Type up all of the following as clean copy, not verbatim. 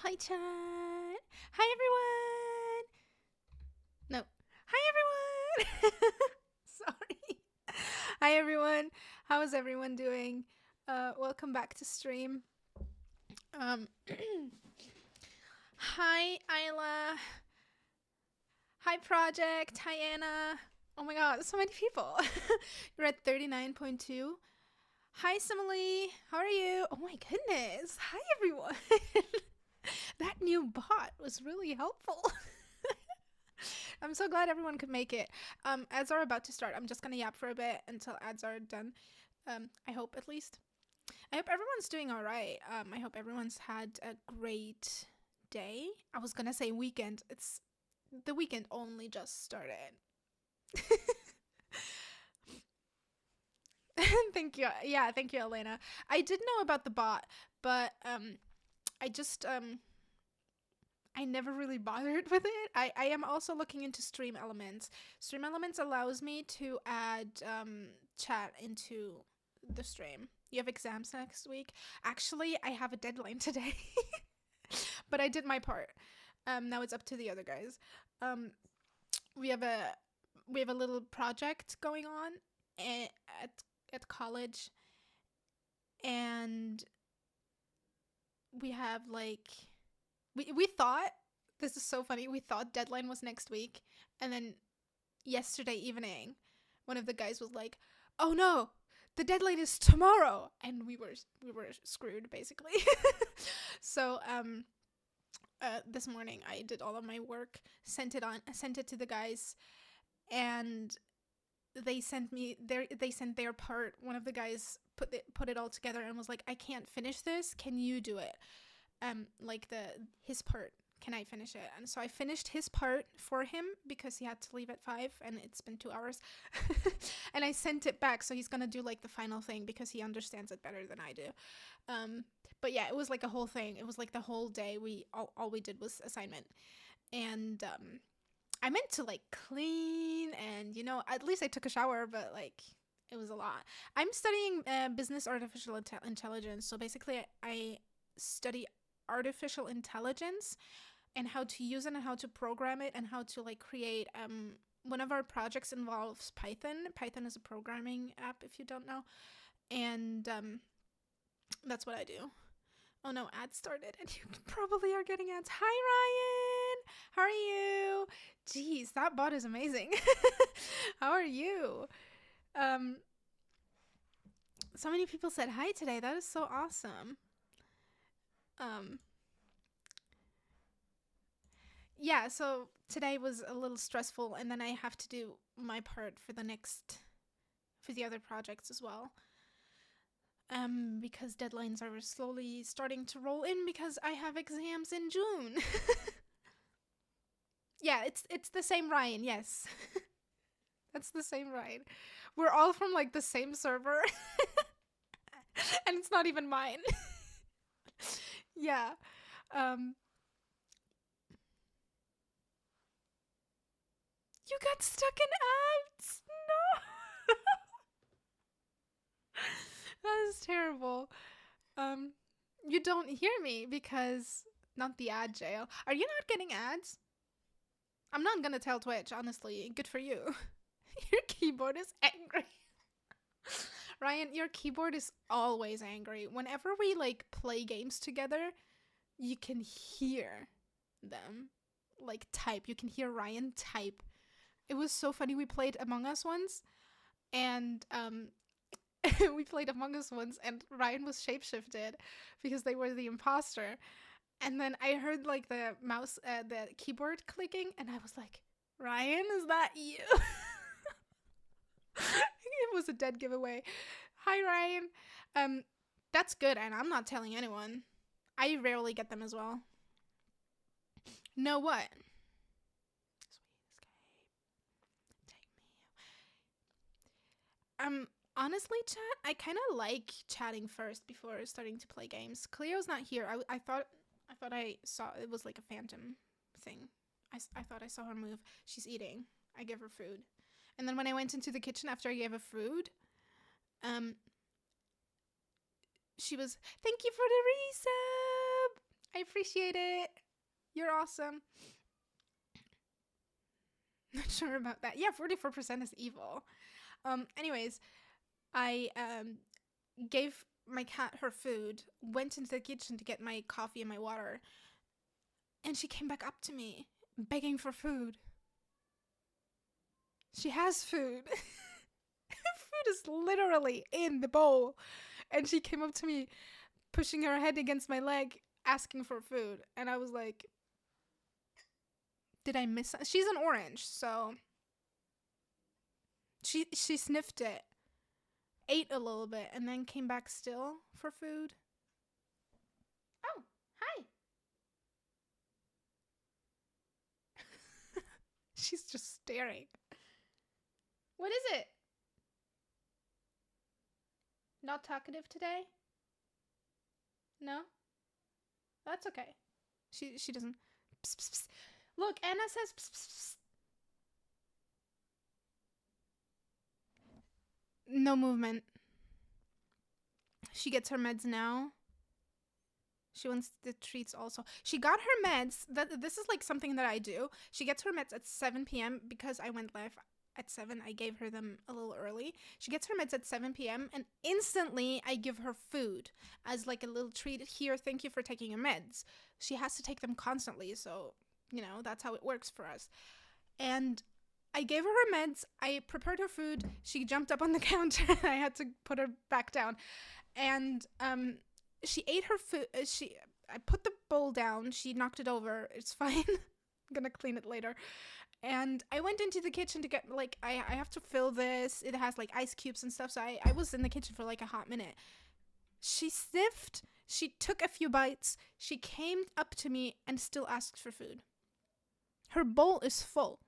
Hi, chat. Hi, everyone. No. Hi, everyone. Sorry. Hi, everyone. How is everyone doing? Welcome back to stream. Um, hi, Isla. Hi, Project. Hi, Anna. Oh my god, so many people. You're at 39.2. Hi, Simile. How are you? Oh my goodness. Hi, everyone. That new bot was really helpful. I'm so glad everyone could make it. Ads are about to start. I'm just gonna yap for a bit until ads are done. I hope at least. I hope everyone's doing all right. I hope everyone's had a great day. I was gonna say weekend. It's the weekend only just started. Thank you. Yeah, thank you, Elena. I did know about the bot, but I just I never really bothered with it. I am also looking into Stream Elements. Stream Elements allows me to add chat into the stream. You have exams next week. Actually, I have a deadline today, but I did my part. Now it's up to the other guys. Um, we have a we have a little project going on at at college, and we have like we thought this is so funny. We thought deadline was next week, and then yesterday evening, one of the guys was like, "Oh no, the deadline is tomorrow," and we were screwed basically. So this morning I did all of my work, sent it to the guys, and they sent their part. One of the guys put it all together and was like, "I can't finish this. Can you do it?" Like his part, can I finish it? And so I finished his part for him because he had to leave at 5 and it's been 2 hours. And I sent it back, so he's gonna do like the final thing because he understands it better than I do. But yeah, it was like a whole thing. It was like the whole day. We all we did was assignment. And I meant to like clean and at least I took a shower, but like it was a lot. I'm studying business artificial intelligence. So basically I study artificial intelligence and how to use it and how to program it and how to like create one of our projects involves Python is a programming app, if you don't know. And that's what I do. Oh no, ads started and you probably are getting ads. Hi, Ryan, how are you? Jeez, that bot is amazing. How are you? um so many people said hi today. That is so awesome. um yeah, so today was a little stressful, and then I have to do my part for the other projects as well. Because deadlines are slowly starting to roll in because I have exams in June. Yeah, it's the same Ryan, yes. That's the same Ryan. We're all from like the same server. And it's not even mine. Yeah. Um you got stuck in ads. No. That is terrible. Um, you don't hear me because not the ad jail. Are you not getting ads? I'm not gonna tell Twitch, honestly. Good for you. Your keyboard is angry. Ryan, your keyboard is always angry. Whenever we like play games together, you can hear them like type. You can hear Ryan type. It was so funny. We played Among Us once, and we played Among Us once, and Ryan was shapeshifted because they were the imposter. And then I heard like the keyboard clicking, and I was like, Ryan, is that you? It was a dead giveaway. Hi, Ryan. Um, that's good, and I'm not telling anyone. I rarely get them as well. Know what? Honestly, chat, I kind of like chatting first before starting to play games. Cleo's not here. I thought I saw it was like a phantom thing. I thought I saw her move. She's eating. I gave her food. And then when I went into the kitchen after I gave her food, um, she was, thank you for the resub. I appreciate it. You're awesome. Not sure about that. Yeah, 44% is evil. Anyways, I gave my cat her food, went into the kitchen to get my coffee and my water, and she came back up to me, begging for food. She has food. Food is literally in the bowl. And she came up to me, pushing her head against my leg, asking for food. And I was like, did I miss something? She's an orange, so she sniffed it, ate a little bit, and then came back still for food. Oh, hi. She's just staring. What is it? Not talkative today? No? That's okay. She doesn't. Psst, psst, psst. Look, Anna says psst, psst, psst. No movement. She gets her meds now. She wants the treats also. She got her meds. This is like something that I do. She gets her meds at 7 p.m. because I went live at 7. I gave her them a little early. She gets her meds at 7 p.m. and instantly I give her food as like a little treat. Here, thank you for taking your meds. She has to take them constantly, so, you know, that's how it works for us. And I gave her her meds. I prepared her food. She jumped up on the counter and I had to put her back down. And she ate her food. I put the bowl down. She knocked it over. It's fine. I'm gonna clean it later. And I went into the kitchen to get, like, I have to fill this. It has, like, ice cubes and stuff. So I was in the kitchen for, like, a hot minute. She sniffed. She took a few bites. She came up to me and still asked for food. Her bowl is full.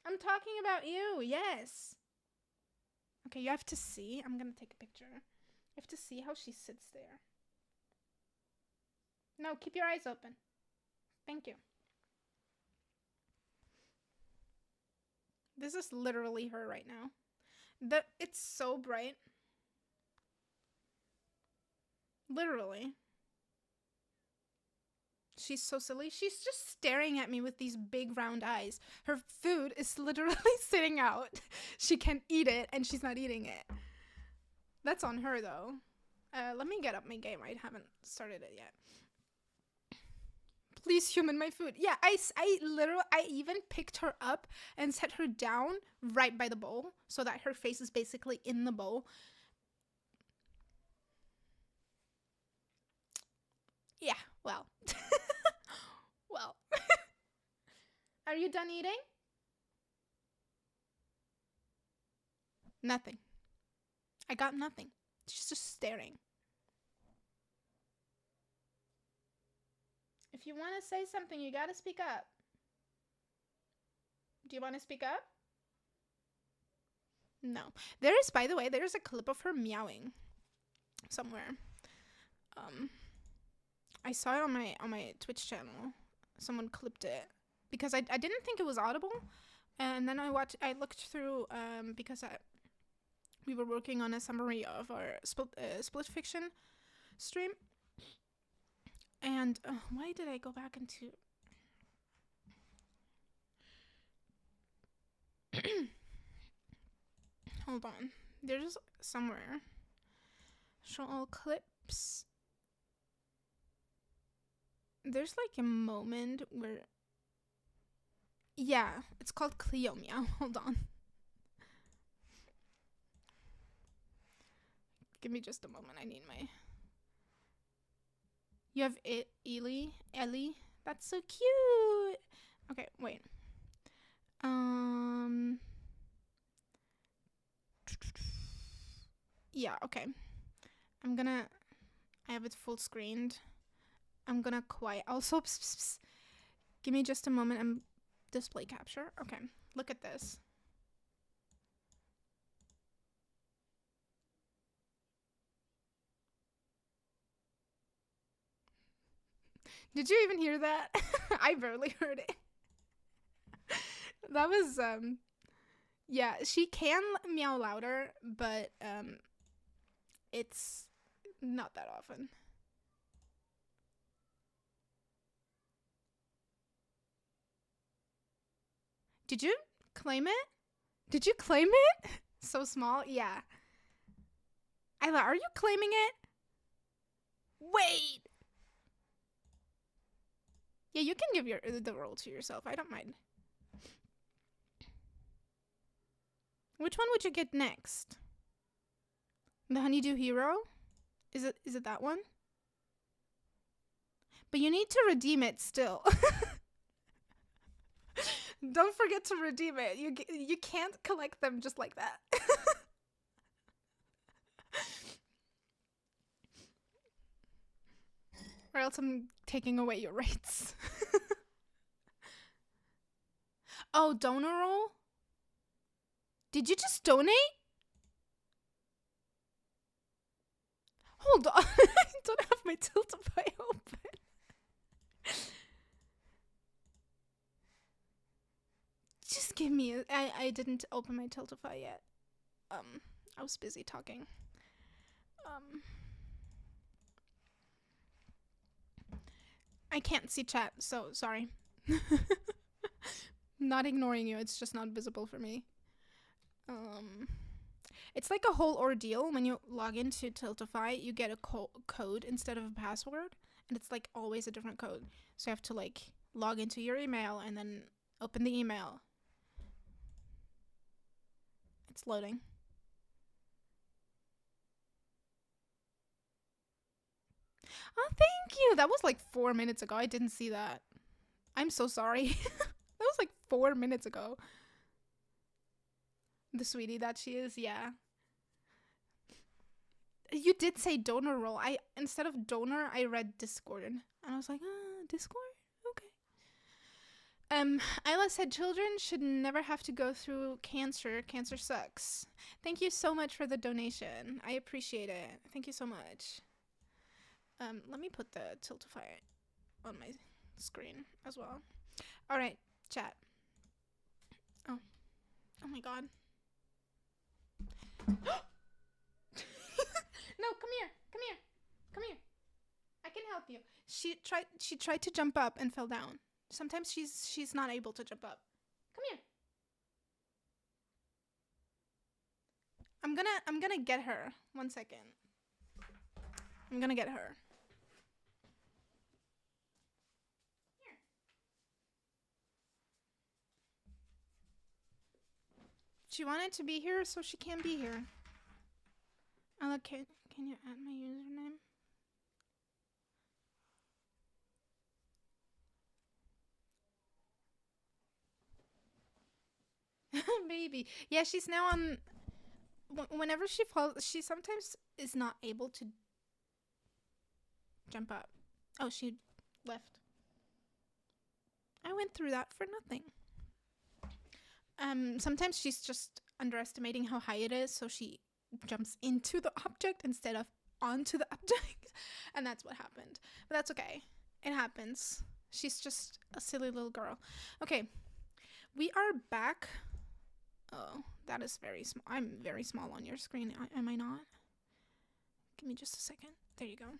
I'm talking about you. Yes. Okay, you have to see. I'm gonna take a picture. You have to see how she sits there. No, keep your eyes open. Thank you. This is literally her right now. It's so bright. Literally. She's so silly. She's just staring at me with these big round eyes. Her food is literally sitting out. She can eat it and she's not eating it. That's on her though. Let me get up my game. I haven't started it yet. Please human my food. Yeah, I even picked her up and set her down right by the bowl so that her face is basically in the bowl. Yeah, well. Well. Are you done eating? Nothing. I got nothing. She's just staring. If you want to say something, you gotta speak up. Do you want to speak up? No. By the way, there's a clip of her meowing somewhere. I saw it on my Twitch channel. Someone clipped it because I didn't think it was audible, and then I looked through because we were working on a summary of our split fiction stream. And why did I go back into... Hold on. There's somewhere. Show all clips. There's like a moment where... Yeah, it's called Cleo Meow. Hold on. Give me just a moment. I need my... You have Ellie. That's so cute. Okay, wait. Yeah, okay. I have it full screened. I'm gonna quiet. Also, pss, pss, pss. Give me just a moment. I'm display capture. Okay, look at this. Did you even hear that? I barely heard it. That was, yeah, she can meow louder, but, it's not that often. Did you claim it? Did you claim it? So small? Yeah. Isla, are you claiming it? Wait! Yeah, you can give the role to yourself. I don't mind. Which one would you get next? The Honeydew Hero? Is it that one? But you need to redeem it still. Don't forget to redeem it. You can't collect them just like that. Or else I'm taking away your rights. Oh, donor roll? Did you just donate? Hold on. I don't have my Tiltify open. Just give me I didn't open my Tiltify yet. I was busy talking. I can't see chat, so sorry. Not ignoring you, it's just not visible for me. It's like a whole ordeal. When you log into Tiltify, you get a code instead of a password, and it's like always a different code. So you have to like log into your email and then open the email. It's loading. Oh, thank you. That was like 4 minutes ago. I didn't see that. I'm so sorry. That was like 4 minutes ago. The sweetie that she is, yeah. You did say donor roll. Instead of donor, I read Discord. And I was like, Discord? Okay. Isla said children should never have to go through cancer. Cancer sucks. Thank you so much for the donation. I appreciate it. Thank you so much. Let me put the Tiltify on my screen as well. All right, chat. Oh my god. No, come here. I can help you. She tried to jump up and fell down. Sometimes she's not able to jump up. Come here. I'm gonna get her. 1 second. I'm gonna get her. Here. She wanted to be here, so she can be here. Okay, can you add my username? Baby. Yeah, she's now on... Whenever she falls, she sometimes is not able to jump up. Oh, she left. I went through that for nothing. Sometimes she's just underestimating how high it is, so she jumps into the object instead of onto the object. And that's what happened. But that's okay. It happens. She's just a silly little girl. Okay. We are back. Oh, that is very small. I'm very small on your screen. Am I not? Give me just a second. There you go.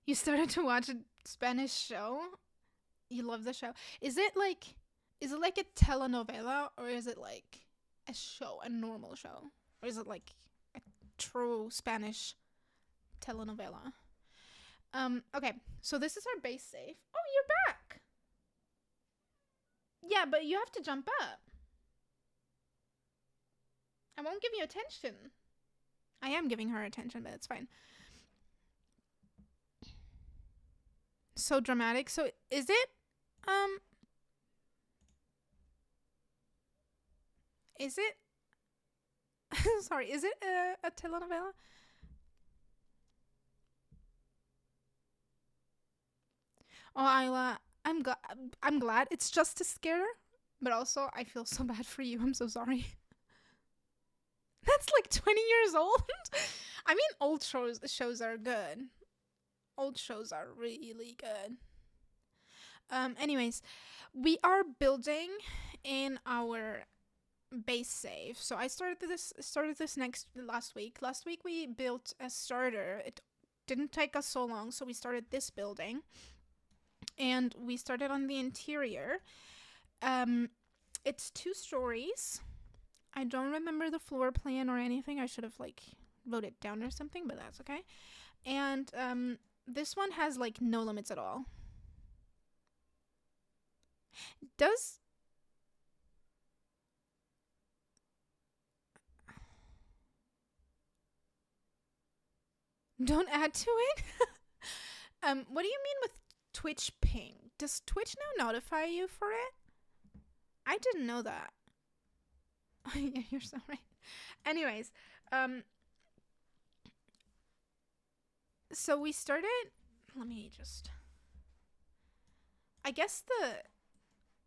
You started to watch a Spanish show? You love the show. Is it like a telenovela, or is it like a show, a normal show? Or is it like a true Spanish telenovela? Okay, so this is our base save. Oh, you're back! Yeah, but you have to jump up. I won't give you attention. I am giving her attention, but it's fine. So dramatic. So is it is it sorry, is it a telenovela? Oh, Isla, I'm glad. It's just to scare her, but also I feel so bad for you. I'm so sorry. That's like 20 years old. I mean, old shows are good. Old shows are really good. Anyways, we are building in our base save. So I started this last week. Last week we built a starter. It didn't take us so long, so we started this building. and we started on the interior. It's 2 stories. I don't remember the floor plan or anything. I should have like wrote it down or something, but that's okay. And this one has like no limits at all. Does don't add to it? What do you mean with Twitch ping? Does Twitch now notify you for it? I didn't know that. Yeah, you're so right. Anyways, so we started, let me just, I guess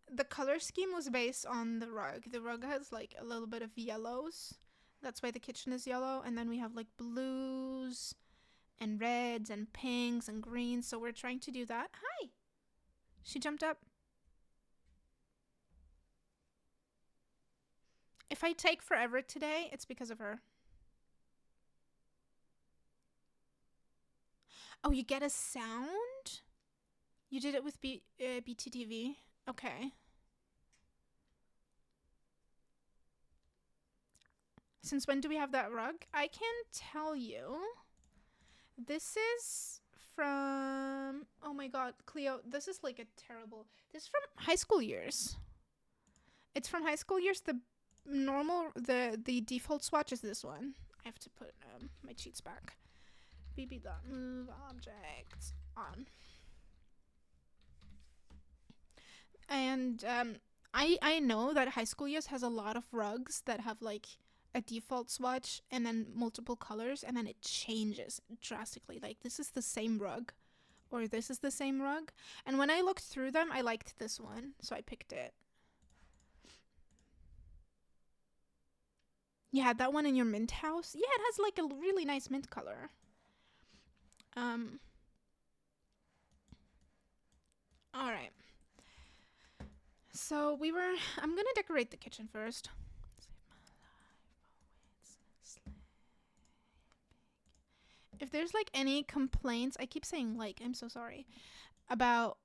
the color scheme was based on the rug. The rug has like a little bit of yellows. That's why the kitchen is yellow. And then we have like blues and reds and pinks and greens. So we're trying to do that. Hi. She jumped up. If I take forever today, it's because of her. Oh, you get a sound? You did it with BTTV? Okay. Since when do we have that rug? I can tell you. This is from... Oh my god, Cleo, this is like a terrible... This is from high school years. It's from high school years. The default swatch is this one. I have to put my cheats back. bb.move objects on. And I know that high school years has a lot of rugs that have like a default swatch and then multiple colors, and then it changes drastically. Like this is the same rug, or this is the same rug. And when I looked through them, I liked this one, so I picked it. You had that one in your mint house? Yeah, it has like a really nice mint color. All right. So I'm gonna decorate the kitchen first. If there's like any complaints, I keep saying like, I'm so sorry, about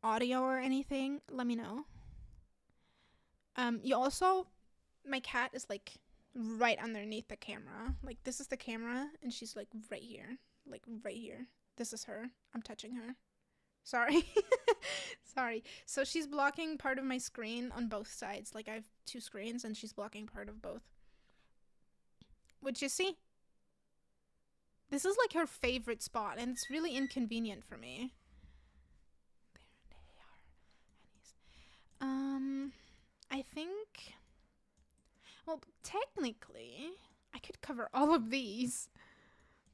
audio or anything, let me know. You also, my cat is like right underneath the camera. Like this is the camera and she's like right here. Like right here. This is her. I'm touching her. Sorry. Sorry. So she's blocking part of my screen on both sides. Like I have 2 screens and she's blocking part of both. Would you see? This is like her favorite spot and it's really inconvenient for me. There they are. I think, well, technically I could cover all of these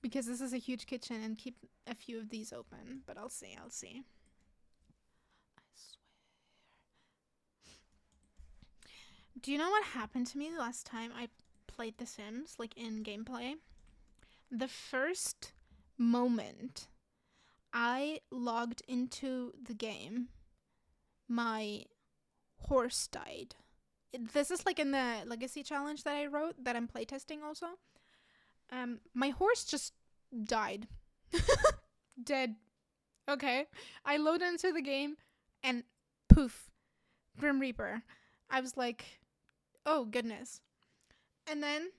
because this is a huge kitchen and keep a few of these open, but I'll see. I swear. Do you know what happened to me the last time I played The Sims, like in gameplay? The first moment I logged into the game, my horse died. This is like in the legacy challenge that I wrote that I'm playtesting also. My horse just died. Dead. Okay. I load into the game and poof, Grim Reaper. I was like, oh goodness. And then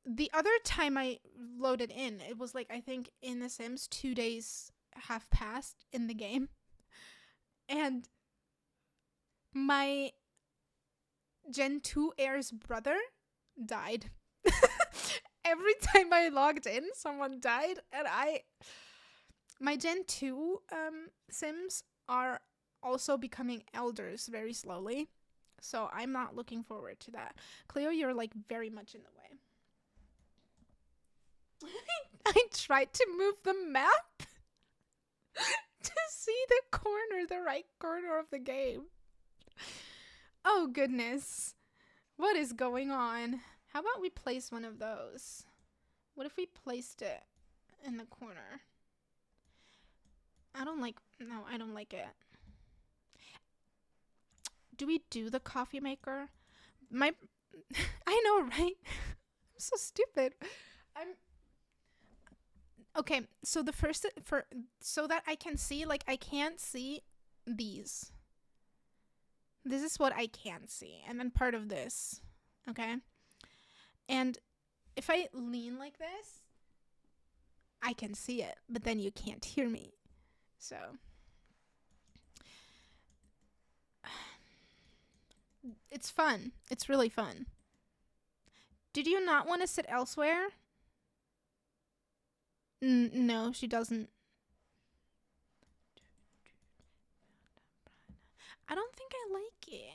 the other time I loaded in, it was like, I think in The Sims 2 days have passed in the game. And my Gen 2 heir's brother died. Every time I logged in, someone died, and my Gen 2 Sims are also becoming elders very slowly, so I'm not looking forward to that. Cleo, you're like very much in the way. I tried to move the map to see the right corner of the game. Oh goodness. What is going on? How about we place one of those? What if we placed it in the corner? I don't like it. Do we do the coffee maker? I know, right? I'm so stupid. Okay, so the first so that I can see, like, I can't see these. This is what I can see, and then part of this. Okay? And if I lean like this, I can see it, but then you can't hear me. So it's fun. It's really fun. Did you not want to sit elsewhere? No, she doesn't. I don't think I like it.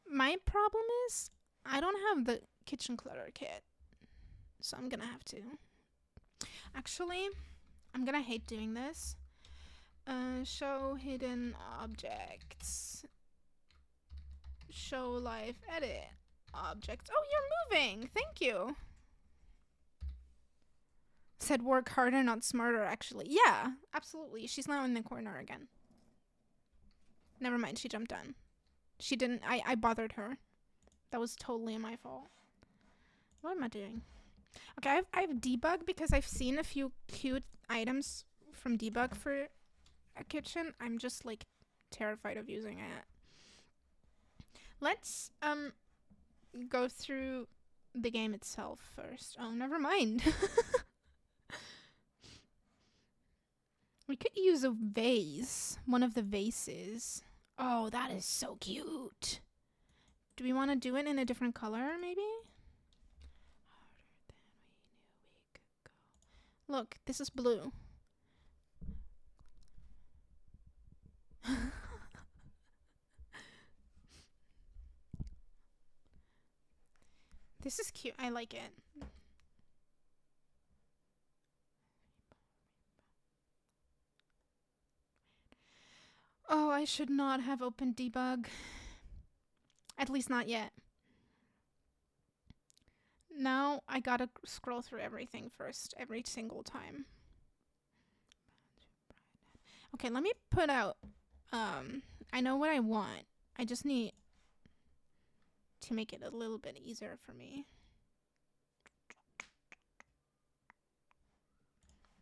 My problem is I don't have the kitchen clutter kit. So I'm gonna have to. Actually, I'm gonna hate doing this. Show hidden objects. Show live edit objects. Oh, you're moving. Thank you. Said work harder, not smarter, actually. Yeah, absolutely. She's now in the corner again. Never mind, she jumped on. She didn't. I bothered her. That was totally my fault. What am I doing? Okay, I've debug because I've seen a few cute items from debug for a kitchen. I'm just like terrified of using it. Let's go through the game itself first. Oh, never mind. We could use a vase. One of the vases. Oh, that is so cute. Do we want to do it in a different color, maybe? Harder than we knew we could go. Look, this is blue. This is cute. I like it. Oh, I should not have opened debug. At least not yet. Now I gotta scroll through everything first, every single time. Okay, let me put out, I know what I want. I just need to make it a little bit easier for me.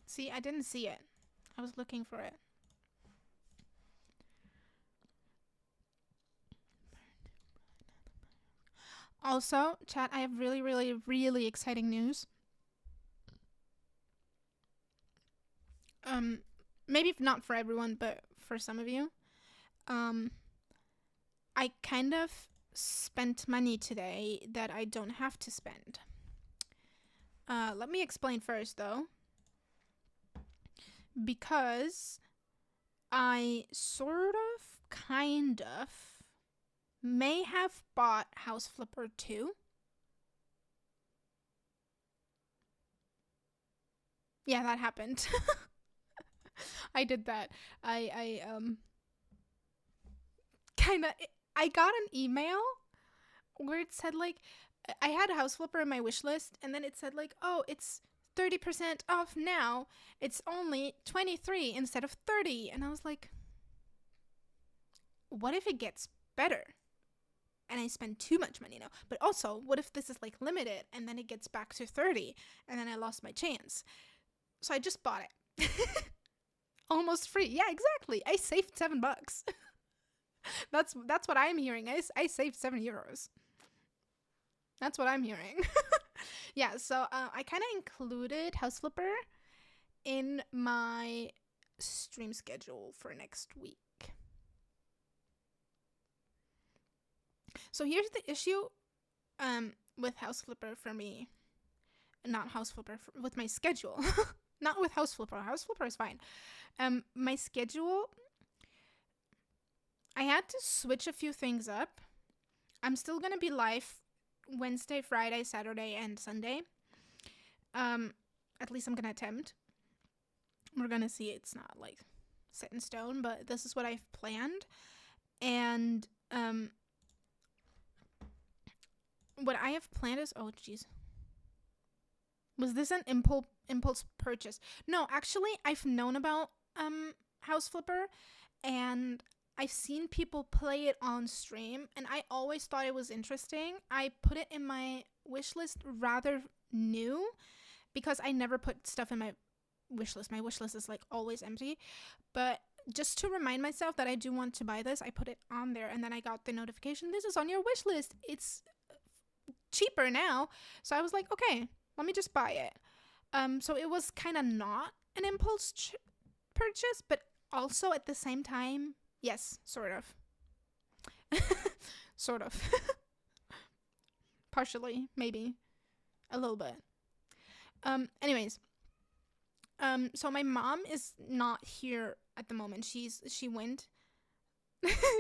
See, I didn't see it. I was looking for it. Also, chat, I have really, really, really exciting news. Maybe not for everyone, but for some of you. I kind of spent money today that I don't have to spend. Let me explain first, though. Because I sort of, kind of, may have bought House Flipper 2. Yeah, that happened. I did that. I kind of, I got an email where it said, like, I had House Flipper in my wish list, and then it said, like, oh, it's 30% off now. It's only 23 instead of 30. And I was like, what if it gets better? And I spend too much money now. But also, what if this is like limited and then it gets back to 30 and then I lost my chance? So I just bought it. Almost free. Yeah, exactly. I saved $7. That's what I'm hearing. I saved €7. That's what I'm hearing. Yeah, so I kind of included House Flipper in my stream schedule for next week. So here's the issue with House Flipper for me. Not House Flipper, with my schedule. Not with House Flipper. House Flipper is fine. My schedule, I had to switch a few things up. I'm still going to be live Wednesday, Friday, Saturday, and Sunday. At least I'm going to attempt. We're going to see. It's not like set in stone, but this is what I've planned. And what I have planned is, oh geez, was this an impulse purchase? No, actually, I've known about House Flipper, and I've seen people play it on stream, and I always thought it was interesting. I put it in my wish list rather new, because I never put stuff in my wish list. My wish list is like always empty. But just to remind myself that I do want to buy this, I put it on there, and then I got the notification, this is on your wish list. It's cheaper now. So I was like, okay, let me just buy it. So it was kind of not an impulse purchase, but also at the same time, yes, sort of. Sort of. Partially, maybe. A little bit. Anyways. So my mom is not here at the moment. She went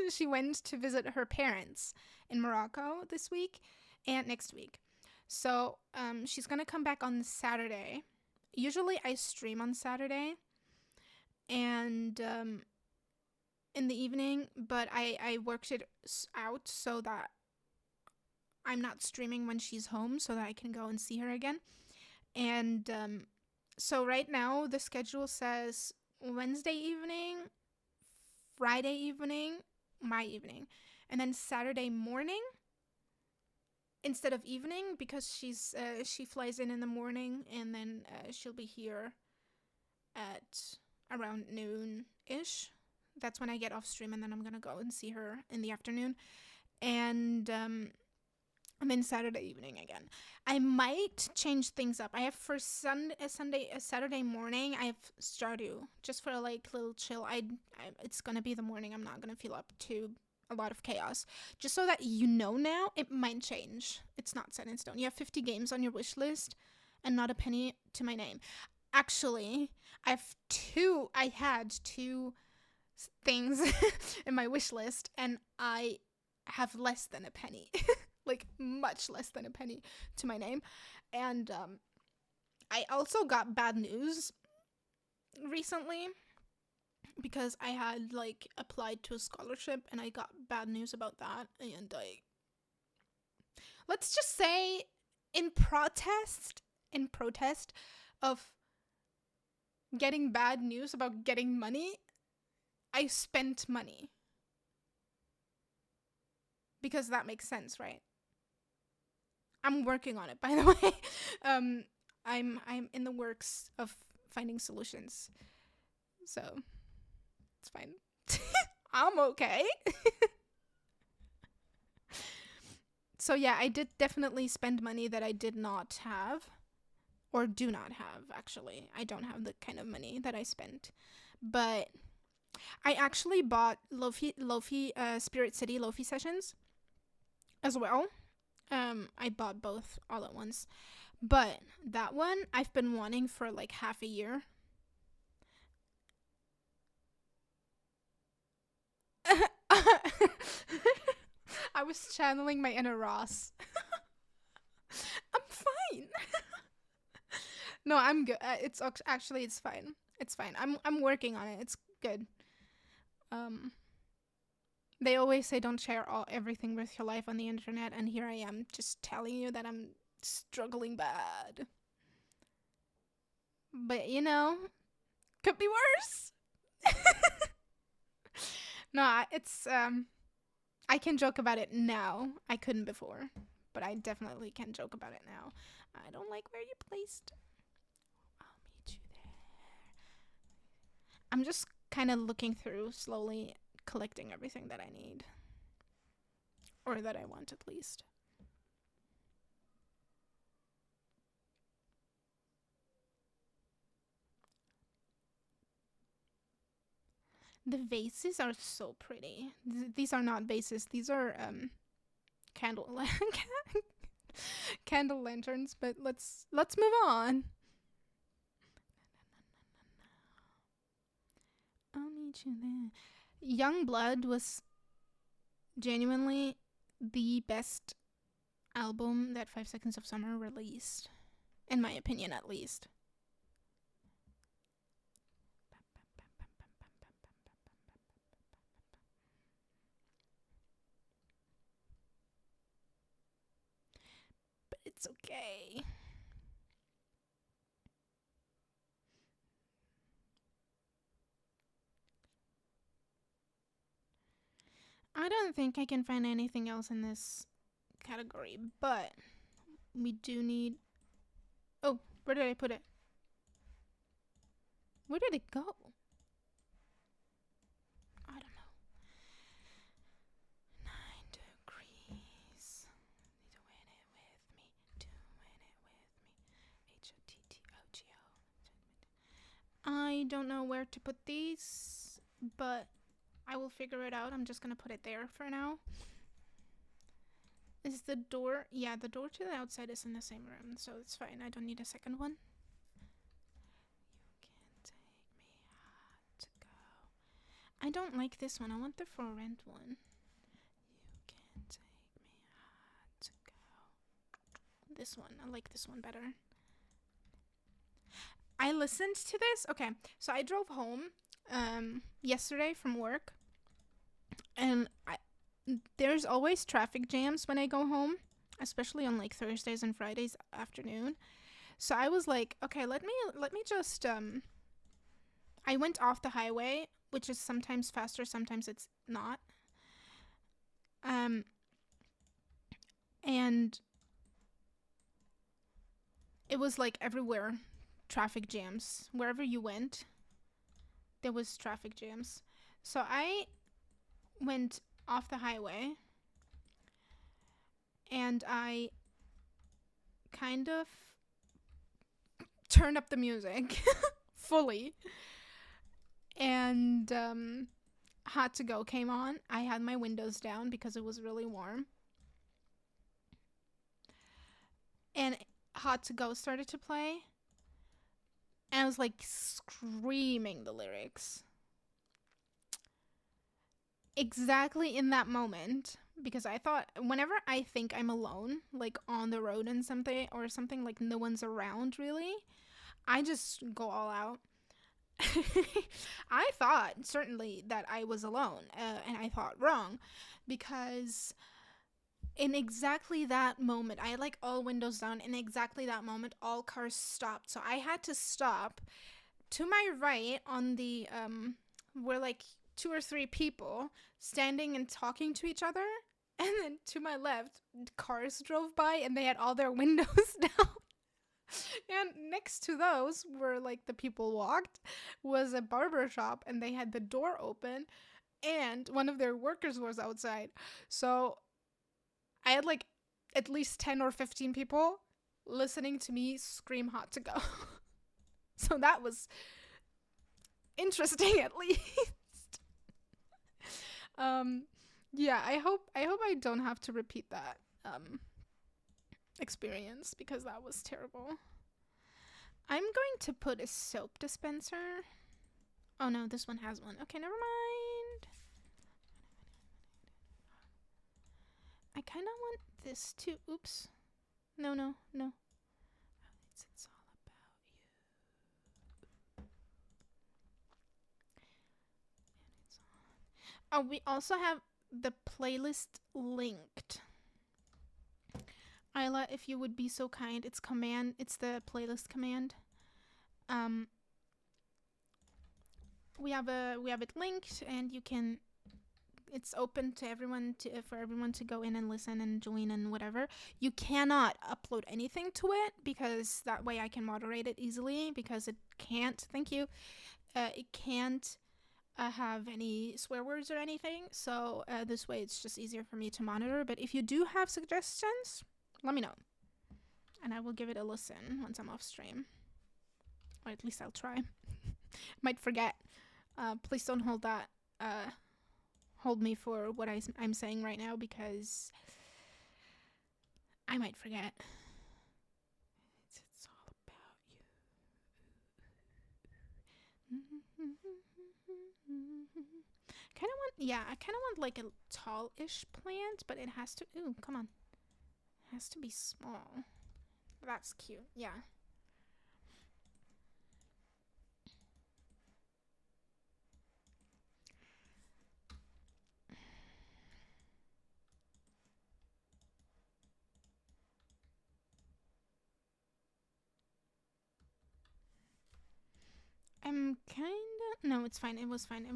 she went to visit her parents in Morocco this week and next week. So she's gonna come back on Saturday. Usually I stream on Saturday and in the evening, but I worked it out so that I'm not streaming when she's home, so that I can go and see her again. And so right now the schedule says Wednesday evening, Friday evening, my evening, and then Saturday morning instead of evening, because she flies in the morning, and then she'll be here at around noon-ish. That's when I get off stream, and then I'm gonna go and see her in the afternoon, and then Saturday evening again. I might change things up. I have for Saturday morning, I have Stardew, just for like little chill. It's gonna be the morning. I'm not gonna feel up to a lot of chaos. Just so that you know now, it might change. It's not set in stone. You have 50 games on your wish list, and not a penny to my name. Actually, I had two things in my wish list, and I have less than a penny. Like much less than a penny to my name. And I also got bad news recently, because I had like applied to a scholarship, and I got bad news about that. And let's just say in protest of getting bad news about getting money, I spent money. Because that makes sense, right? I'm working on it, by the way. I'm in the works of finding solutions. So it's fine. I'm okay. So yeah, I did definitely spend money that I did not have, or do not have, actually. I don't have the kind of money that I spent. But I actually bought Lofi Spirit City Lofi sessions as well. I bought both all at once. But that one I've been wanting for like half a year. I was channeling my inner Ross. I'm fine. No, I'm good. It's fine. It's fine. I'm working on it. It's good. They always say don't share everything with your life on the internet, and here I am just telling you that I'm struggling bad. But you know, could be worse. No, it's I can joke about it now. I couldn't before, but I definitely can joke about it now. I don't like where you placed. I'll meet you there. I'm just kind of looking through slowly, collecting everything that I need. Or that I want, at least. The vases are so pretty. These are not vases. These are candle candle lanterns. But let's move on. I'll meet you there. Youngblood was genuinely the best album that 5 Seconds of Summer released, in my opinion, at least. But it's okay. I don't think I can find anything else in this category, but we do need... Oh, Where did I put it? Where did it go? I don't know. 9 degrees. Doing it with me. H-O-T-T-O-G-O. I don't know where to put these, but I will figure it out. I'm just gonna put it there for now. Is the door? Yeah, the door to the outside is in the same room, so it's fine. I don't need a second one. You can take me hard to go. I don't like this one. I want the for rent one. You can take me hard to go. This one. I like this one better. I listened to this. Okay, so I drove home yesterday from work, and there's always traffic jams when I go home, especially on like Thursdays and Fridays afternoon. So I was like, okay, let me just I went off the highway, which is sometimes faster, sometimes it's not. And it was like everywhere traffic jams. Wherever you went, there was traffic jams. So I went off the highway and I kind of turned up the music fully, and Hot to Go came on. I had my windows down because it was really warm, and Hot to Go started to play, and I was like screaming the lyrics exactly in that moment, because I thought, whenever I think I'm alone, like on the road and something, or something, like no one's around really, I just go all out. I thought certainly that I was alone, and I thought wrong, because in exactly that moment, I had like all windows down. In exactly that moment, all cars stopped. So I had to stop. To my right, on the were like 2 or 3 people standing and talking to each other, and then to my left, cars drove by and they had all their windows down. And next to those, where like the people walked, was a barber shop, and they had the door open, and one of their workers was outside. So I had like at least 10 or 15 people listening to me scream Hot to Go. So that was interesting, at least. Yeah, I hope I don't have to repeat that experience, because that was terrible. I'm going to put a soap dispenser. Oh no, this one has one. Okay, never mind. I kind of want this too. Oops. No. It's all about you. And it's on. Oh, we also have the playlist linked. Isla, if you would be so kind, it's the playlist command. We have it linked, and you can, it's open to everyone, for everyone to go in and listen and join and whatever. You cannot upload anything to it, because that way I can moderate it easily, because it can't, thank you, it can't have any swear words or anything. So this way it's just easier for me to monitor. But if you do have suggestions, let me know, and I will give it a listen once I'm off stream, or at least I'll try. Might forget. Please don't hold me for what I'm saying right now, because I might forget. It's all about you. I kind of want like a tall-ish plant, but it has to, ooh, come on. It has to be small. That's cute, yeah. I'm kinda, no, it's fine. It was fine.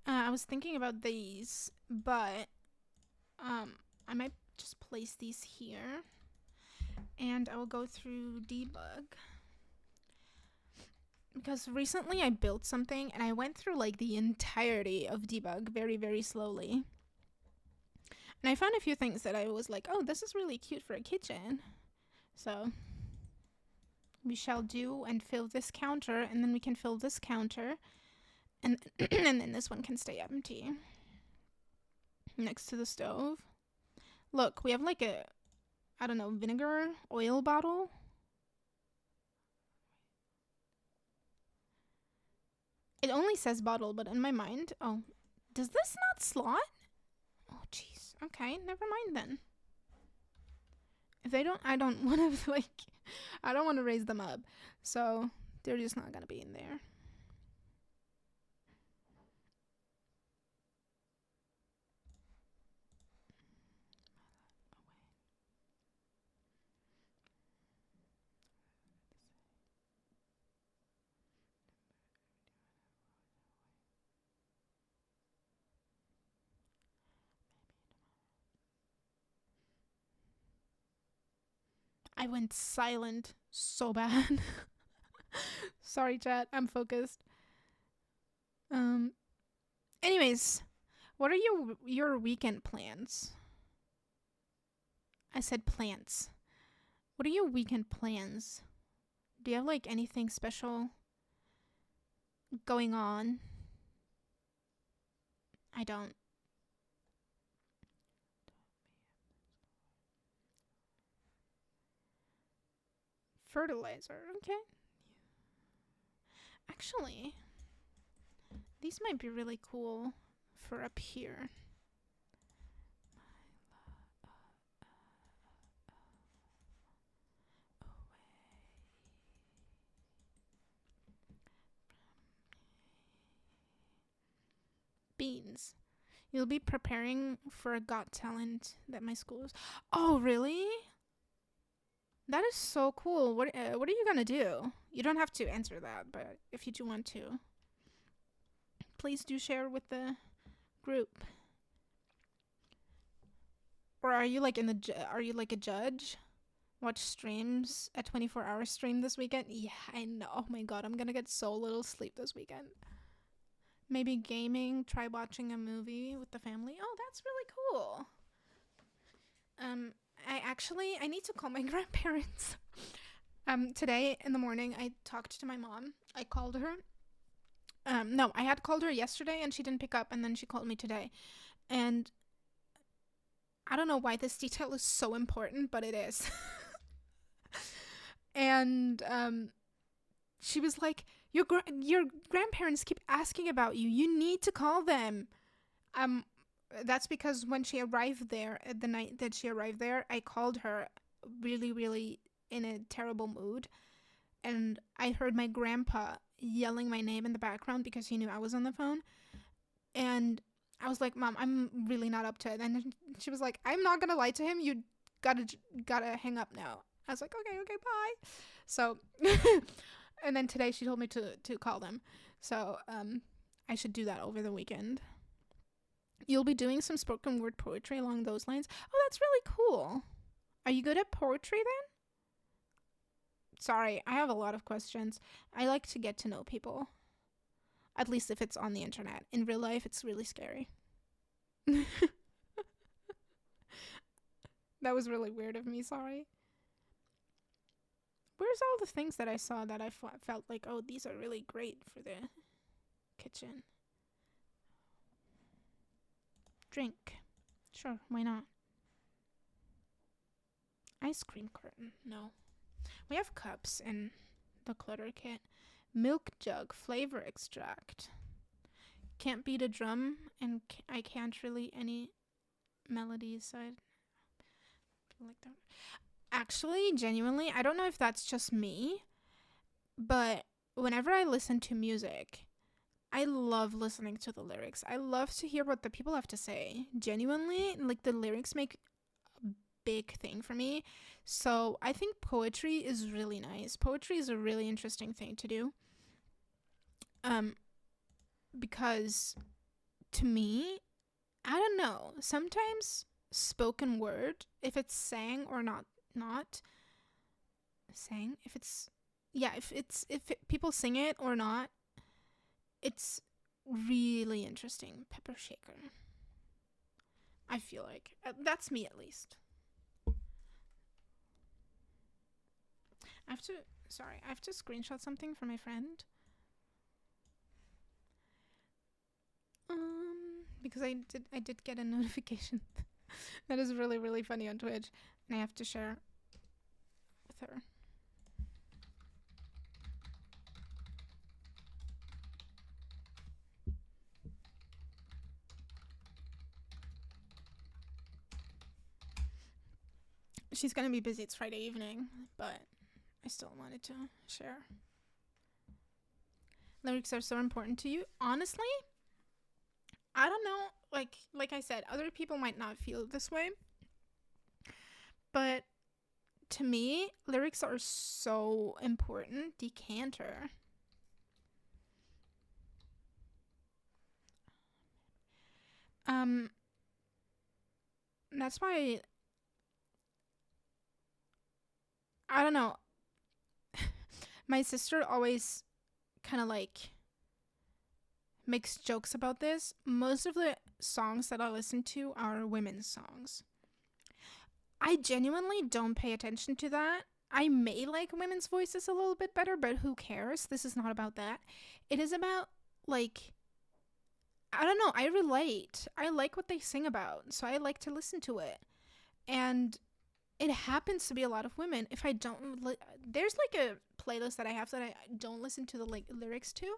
I was thinking about these, but I might just place these here. And I will go through debug. Because recently I built something and I went through like the entirety of debug very, very slowly. And I found a few things that I was like, oh, this is really cute for a kitchen. So we shall do and fill this counter, and then we can fill this counter, and and then this one can stay empty next to the stove. Look, we have like a, I don't know, vinegar oil bottle. It only says bottle, but in my mind, oh, does this not slot? Oh, jeez. Okay, never mind then. If they don't, I don't want to like, I don't want to raise them up, so they're just not gonna be in there. I went silent so bad. Sorry, chat. I'm focused. Anyways, what are your weekend plans? I said plants. What are your weekend plans? Do you have like anything special going on? I don't. Fertilizer. Okay. Actually, these might be really cool for up here. Beans. You'll be preparing for a Got Talent that my school is. Oh, really? That is so cool. What are you gonna do? You don't have to answer that, but if you do want to, please do share with the group. Or are you like are you like a judge? Watch streams, a 24-hour stream this weekend? Yeah, I know. Oh my god, I'm gonna get so little sleep this weekend. Maybe gaming, try watching a movie with the family. Oh, that's really cool. I need to call my grandparents. Today in the morning, I talked to my mom. I called her. No, I had called her yesterday and she didn't pick up, and then she called me today. And I don't know why this detail is so important, but it is. And she was like, your grandparents keep asking about you. You need to call them. That's because when she arrived there, the night that she arrived there, I called her really, really in a terrible mood. And I heard my grandpa yelling my name in the background because he knew I was on the phone. And I was like, Mom, I'm really not up to it. And she was like, I'm not going to lie to him. You gotta hang up now. I was like, okay, bye. So, and then today she told me to call them. So, I should do that over the weekend. You'll be doing some spoken word poetry along those lines. Oh, that's really cool. Are you good at poetry then? Sorry, I have a lot of questions. I like to get to know people. At least if it's on the internet. In real life, it's really scary. That was really weird of me, sorry. Where's all the things that I saw that I felt like, oh, these are really great for the kitchen? Drink. Sure, why not? Ice cream curtain. No. We have cups in the clutter kit. Milk jug. Flavor extract. Can't beat a drum, and I can't really any melodies. So I like that. Actually, genuinely, I don't know if that's just me, but whenever I listen to music, I love listening to the lyrics. I love to hear what the people have to say. Genuinely, like the lyrics make a big thing for me. So I think poetry is really nice. Poetry is a really interesting thing to do. Because to me, I don't know, sometimes spoken word, if it's sang or not sang, if it's yeah, people sing it or not, it's really interesting. Pepper shaker. I feel like that's me at least. I have to I have to screenshot something for my friend. Because I did get a notification that is really, really funny on Twitch, and I have to share with her. She's gonna be busy. It's Friday evening, but I still wanted to share. Lyrics are so important to you. Honestly, I don't know. Like I said, other people might not feel this way, but to me, lyrics are so important. Decanter. That's why I don't know. My sister always kind of like makes jokes about this. Most of the songs that I listen to are women's songs. I genuinely don't pay attention to that. I may like women's voices a little bit better, but who cares? This is not about that. It is about, like, I don't know. I relate. I like what they sing about, so I like to listen to it. And it happens to be a lot of women. If I don't, there's like a playlist that I have that I don't listen to the lyrics to,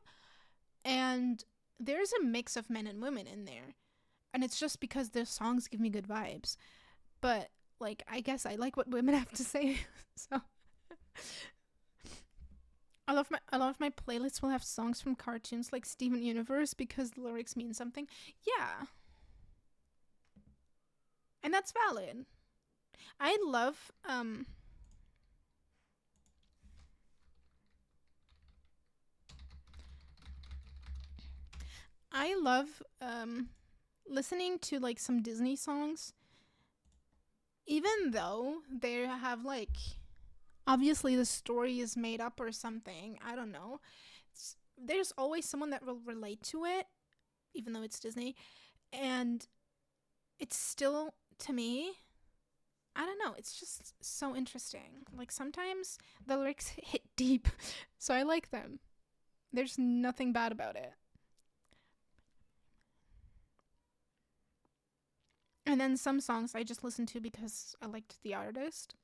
and there's a mix of men and women in there, and it's just because the songs give me good vibes. But like, I guess I like what women have to say, so I love my playlists will have songs from cartoons like Steven Universe because the lyrics mean something. Yeah, and that's valid. I love I love listening to like some Disney songs, even though they have like, obviously the story is made up or something. I don't know. There's always someone that will relate to it, even though it's Disney, and it's still, to me, I don't know. It's just so interesting. Like sometimes the lyrics hit deep, so I like them. There's nothing bad about it. And then some songs I just listen to because I liked the artist.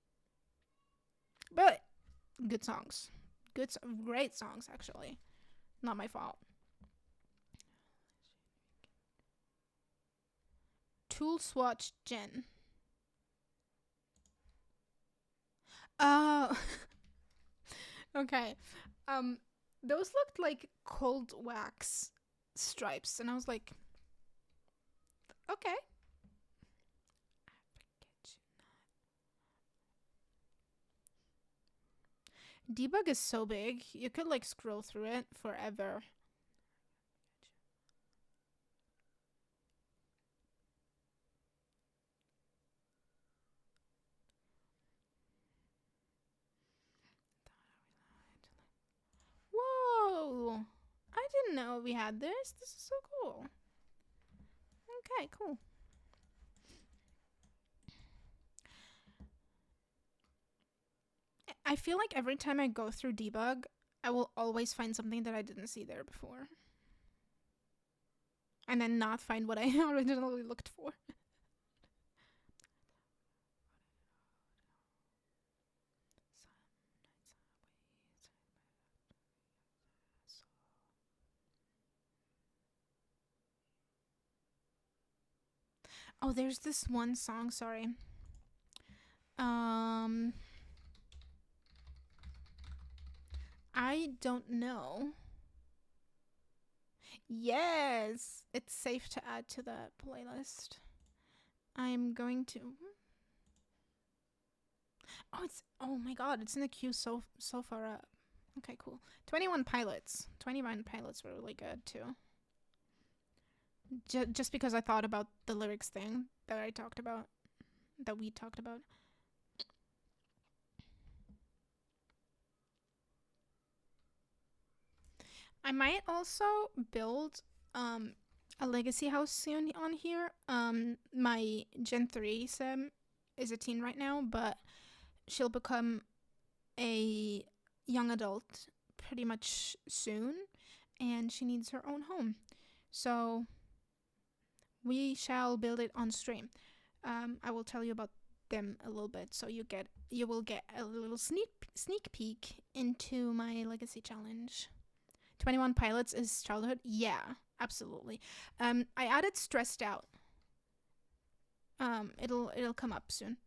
But good songs. Great songs, actually. Not my fault. Tool Swatch Gen. Oh. Okay. Those looked like cold wax stripes, and I was like, okay. Debug is so big, you could like scroll through it forever. Whoa! I didn't know we had this. This is so cool. Okay, cool. I feel like every time I go through debug, I will always find something that I didn't see there before. And then not find what I originally looked for. Oh, there's this one song, sorry. I don't know. Yes, it's safe to add to the playlist. I'm going to. Oh my god, it's in the queue so far up. Okay, cool. 21 Pilots. 21 Pilots were really good too. Just because I thought about the lyrics thing that I talked about. that we talked about. I might also build a legacy house soon on here. My Gen 3 sim is a teen right now, but she'll become a young adult pretty much soon, and she needs her own home. So we shall build it on stream. I will tell you about them a little bit, so you will get a little sneak peek into my legacy challenge. 21 Pilots is childhood? Yeah, absolutely. I added Stressed Out. It'll come up soon.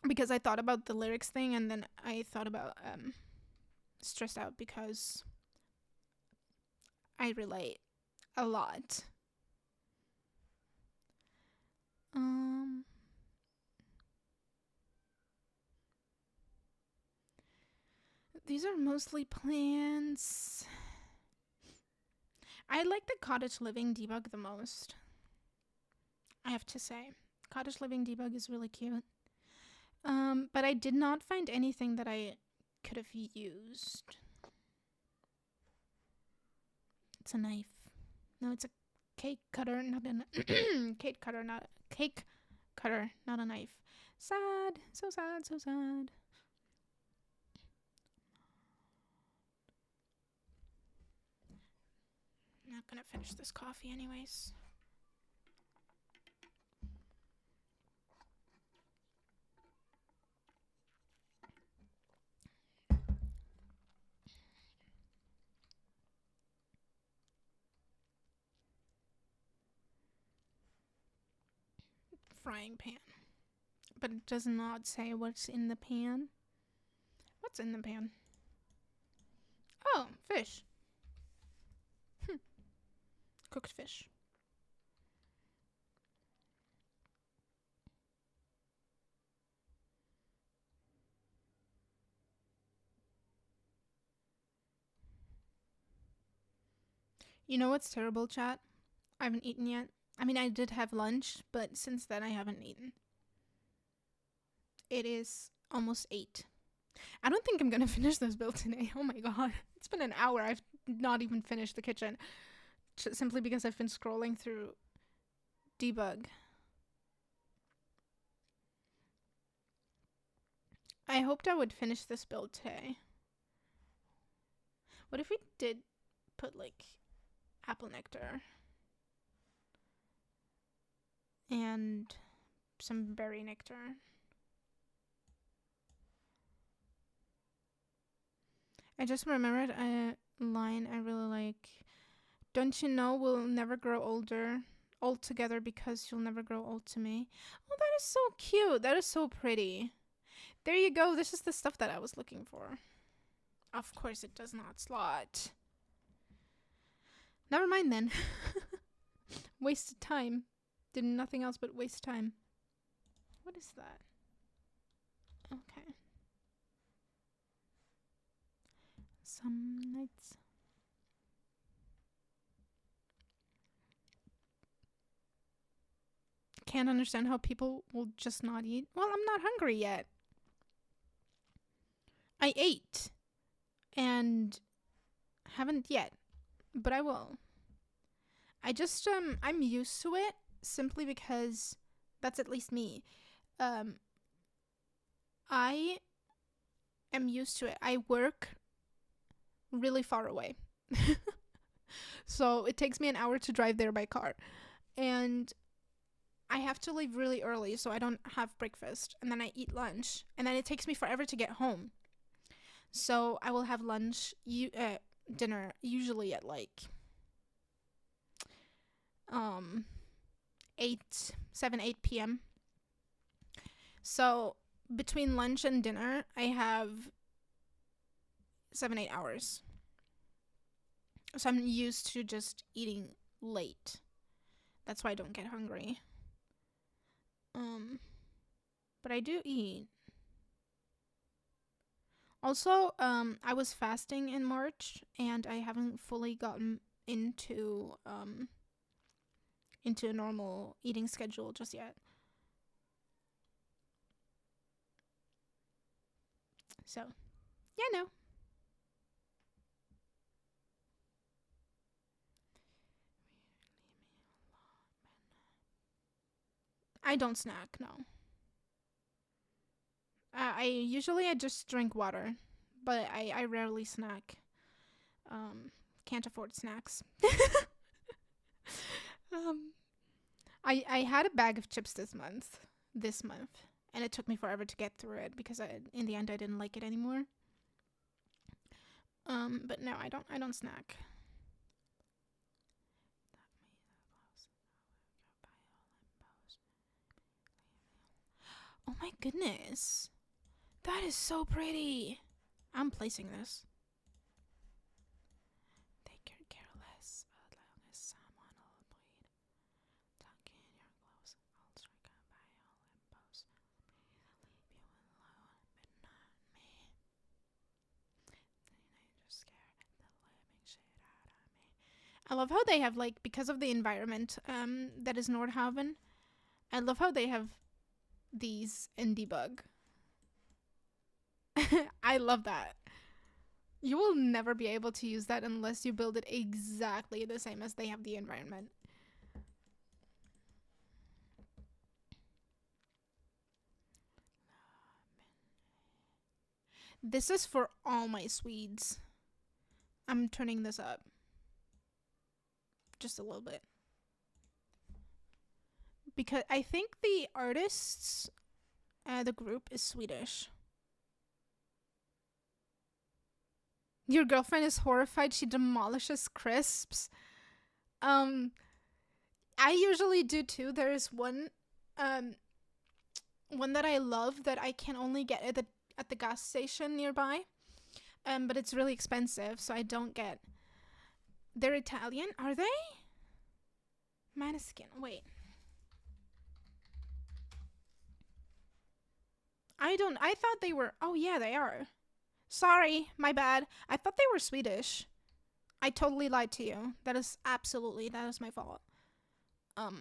Because I thought about the lyrics thing, and then I thought about Stressed Out because I relate a lot. These are mostly plants. I like the cottage living debug the most, I have to say. Cottage living debug is really cute. But I did not find anything that I could have used. It's a knife. No, it's a cake cutter, not a cake cutter, not a knife. Sad, so sad, so sad. I'm not gonna finish this coffee anyways. Frying pan. But it does not say what's in the pan. What's in the pan? Oh, fish. Cooked fish. You know what's terrible, chat? I haven't eaten yet. I mean, I did have lunch, but since then I haven't eaten. It is almost 8. I don't think I'm gonna finish this build today. Oh my god. It's been an hour. I've not even finished the kitchen. Simply because I've been scrolling through debug. I hoped I would finish this build today. What if we did put, like, apple nectar and some berry nectar? I just remembered a line I really like. Don't you know we'll never grow old together because you'll never grow old to me? Oh, that is so cute. That is so pretty. There you go. This is the stuff that I was looking for. Of course it does not slot. Never mind then. Wasted time. Did nothing else but waste time. What is that? Okay. Some nights. Can't understand how people will just not eat. Well, I'm not hungry yet. I ate. And haven't yet. But I will. I just, I'm used to it simply because that's at least me. I am used to it. I work really far away. So it takes me an hour to drive there by car. And I have to leave really early so I don't have breakfast. And then I eat lunch. And then it takes me forever to get home. So I will have dinner usually at like 8 p.m. So between lunch and dinner, I have 7-8 hours. So I'm used to just eating late. That's why I don't get hungry. But I do eat. Also, I was fasting in March, and I haven't fully gotten into a normal eating schedule just yet. So, yeah, no. I don't snack, no. I just drink water, but I rarely snack. Um, can't afford snacks. um, I had a bag of chips this month, and it took me forever to get through it because in the end I didn't like it anymore. But no, I don't snack. Oh my goodness. That is so pretty. I'm placing this. They could care less as long as someone will bleed. Tuck in your clothes. I'll strike up by all impulse. Leave you alone, but not me. Teenagers scare the living shit out of me. I love how they have, like, because of the environment that is Nordhaven, I love how they have these in debug. I love that. You will never be able to use that unless you build it exactly the same as they have the environment. This is for all my Swedes. I'm turning this up just a little bit. Because I think the artists, the group is Swedish. Your girlfriend is horrified. She demolishes crisps. I usually do too. There is one that I love that I can only get at the gas station nearby. But it's really expensive, so I don't get. They're Italian, are they? Maniskin. Wait. I thought they were. Oh yeah, they are. Sorry, my bad. I thought they were Swedish. I totally lied to you. That is my fault. As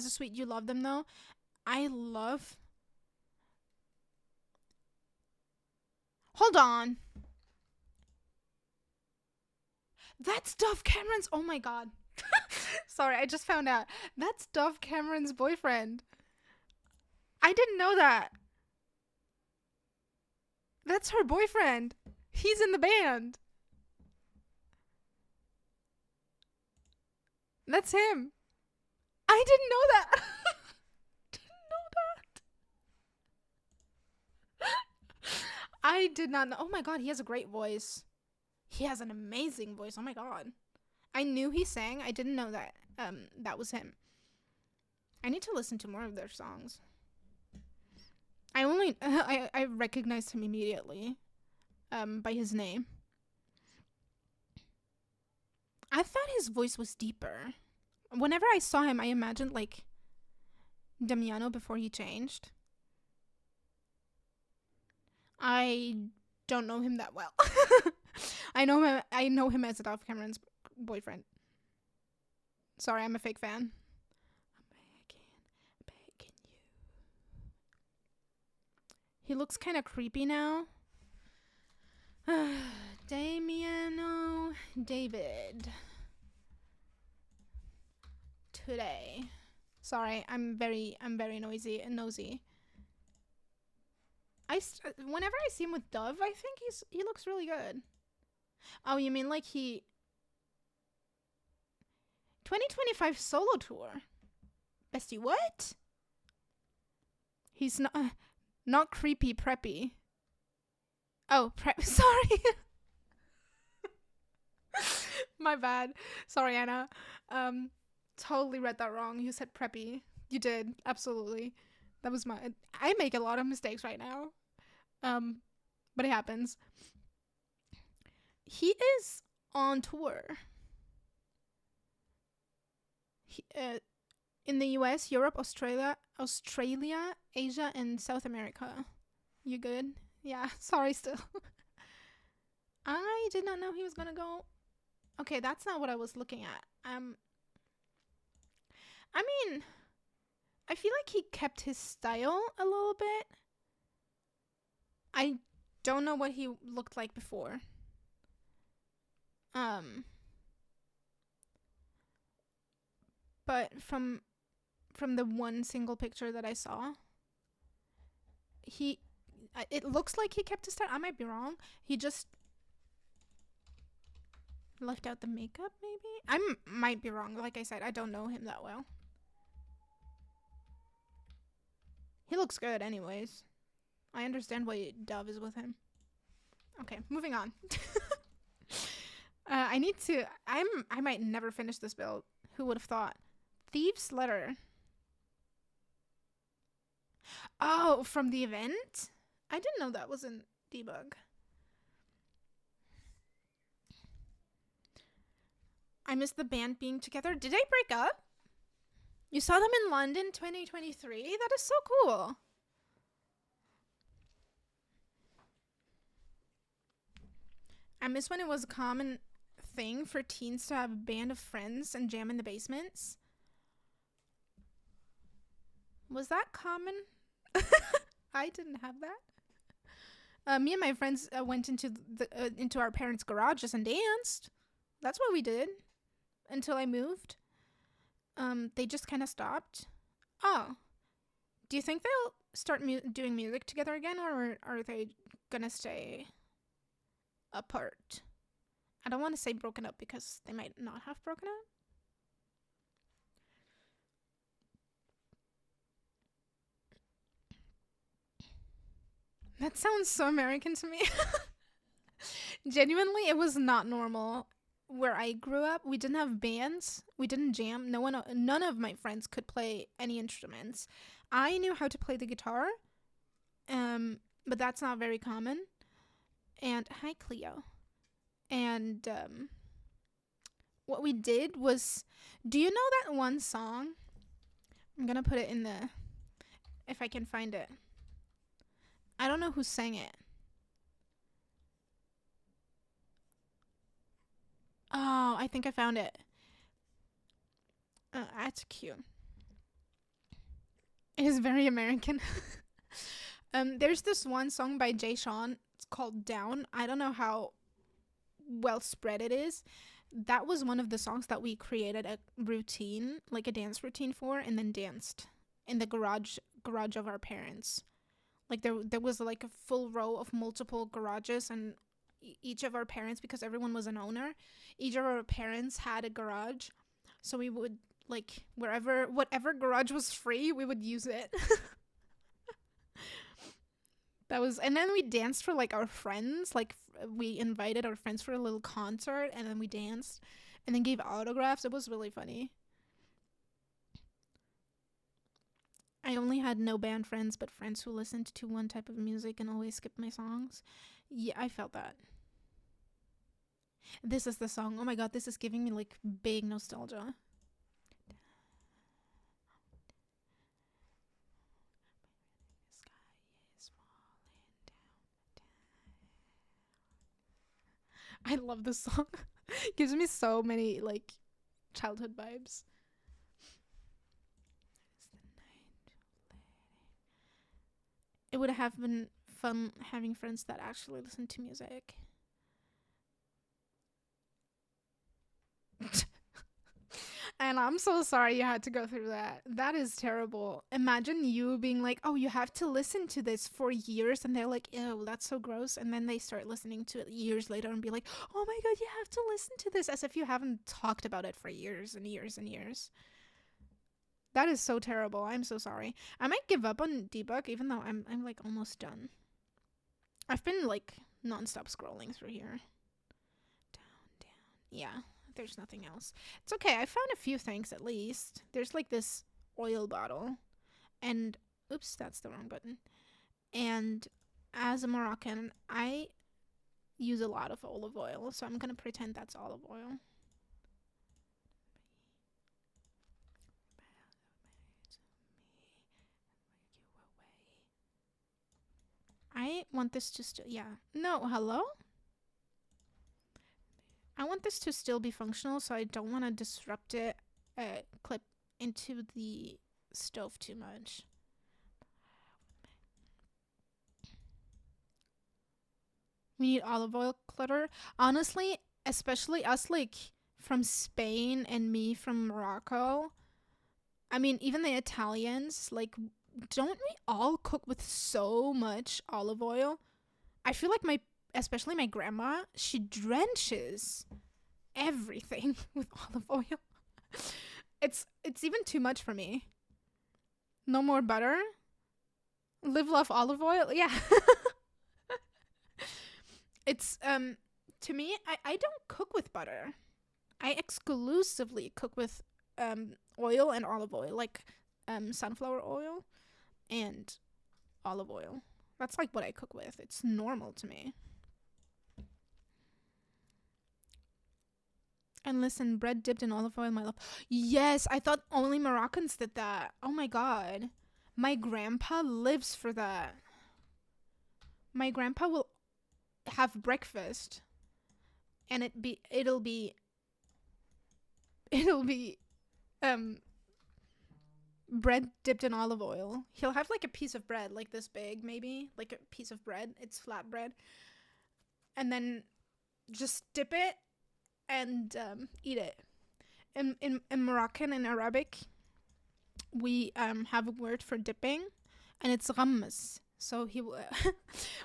a Swede, you love them though. I love. Hold on. That's Dove Cameron's. Oh my god. Sorry, I just found out. That's Dove Cameron's boyfriend. I didn't know that. That's her boyfriend. He's in the band. That's him. I didn't know that. Didn't know that. I did not know. Oh my god, he has a great voice. He has an amazing voice. Oh my god. I knew he sang. I didn't know that that was him. I need to listen to more of their songs. I recognized him immediately by his name. I thought his voice was deeper. Whenever I saw him, I imagined like Damiano before he changed. I don't know him that well. I know him as Dove Cameron's boyfriend. Sorry, I'm a fake fan. I'm begging you. He looks kind of creepy now. Damiano David. Today. Sorry, I'm very nosy. Whenever I see him with Dove, I think he looks really good. Oh, you mean like 2025 solo tour? Bestie, what? He's not creepy preppy. Oh, sorry. My bad. Sorry, Anna. Totally read that wrong. You said preppy. You did. Absolutely. That was I make a lot of mistakes right now. But it happens. He is on tour. In the US, Europe, Australia, Asia, and South America. You good? Yeah, sorry still. I did not know he was gonna go. Okay, that's not what I was looking at. I mean, I feel like he kept his style a little bit. I don't know what he looked like before. Um, but from the one single picture that I saw, he it looks like he kept his style. I might be wrong. He just left out the makeup, maybe. Might be wrong. Like I said, I don't know him that well. He looks good, anyways. I understand why Dove is with him. Okay, moving on. I need to. I might never finish this build. Who would have thought? Thieves' Letter. Oh, from the event? I didn't know that was in debug. I miss the band being together. Did they break up? You saw them in London 2023? That is so cool. I miss when it was a common thing for teens to have a band of friends and jam in the basements. Was that common? I didn't have that. Me and my friends went into our parents' garages and danced. That's what we did until I moved. They just kind of stopped. Oh, do you think they'll start doing music together again, or are they gonna stay apart? I don't want to say broken up because they might not have broken up. That sounds so American to me. Genuinely, it was not normal. Where I grew up, we didn't have bands. We didn't jam. None of my friends could play any instruments. I knew how to play the guitar, but that's not very common. And hi, Cleo. And what we did was, do you know that one song? I'm gonna put it in the, if I can find it. I don't know who sang it. Oh, I think I found it. That's cute. It is very American. There's this one song by Jay Sean. It's called Down. I don't know how well spread it is. That was one of the songs that we created a routine, like a dance routine for, and then danced in the garage of our parents. Like there was like a full row of multiple garages, and each of our parents, because everyone was an owner, each of our parents had a garage, so we would, like, whatever garage was free, we would use it. That was, and then we danced for like our friends, like we invited our friends for a little concert, and then we danced and then gave autographs. It was really funny. I only had no band friends, but friends who listened to one type of music and always skipped my songs. Yeah, I felt that. This is the song. Oh my god, this is giving me like big nostalgia. I love this song. Gives me so many like childhood vibes. It would have been fun having friends that actually listen to music. And I'm so sorry you had to go through that. That is terrible. Imagine you being like, oh, you have to listen to this for years. And they're like, ew, that's so gross. And then they start listening to it years later and be like, oh my God, you have to listen to this, as if you haven't talked about it for years and years and years. That is so terrible. I'm so sorry. I might give up on debug, even though I'm like almost done. I've been like nonstop scrolling through here. Down. Yeah, there's nothing else. It's okay. I found a few things at least. There's like this oil bottle, and oops, that's the wrong button. And as a Moroccan, I use a lot of olive oil, so I'm gonna pretend that's olive oil. I want this to still, yeah. No, hello? I want this to still be functional, so I don't want to disrupt it, clip into the stove too much. We need olive oil clutter. Honestly, especially us like from Spain and me from Morocco. I mean, even the Italians, like, don't we all cook with so much olive oil? I feel like especially my grandma, she drenches everything with olive oil. It's even too much for me. No more butter. Live, love, olive oil. Yeah. It's to me, I don't cook with butter. I exclusively cook with oil and olive oil, like sunflower oil and olive oil. That's like what I cook with. It's normal to me. And listen, bread dipped in olive oil, my love. Yes, I thought only Moroccans did that. Oh my god. My grandpa lives for that. My grandpa will have breakfast and it'll be um bread dipped in olive oil. He'll have like a piece of bread like this big, maybe, like a piece of bread. It's flat bread. And then just dip it and eat it. In Moroccan and Arabic, we have a word for dipping, and it's ghammas. So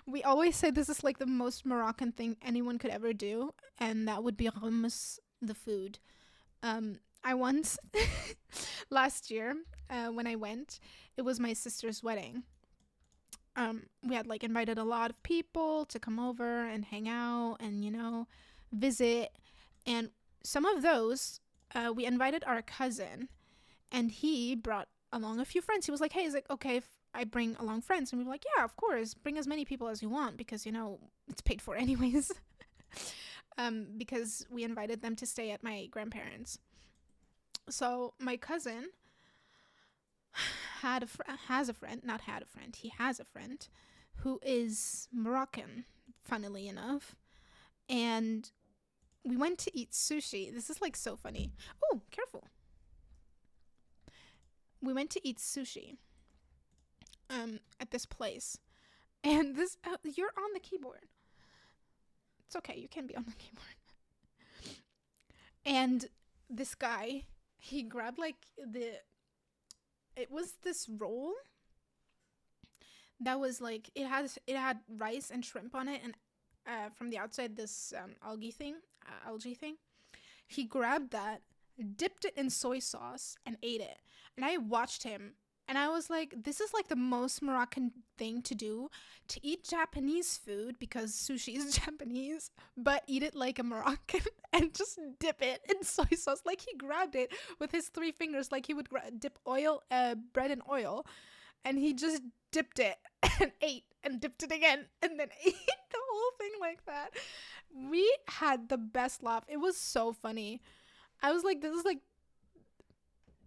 we always say this is like the most Moroccan thing anyone could ever do, and that would be ghammas, the food. I once last year when I went, it was my sister's wedding. We had like invited a lot of people to come over and hang out and visit, and some of those we invited our cousin, and he brought along a few friends. He was like, "Hey, is it okay if I bring along friends?" And we were like, "Yeah, of course. Bring as many people as you want because it's paid for anyways." Because we invited them to stay at my grandparents. So my cousin has a friend who is Moroccan, funnily enough, and we went to eat sushi. This is like so funny. Oh, careful. We went to eat sushi at this place, and this you're on the keyboard. It's okay, you can be on the keyboard. And this guy, he grabbed like it was this roll that was like it had rice and shrimp on it, and from the outside this algae thing. He grabbed that, dipped it in soy sauce, and ate it. And I watched him, and I was like, this is like the most Moroccan thing to do, to eat Japanese food because sushi is Japanese, but eat it like a Moroccan and just dip it in soy sauce. Like he grabbed it with his 3 fingers, like he would dip bread in oil, and he just dipped it and ate and dipped it again and then ate the whole thing like that. We had the best laugh. It was so funny. I was like, this is like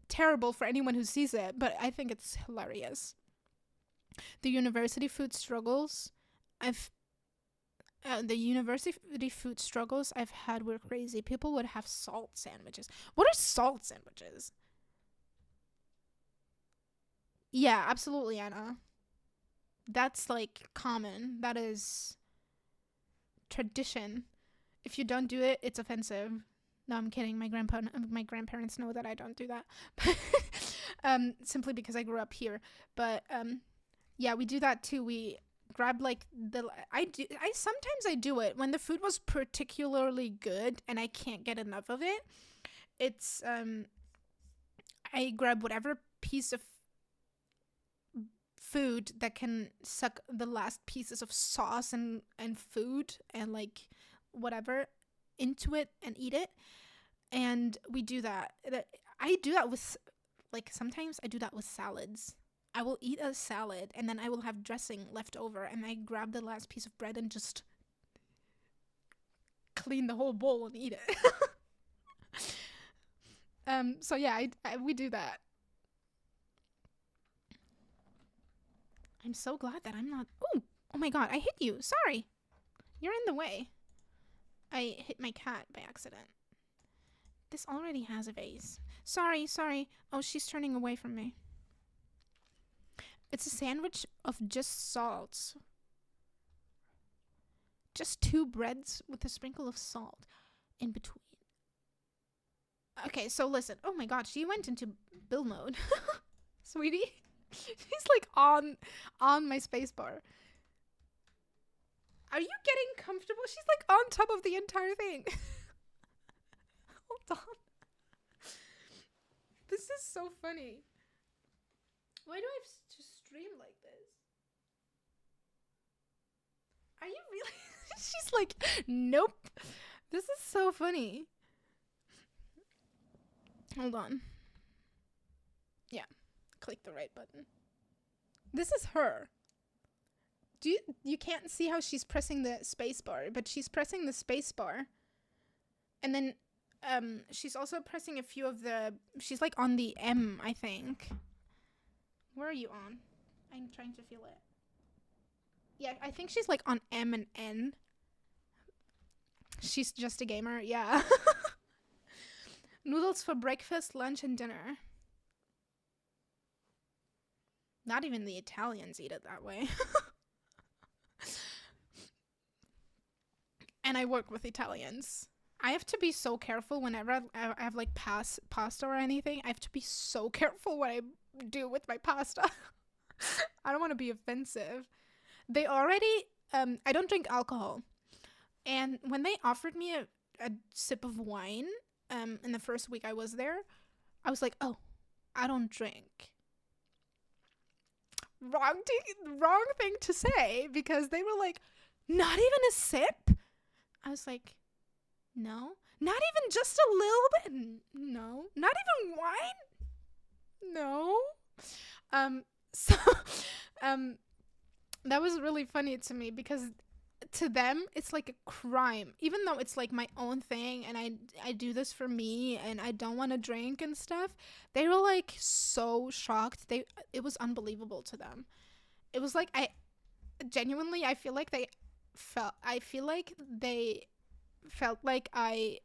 terrible for anyone who sees it, but I think it's hilarious. The university food struggles I've had were crazy. People would have salt sandwiches. What are salt sandwiches? Yeah, absolutely, Anna. That's like common. That is tradition. If you don't do it, it's offensive. No, I'm kidding. My grandparents know that I don't do that. Simply because I grew up here. But yeah, we do that too. We grab like I sometimes do it when the food was particularly good and I can't get enough of it. It's I grab whatever piece of food that can suck the last pieces of sauce and food and like whatever into it and eat it. And we do that. I do that with like sometimes I do that with salads. I will eat a salad and then I will have dressing left over and I grab the last piece of bread and just clean the whole bowl and eat it. So yeah, we do that. I'm so glad that I'm not. Oh my god, I hit you. Sorry. You're in the way. I hit my cat by accident. This already has a vase. Sorry. Oh, she's turning away from me. It's a sandwich of just salts. Just 2 breads with a sprinkle of salt in between. Okay, so listen. Oh my god, she went into Bill mode. Sweetie. She's like on my spacebar. Are you getting comfortable? She's like on top of the entire thing. Hold on. This is so funny. Why do I have to stream like this? Are you really? She's like, nope. This is so funny. Hold on. Yeah. Click the right button. This is her. You can't see how she's pressing the space bar, but she's pressing the space bar. And then she's also pressing a few of the, she's like on the M, I think. Where are you on? I'm trying to feel it. Yeah, I think she's like on M and N. She's just a gamer, yeah. Noodles for breakfast, lunch, and dinner. Not even the Italians eat it that way. And I work with Italians. I have to be so careful whenever I have like pasta or anything. I have to be so careful what I do with my pasta. I don't want to be offensive. They already, I don't drink alcohol. And when they offered me a sip of wine in the first week I was there, I was like, oh, I don't drink. Wrong thing to say, because they were like, not even a sip? I was like, no. Not even just a little bit? No. Not even wine? No. So that was really funny to me, because to them it's like a crime, even though it's like my own thing and I do this for me and I don't want to drink and stuff. They were like so shocked. It was unbelievable to them. It was like, I feel like they felt like I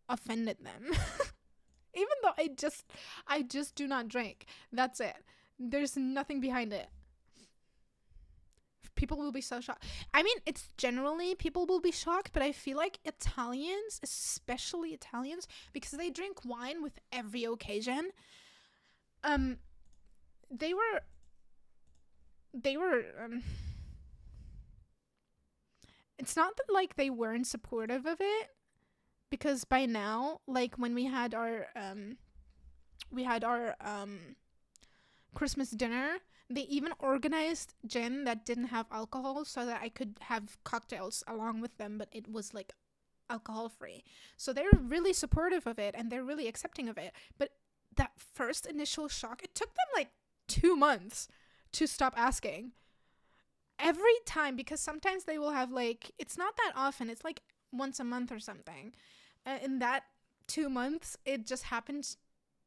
offended them. Even though I just do not drink. That's it. There's nothing behind it. People will be so shocked. I mean, it's generally people will be shocked, but I feel like Italians, especially Italians, because they drink wine with every occasion. They were it's not that like they weren't supportive of it, because by now, like when we had our Christmas dinner, they even organized gin that didn't have alcohol so that I could have cocktails along with them, but it was like alcohol free. So they're really supportive of it and they're really accepting of it. But that first initial shock, it took them like 2 months to stop asking. Every time, because sometimes they will have like, it's not that often, it's like once a month or something. In that 2 months, it just happened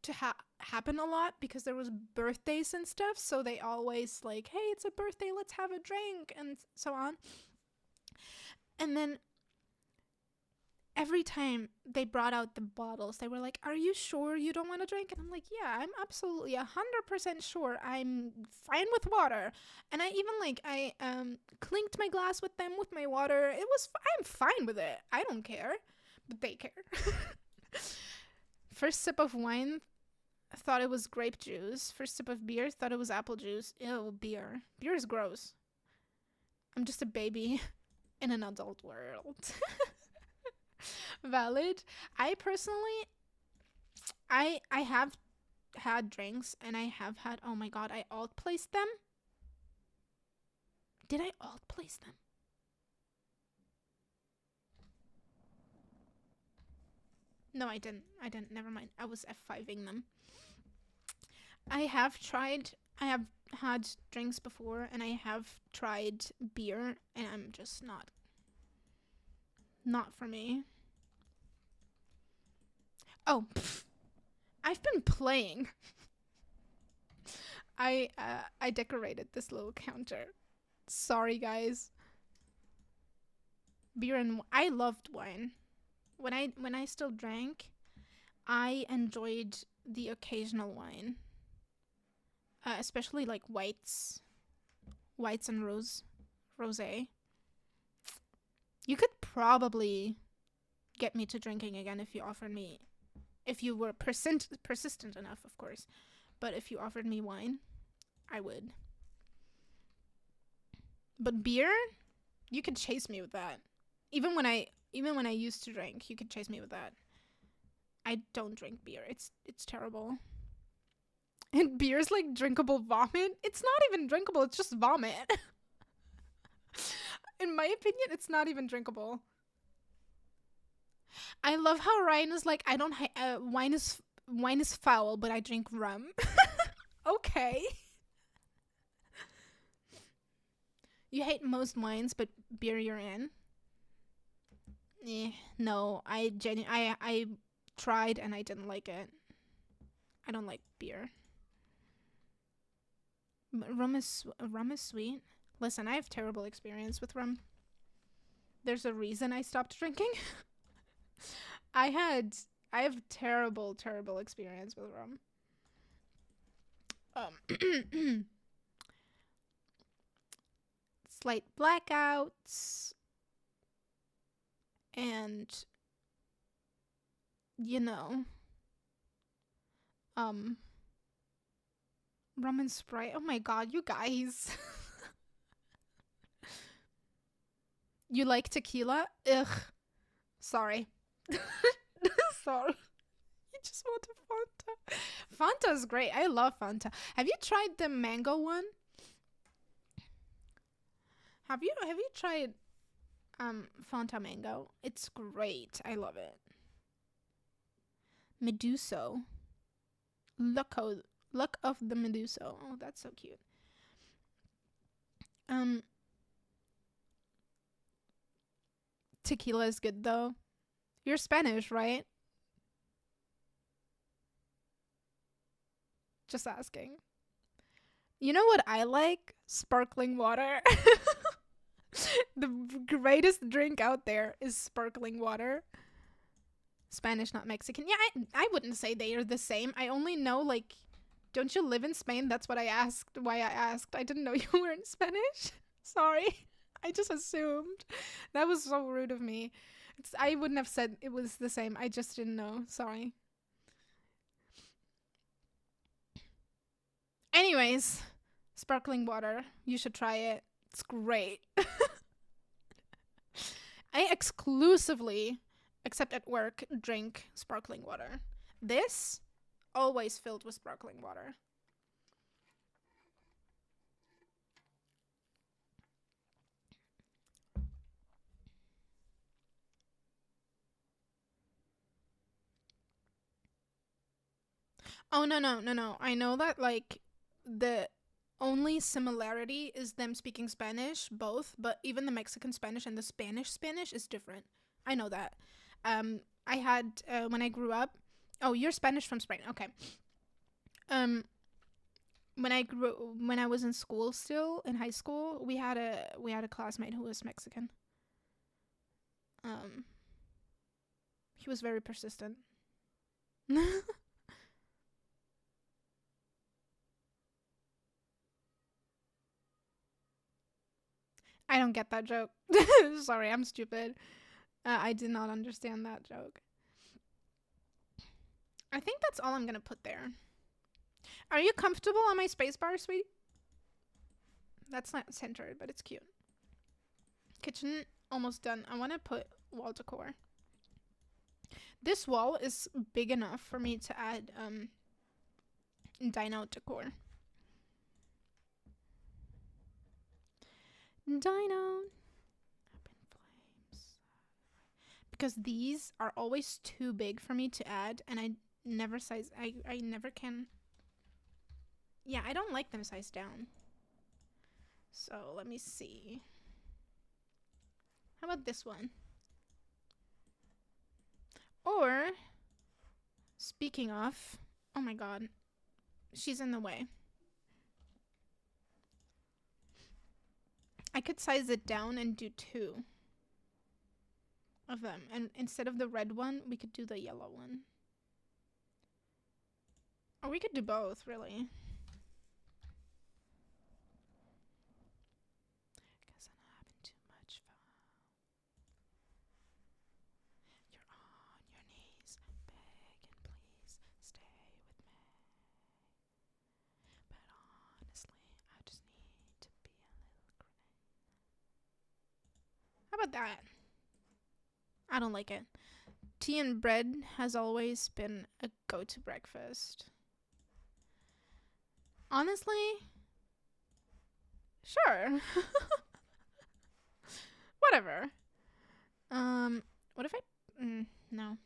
to happen a lot because there was birthdays and stuff, so they always like, hey, it's a birthday, let's have a drink, and so on. And then every time they brought out the bottles, they were like, are you sure you don't want to drink? And I'm like, yeah, I'm absolutely 100% sure. I'm fine with water. And I even like, I clinked my glass with them with my water. I'm fine with it. I don't care, but they care. First sip of wine, thought it was grape juice. First sip of beer, thought it was apple juice. Ew, beer. Beer is gross. I'm just a baby in an adult world. Valid. I personally, I have had drinks and I have had, oh my god, I alt placed them. Did I alt place them? No, I didn't. Never mind. I was F5ing them. I have had drinks before and I have tried beer and I'm just not for me. Oh, I've been playing. I decorated this little counter. Sorry, guys. Beer and I loved wine. When I still drank, I enjoyed the occasional wine. Especially like whites and rosé. You could probably get me to drinking again if you offered me, if you were persistent enough, of course. But if you offered me wine, I would. But beer, you could chase me with that. Even when I used to drink, you could chase me with that. I don't drink beer. It's terrible. And beer's like drinkable vomit. It's not even drinkable. It's just vomit. In my opinion, it's not even drinkable. I love how Ryan is like, I don't wine is foul, but I drink rum. Okay. You hate most wines, but beer you're in. No, I tried and I didn't like it. I don't like beer. Rum is sweet. Listen, I have terrible experience with rum. There's a reason I stopped drinking. I have terrible experience with rum. Slight blackouts, and rum and Sprite. Oh my god, you guys. You like tequila? Ugh. Sorry. Sorry. You just want a Fanta. Fanta is great. I love Fanta. Have you tried the mango one? Have you tried Fanta mango? It's great. I love it. Meduso. Look of the Meduso. Oh, that's so cute. Tequila is good though. You're Spanish, right? Just asking. You know what I like? Sparkling water. The greatest drink out there is sparkling water. Spanish, not Mexican. Yeah, I wouldn't say they are the same. I only know, like, don't you live in Spain? That's what I asked. Why I asked. I didn't know you were in Spanish. Sorry. I just assumed. That was so rude of me. I wouldn't have said it was the same. I just didn't know. Sorry. Anyways, sparkling water. You should try it. It's great. I exclusively, except at work, drink sparkling water. This, always filled with sparkling water. Oh, no. I know that, like, the only similarity is them speaking Spanish, both, but even the Mexican Spanish and the Spanish is different. I know that. I had, when I grew up, oh, you're Spanish from Spain, okay. When I was in school still, in high school, we had a classmate who was Mexican. He was very persistent. I don't get that joke. Sorry, I'm stupid. I did not understand that joke. I think that's all I'm gonna put there. Are you comfortable on my spacebar, sweetie? That's not centered, but it's cute. Kitchen, almost done. I want to put wall decor. This wall is big enough for me to add dino decor. Dino. Open flames. Because these are always too big for me to add, and I never size. I never can. Yeah, I don't like them sized down. So let me see. How about this one? Or, speaking of, oh my god, she's in the way. I could size it down and do 2 of them. And instead of the red one, we could do the yellow one. Or we could do both, really. Because I'm having too much fun. about that? I don't like it. Tea and bread has always been a go-to breakfast. Honestly, sure. Whatever. What if no.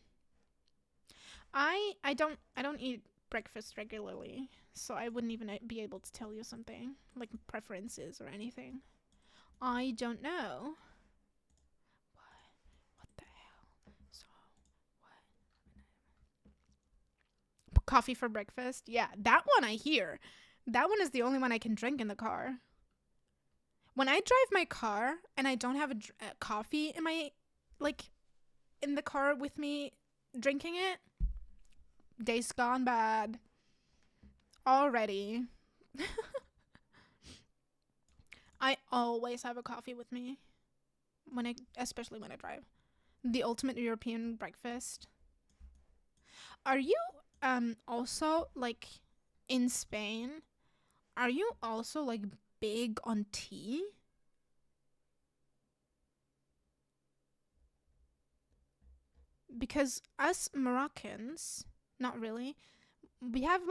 I don't eat breakfast regularly, so I wouldn't even be able to tell you something like preferences or anything. I don't know. What the hell? So what? Coffee for breakfast? Yeah, that one I hear. That one is the only one I can drink in the car. When I drive my car and I don't have a coffee in my in the car with me drinking it, day's gone bad already. I always have a coffee with me especially when I drive. The ultimate European breakfast. Are you also like in Spain? Are you also like big on tea? Because us Moroccans, not really. We have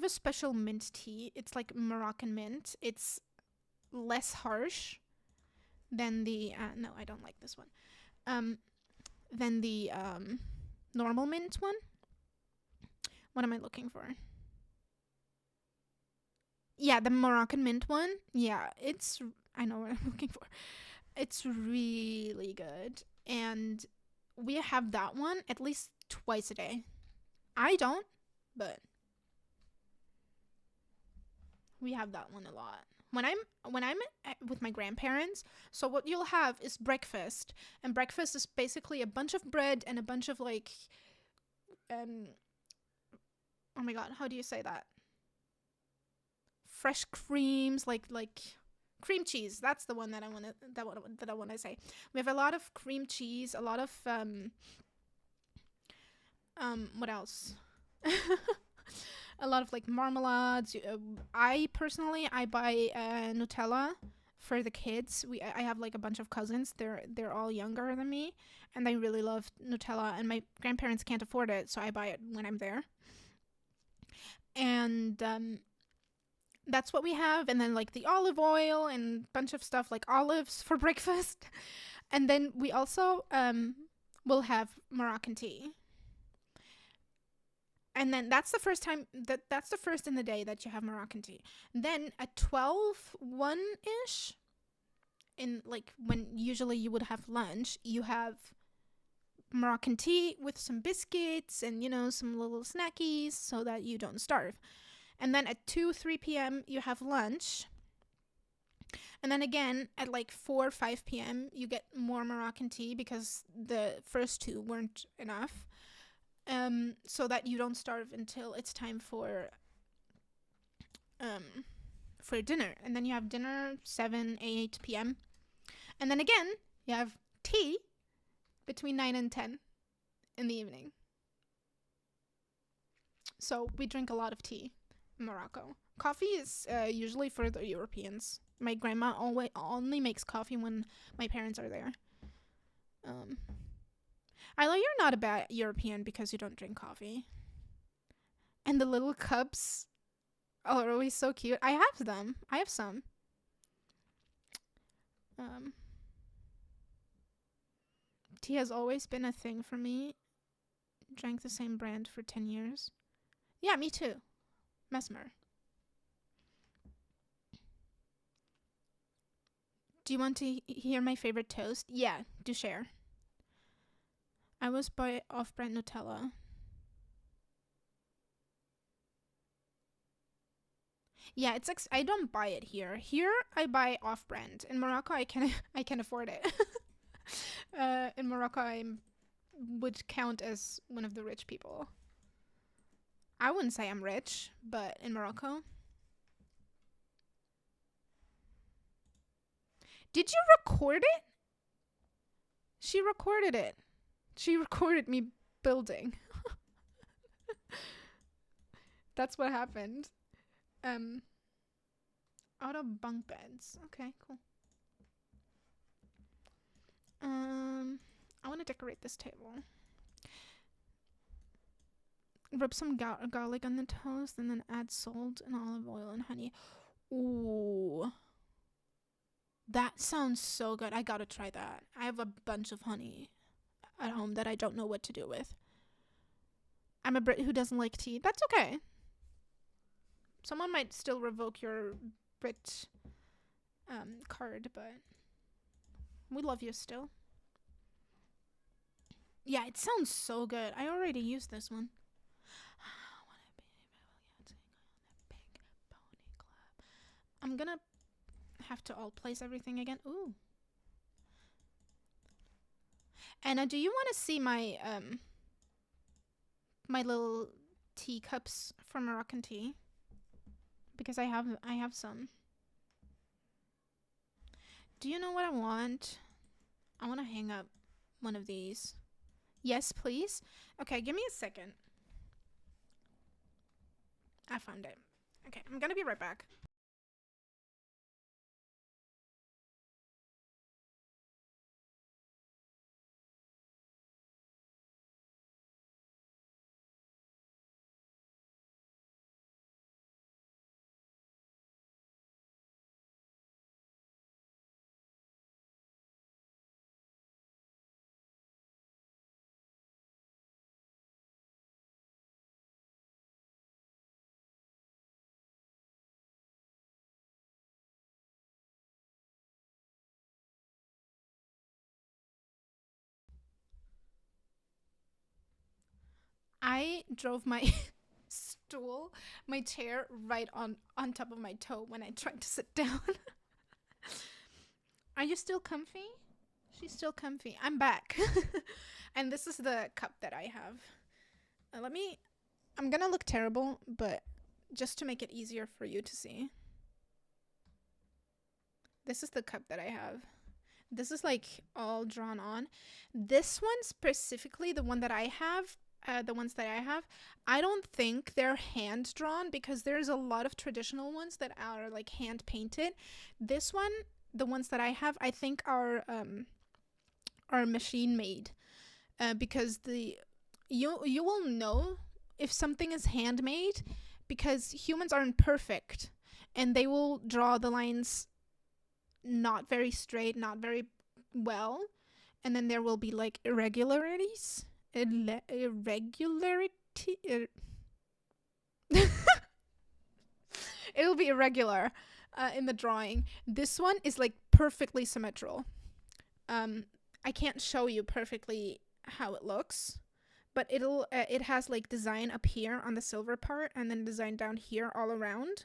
a special mint tea. It's like Moroccan mint. It's less harsh than the no, I don't like this one. Than the normal mint one. What am I looking for? Yeah, the Moroccan mint one. Yeah, I know what I'm looking for. It's really good. And we have that one at least twice a day. I don't, but we have that one a lot. When I'm with my grandparents, so what you'll have is breakfast, and breakfast is basically a bunch of bread and a bunch of like oh my god, how do you say that? Fresh creams, like cream cheese. That's the one that I want to say. We have a lot of cream cheese, a lot of what else? A lot of like marmalades. I personally buy Nutella for the kids. I have like a bunch of cousins. They're all younger than me, and they really love Nutella. And my grandparents can't afford it, so I buy it when I'm there. And that's what we have. And then like the olive oil and bunch of stuff like olives for breakfast. And then we also will have Moroccan tea. And then that's the first time that's the first in the day that you have Moroccan tea. Then at 12, 1-ish, in like when usually you would have lunch, you have Moroccan tea with some biscuits and some little snackies so that you don't starve. And then at 2, 3 p.m. you have lunch. And then again at like 4, 5 p.m. you get more Moroccan tea because the first two weren't enough. So that you don't starve until it's time for dinner. And then you have dinner 7, 8 p.m. And then again, you have tea between 9 and 10 in the evening. So we drink a lot of tea in Morocco. Coffee is usually for the Europeans. My grandma only makes coffee when my parents are there. I know you're not a bad European because you don't drink coffee. And the little cups are always so cute. I have them. I have some. Tea has always been a thing for me. Drank the same brand for 10 years. Yeah, me too. Mesmer. Do you want to hear my favorite toast? Yeah, do share. I was by off-brand Nutella. Yeah, I don't buy it here. Here I buy off-brand. In Morocco, I can afford it. In Morocco, I would count as one of the rich people. I wouldn't say I'm rich, but in Morocco. Did you record it? She recorded it. She recorded me building. That's what happened. Out of bunk beds. Okay, cool. want to decorate this table. Rub some garlic on the toast and then add salt and olive oil and honey. Ooh. That sounds so good. I gotta try that. I have a bunch of honey at home that I don't know what to do with. I'm a Brit who doesn't like tea. That's okay. Someone might still revoke your Brit card, but we love you still. Yeah, it sounds so good. I already used this one. I'm gonna have to alt place everything again. Ooh. Anna, do you want to see my my little teacups for Moroccan tea? Because I have some. Do you know what I want? I want to hang up one of these. Yes, please. Okay, give me a second. I found it. Okay, I'm gonna be right back. I drove my stool, my chair, right on top of my toe when I tried to sit down. Are you still comfy? She's still comfy. I'm back. And this is the cup that I have. I'm gonna look terrible, but just to make it easier for you to see. This is the cup that I have. This is like all drawn on. This one specifically, the one that I have, the ones that I have, I don't think they're hand drawn because there's a lot of traditional ones that are like hand painted. This one, the ones that I have, I think are machine made, because you will know if something is handmade because humans aren't perfect and they will draw the lines not very straight, not very well, and then there will be like irregularities. It'll be irregular in the drawing. This one is like perfectly symmetrical. I can't show you perfectly how it looks, but it has like design up here on the silver part and then design down here all around.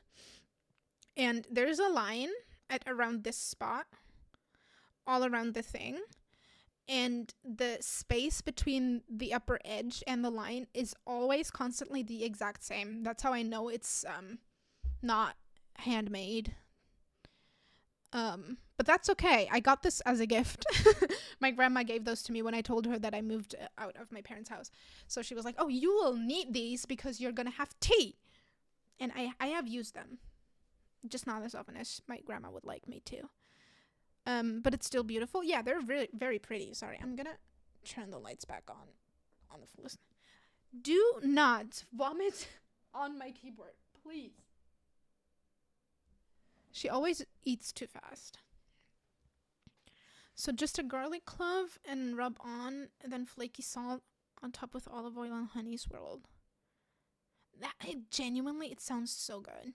And there's a line at around this spot all around the thing. And the space between the upper edge and the line is always constantly the exact same. That's how I know it's not handmade. But that's okay. I got this as a gift. My grandma gave those to me when I told her that I moved out of my parents' house. So she was like, "Oh, you will need these because you're gonna have tea." And I have used them, just not as often as my grandma would like me to. But it's still beautiful. Yeah, they're really very pretty. Sorry, I'm gonna turn the lights back on the fullest. Do not vomit on my keyboard, please. She always eats too fast. So just a garlic clove and rub on, and then flaky salt on top with olive oil and honey swirled. Genuinely, it sounds so good.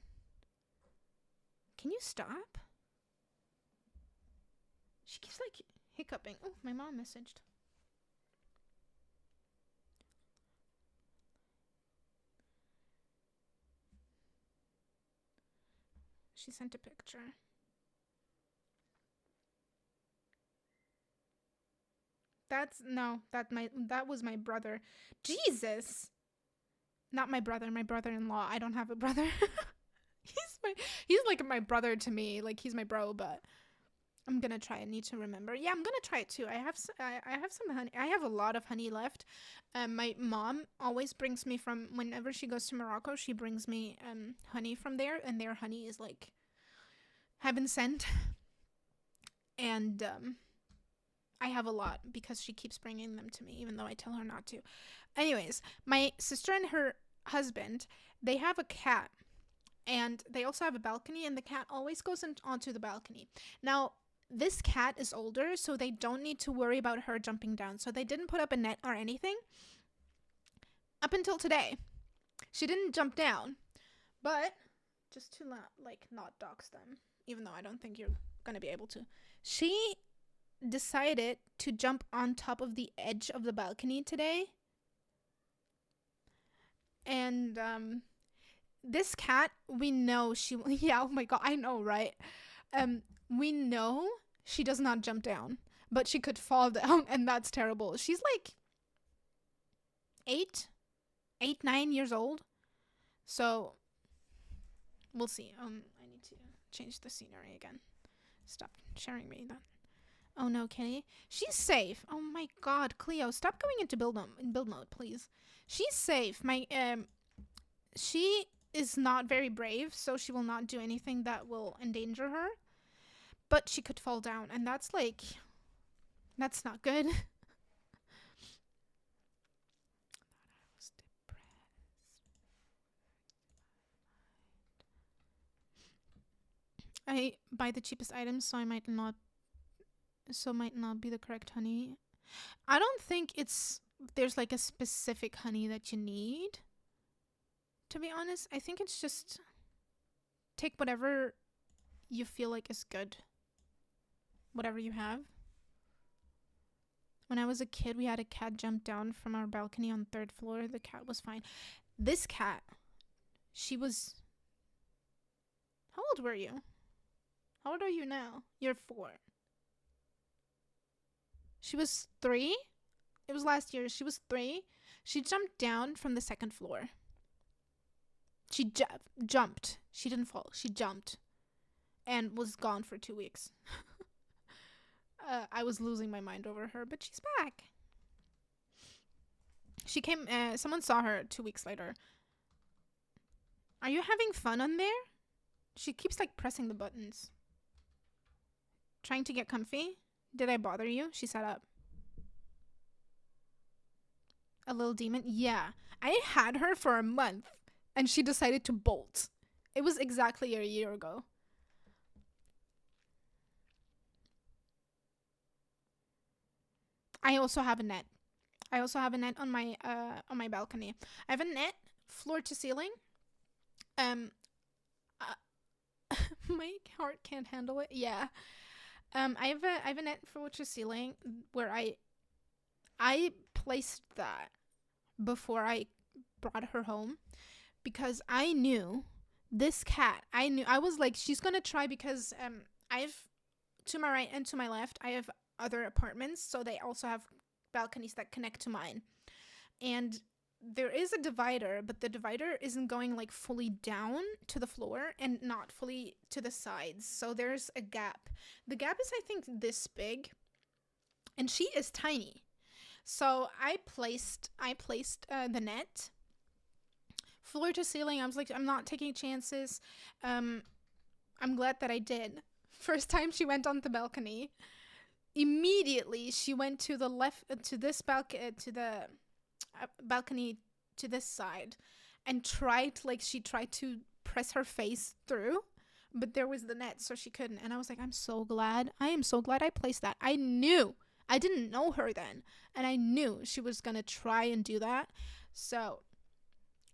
Can you stop? She keeps like hiccuping. Oh, my mom messaged. She sent a picture. That was my brother. Jesus. Not my brother, my brother-in-law. I don't have a brother. he's like my brother to me. Like he's my bro, but I'm gonna try. I need to remember. Yeah, I'm gonna try it too. I have some honey. I have a lot of honey left. My mom always brings me from whenever she goes to Morocco. She brings me honey from there, and their honey is like heaven sent. And I have a lot because she keeps bringing them to me, even though I tell her not to. Anyways, my sister and her husband, they have a cat, and they also have a balcony, and the cat always goes onto the balcony. Now, this cat is older, so they don't need to worry about her jumping down. So they didn't put up a net or anything. Up until today, she didn't jump down, but just to not dox them, even though I don't think you're gonna be able to. She decided to jump on top of the edge of the balcony today, and this cat, we know she yeah, oh my god, I know, right? We know she does not jump down, but she could fall down, and that's terrible. She's like 9 years old, so we'll see. I need to change the scenery again. Stop sharing me that. Oh no, Kitty. She's safe. Oh my god, Cleo, stop going into build mode, please. She's safe. She is not very brave, so she will not do anything that will endanger her. But she could fall down, and that's not good. I buy the cheapest items, so might not be the correct honey. I don't think there's like a specific honey that you need. To be honest, I think it's just take whatever you feel like is good. Whatever you have. When I was a kid, we had a cat jump down from our balcony on the 3rd floor. The cat was fine. This cat, she was... How old were you? How old are you now? You're 4. She was 3? It was last year. She was 3. She jumped down from the 2nd floor. She jumped. She didn't fall. She jumped. And was gone for 2 weeks. I was losing my mind over her, but she's back. She came, someone saw her 2 weeks later. Are you having fun on there? She keeps like pressing the buttons. Trying to get comfy? Did I bother you? She sat up. A little demon? Yeah. I had her for a month, and she decided to bolt. It was exactly a year ago. I also have a net. On my balcony. I have a net, floor to ceiling. My heart can't handle it. Yeah. I have a net floor to ceiling where I placed that before I brought her home, because I knew this cat. I was like, she's gonna try, because I've, to my right and to my left, I have other apartments, so they also have balconies that connect to mine, and there is a divider, but the divider isn't going like fully down to the floor and not fully to the sides, so there's a gap. The gap is, I think, this big, and she is tiny, so I placed the net floor to ceiling. I was like, I'm not taking chances. I'm glad that I did. First time she went on the balcony, immediately she went to the left, to this balcony to this side, and tried to press her face through, but there was the net, so she couldn't. And I was like, I am so glad I placed that. I knew, I didn't know her then, and I knew she was gonna try and do that, so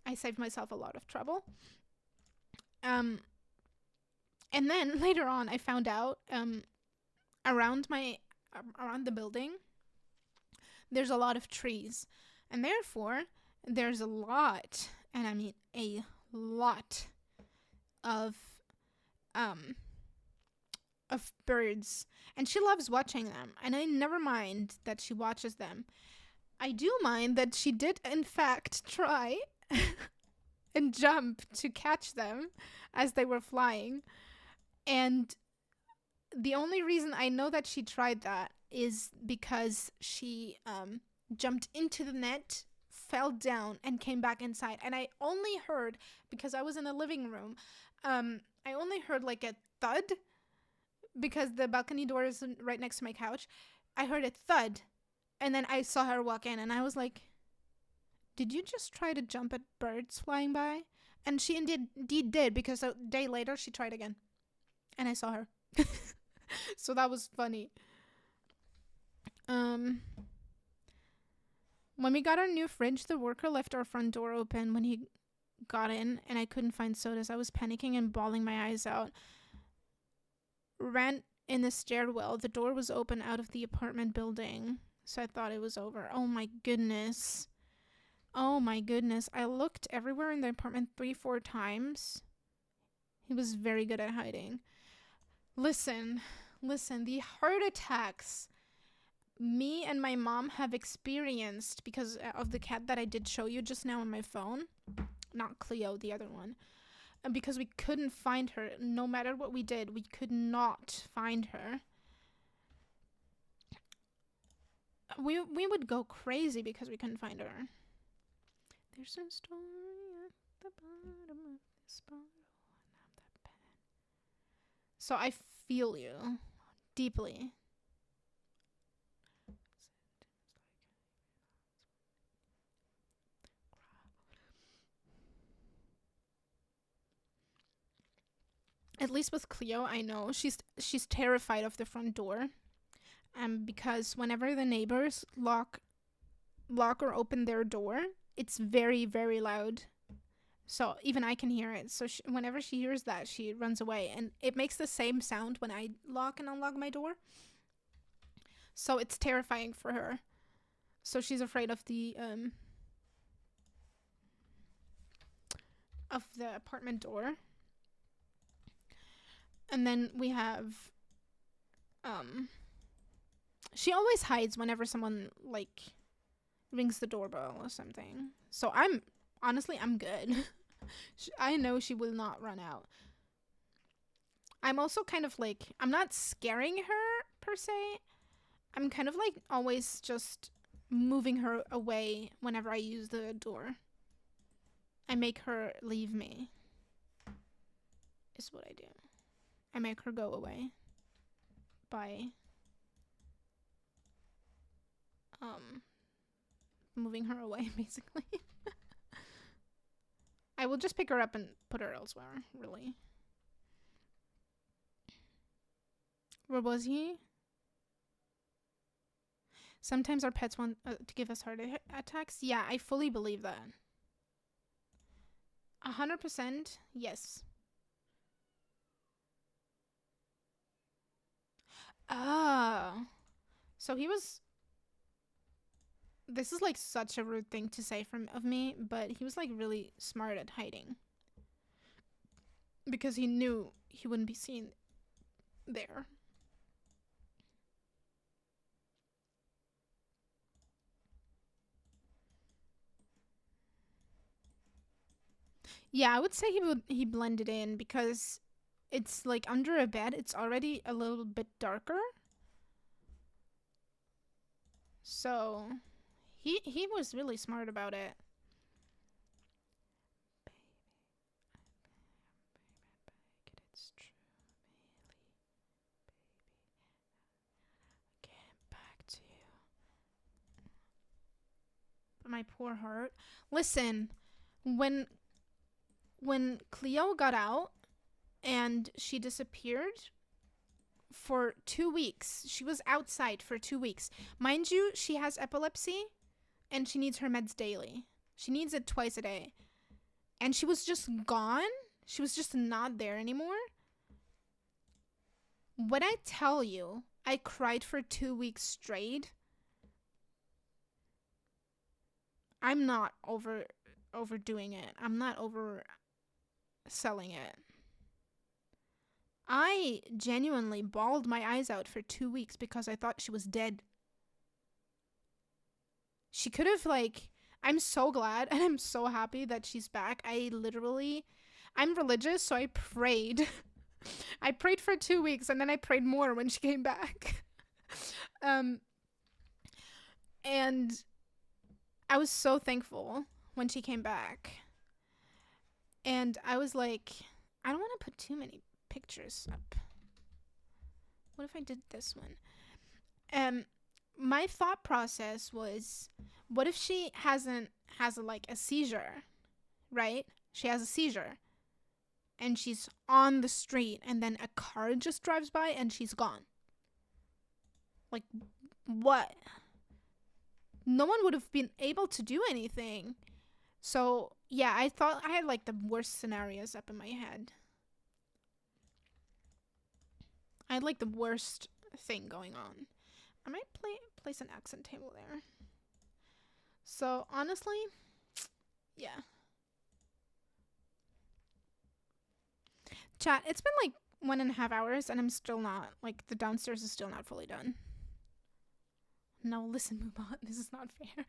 I saved myself a lot of trouble. And then later on, I found out around the building, there's a lot of trees, and therefore there's a lot, and I mean a lot of birds, and she loves watching them, and I never mind that she watches them. I do mind that she did in fact try and jump to catch them as they were flying, and the only reason I know that she tried that is because she jumped into the net, fell down, and came back inside. And I only heard, because I was in the living room, I only heard like a thud, because the balcony door is right next to my couch. I heard a thud, and then I saw her walk in, and I was like, did you just try to jump at birds flying by? And she indeed did, because a day later she tried again, and I saw her. So that was funny. When we got our new fridge, the worker left our front door open when he got in, and I couldn't find sodas. I was panicking and bawling my eyes out. Ran in the stairwell. The door was open out of the apartment building, so I thought it was over. Oh my goodness. Oh my goodness. I looked everywhere in the apartment 3-4 times. He was very good at hiding. Listen, the heart attacks me and my mom have experienced because of the cat that I did show you just now on my phone. Not Cleo, the other one. And because we couldn't find her. No matter what we did, we could not find her. We would go crazy because we couldn't find her. There's a story at the bottom of this bottle. So I feel you deeply. At least with Cleo, I know she's terrified of the front door, because whenever the neighbors lock or open their door, it's very, very loud. So even I can hear it. So whenever she hears that, she runs away, and it makes the same sound when I lock and unlock my door. So it's terrifying for her. So she's afraid of the apartment door. And then we have she always hides whenever someone like rings the doorbell or something. So I'm good. I know she will not run out. I'm also kind of like, I'm not scaring her per se. I'm kind of like always just moving her away whenever I use the door. I make her leave me. Is what I do. I make her go away by moving her away, basically. I will just pick her up and put her elsewhere, really. Where was he? Sometimes our pets want to give us heart attacks. Yeah, I fully believe that. 100%, yes. Oh. So he was... This is like such a rude thing to say of me, but he was like really smart at hiding. Because he knew he wouldn't be seen there. Yeah, I would say he blended in because it's like under a bed, it's already a little bit darker. So he was really smart about it. It's true, baby. Get back to you. But my poor heart. Listen, when Cleo got out and she disappeared for 2 weeks. She was outside for 2 weeks. Mind you, she has epilepsy and she needs her meds daily. She needs it twice a day. And she was just gone. She was just not there anymore. When I tell you, I cried for 2 weeks straight. I'm not overdoing it. I'm not overselling it. I genuinely bawled my eyes out for 2 weeks because I thought she was dead. She could have, like, I'm so glad and I'm so happy that she's back. I'm religious, so I prayed. I prayed for 2 weeks and then I prayed more when she came back. And I was so thankful when she came back. And I was like, I don't want to put too many pictures up. What if I did this one? my thought process was, what if she has like a seizure, right? She has a seizure and she's on the street and then a car just drives by and she's gone. Like, what? No one would have been able to do anything. So, yeah, I thought I had like the worst scenarios up in my head. I had like the worst thing going on. I might place an accent table there. So, honestly, yeah. Chat, it's been like 1.5 hours and I'm still not, like, the downstairs is still not fully done. No, listen, Mubot, this is not fair.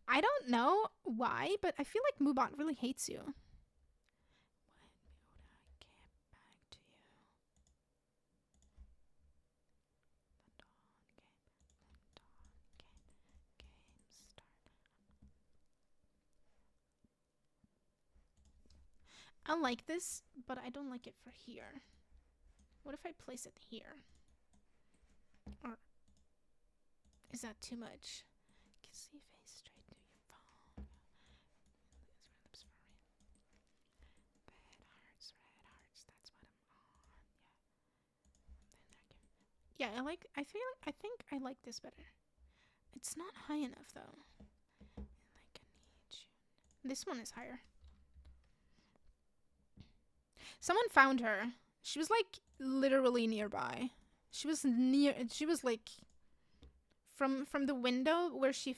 I don't know why, but I feel like Mubot really hates you. When would I get back to you? The dawn game start. I like this, but I don't like it for here. What if I place it here? Or is that too much? Kissy face straight through your phone. Red hearts, that's what I'm on. Yeah. Yeah, I think I like this better. It's not high enough though. Like I need you. This one is higher. Someone found her. She was like literally nearby. She was like from the window where she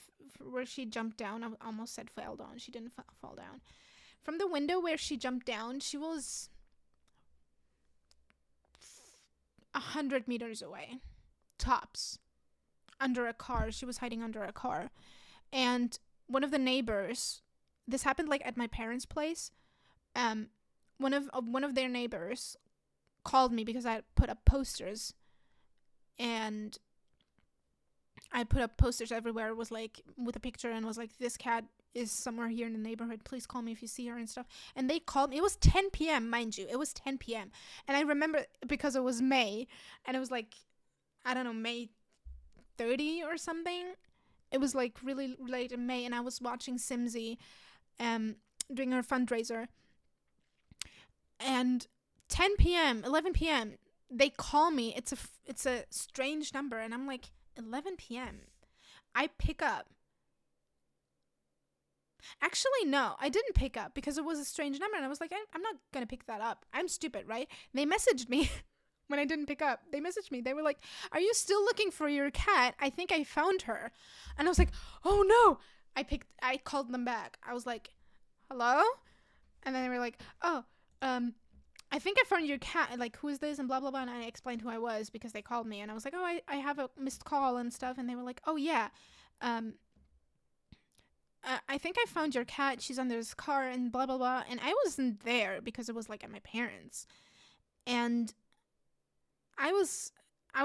jumped down. I almost said fell down. She didn't fall down. From the window where she jumped down, she was 100 meters away, tops, under a car. She was hiding under a car, and one of the neighbors. This happened like at my parents' place. One of their neighbors called me because I had put up posters, and I put up posters everywhere. It was like with a picture and was like, this cat is somewhere here in the neighborhood. Please call me if you see her and stuff. And they called me. It was 10 p.m., mind you. It was 10 p.m. And I remember because it was May, and it was like, I don't know, May 30 or something. It was like really late in May, and I was watching Simsy doing her fundraiser. And 10 p.m., 11 p.m., they call me. It's a strange number, and I'm like, 11 p.m. I pick up. Actually, no, I didn't pick up because it was a strange number, and I was like, I'm not gonna pick that up. I'm stupid, right? They messaged me when I didn't pick up. They messaged me. They were like, are you still looking for your cat? I think I found her. And I was like, oh no. I called them back. I was like, hello? And then they were like, oh, I think I found your cat, like, who is this, and blah, blah, blah, and I explained who I was, because they called me, and I was like, oh, I have a missed call and stuff, and they were like, oh, yeah, I think I found your cat, she's under this car, and blah, blah, blah, and I wasn't there, because it was, like, at my parents', and I was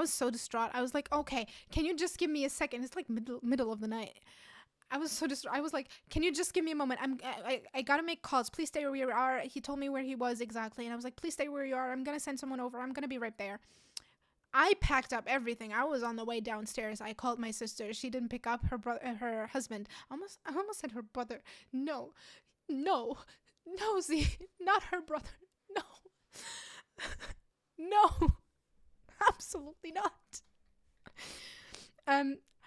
so distraught. I was like, okay, can you just give me a second? It's, like, middle of the night. I was so distraught. I was like, can you just give me a moment? I gotta make calls. Please stay where you are. He told me where he was exactly. And I was like, please stay where you are. I'm gonna send someone over. I'm gonna be right there. I packed up everything. I was on the way downstairs. I called my sister. She didn't pick up her husband. I almost said her brother. No, Z, not her brother. No, no, absolutely not.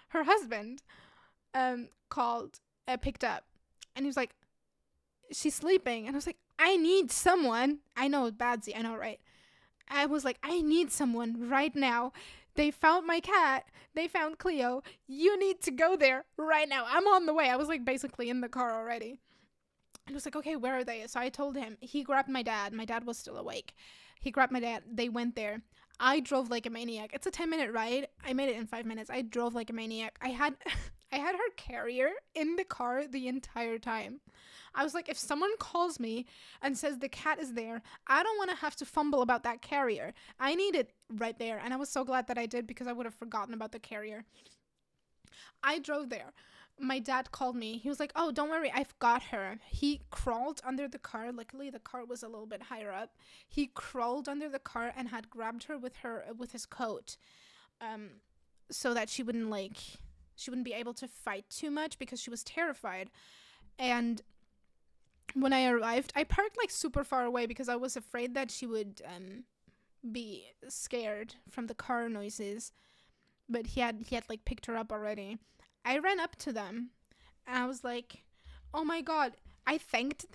Her husband called, picked up, and he was like, she's sleeping. And I was like, I need someone. I know, Badsy, I know, right? I was like, I need someone right now. They found my cat. They found Cleo. You need to go there right now. I'm on the way. I was like basically in the car already. And I was like, okay, where are they? So I told him. He grabbed my dad. My dad was still awake. He grabbed my dad. They went there. I drove like a maniac. It's a 10-minute ride. I made it in 5 minutes. I drove like a maniac. I had her carrier in the car the entire time. I was like, if someone calls me and says the cat is there, I don't want to have to fumble about that carrier. I need it right there. And I was so glad that I did, because I would have forgotten about the carrier. I drove there. My dad called me. He was like, oh, don't worry, I've got her. He crawled under the car. Luckily, the car was a little bit higher up. He crawled under the car and had grabbed her with his coat. so that she wouldn't be able to fight too much because she was terrified. And when I arrived, I parked like super far away because I was afraid that she would be scared from the car noises. But he had like picked her up already. I ran up to them and I was like, "Oh my god." I thanked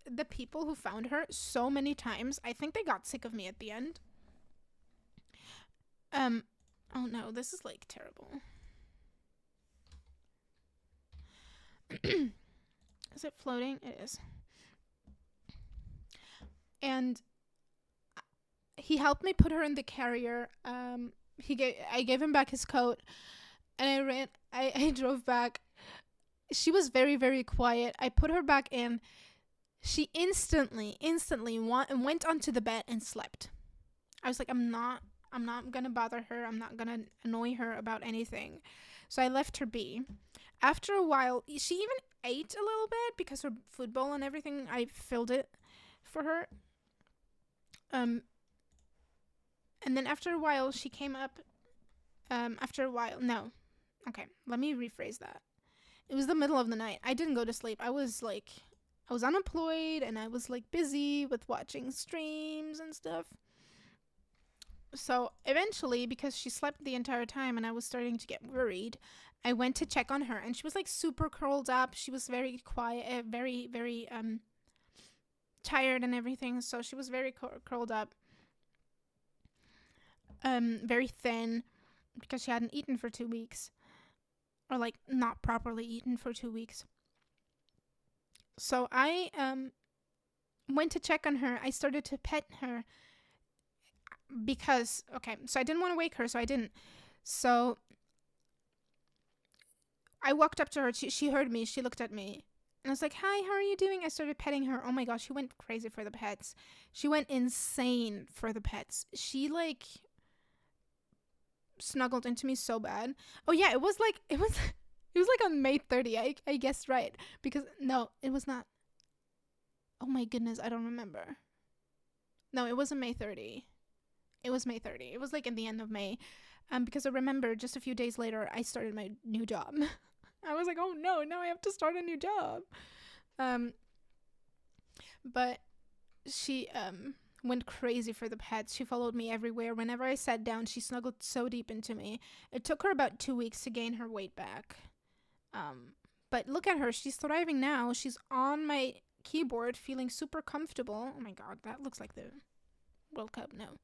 the people who found her so many times. I think they got sick of me at the end. Oh no, this is like terrible. Is it floating? It is. And he helped me put her in the carrier. I gave him back his coat, and I drove back. She was very, very quiet. I put her back in. She instantly went onto the bed and slept. I was like, I'm not gonna bother her. I'm not gonna annoy her about anything. So I left her be. After a while, she even ate a little bit because her food bowl and everything, I filled it for her. And then after a while, she came up. No. Okay, let me rephrase that. It was the middle of the night. I didn't go to sleep. I was unemployed and I was like busy with watching streams and stuff. So eventually, because she slept the entire time and I was starting to get worried, I went to check on her and she was like super curled up. She was very quiet, very, very tired and everything. So she was very curled up, very thin because she hadn't eaten for 2 weeks, or like not properly eaten for 2 weeks. So I went to check on her. I started to pet her because, okay, so I didn't want to wake her, so I didn't. So I walked up to her. She heard me. She looked at me. And I was like, "Hi, how are you doing?" I started petting her. Oh my gosh, she went crazy for the pets. She went insane for the pets. She like snuggled into me so bad. Oh yeah, it was like on May 30th. I guessed right, because no, it was not. Oh my goodness, I don't remember. No, it wasn't May 30. It was May 30. It was like in the end of May. Because I remember just a few days later I started my new job. I was like, "Oh no, now I have to start a new job." But she went crazy for the pets. She followed me everywhere. Whenever I sat down, she snuggled so deep into me. It took her about 2 weeks to gain her weight back. But look at her. She's thriving now. She's on my keyboard feeling super comfortable. Oh my god, that looks like the World Cup. No.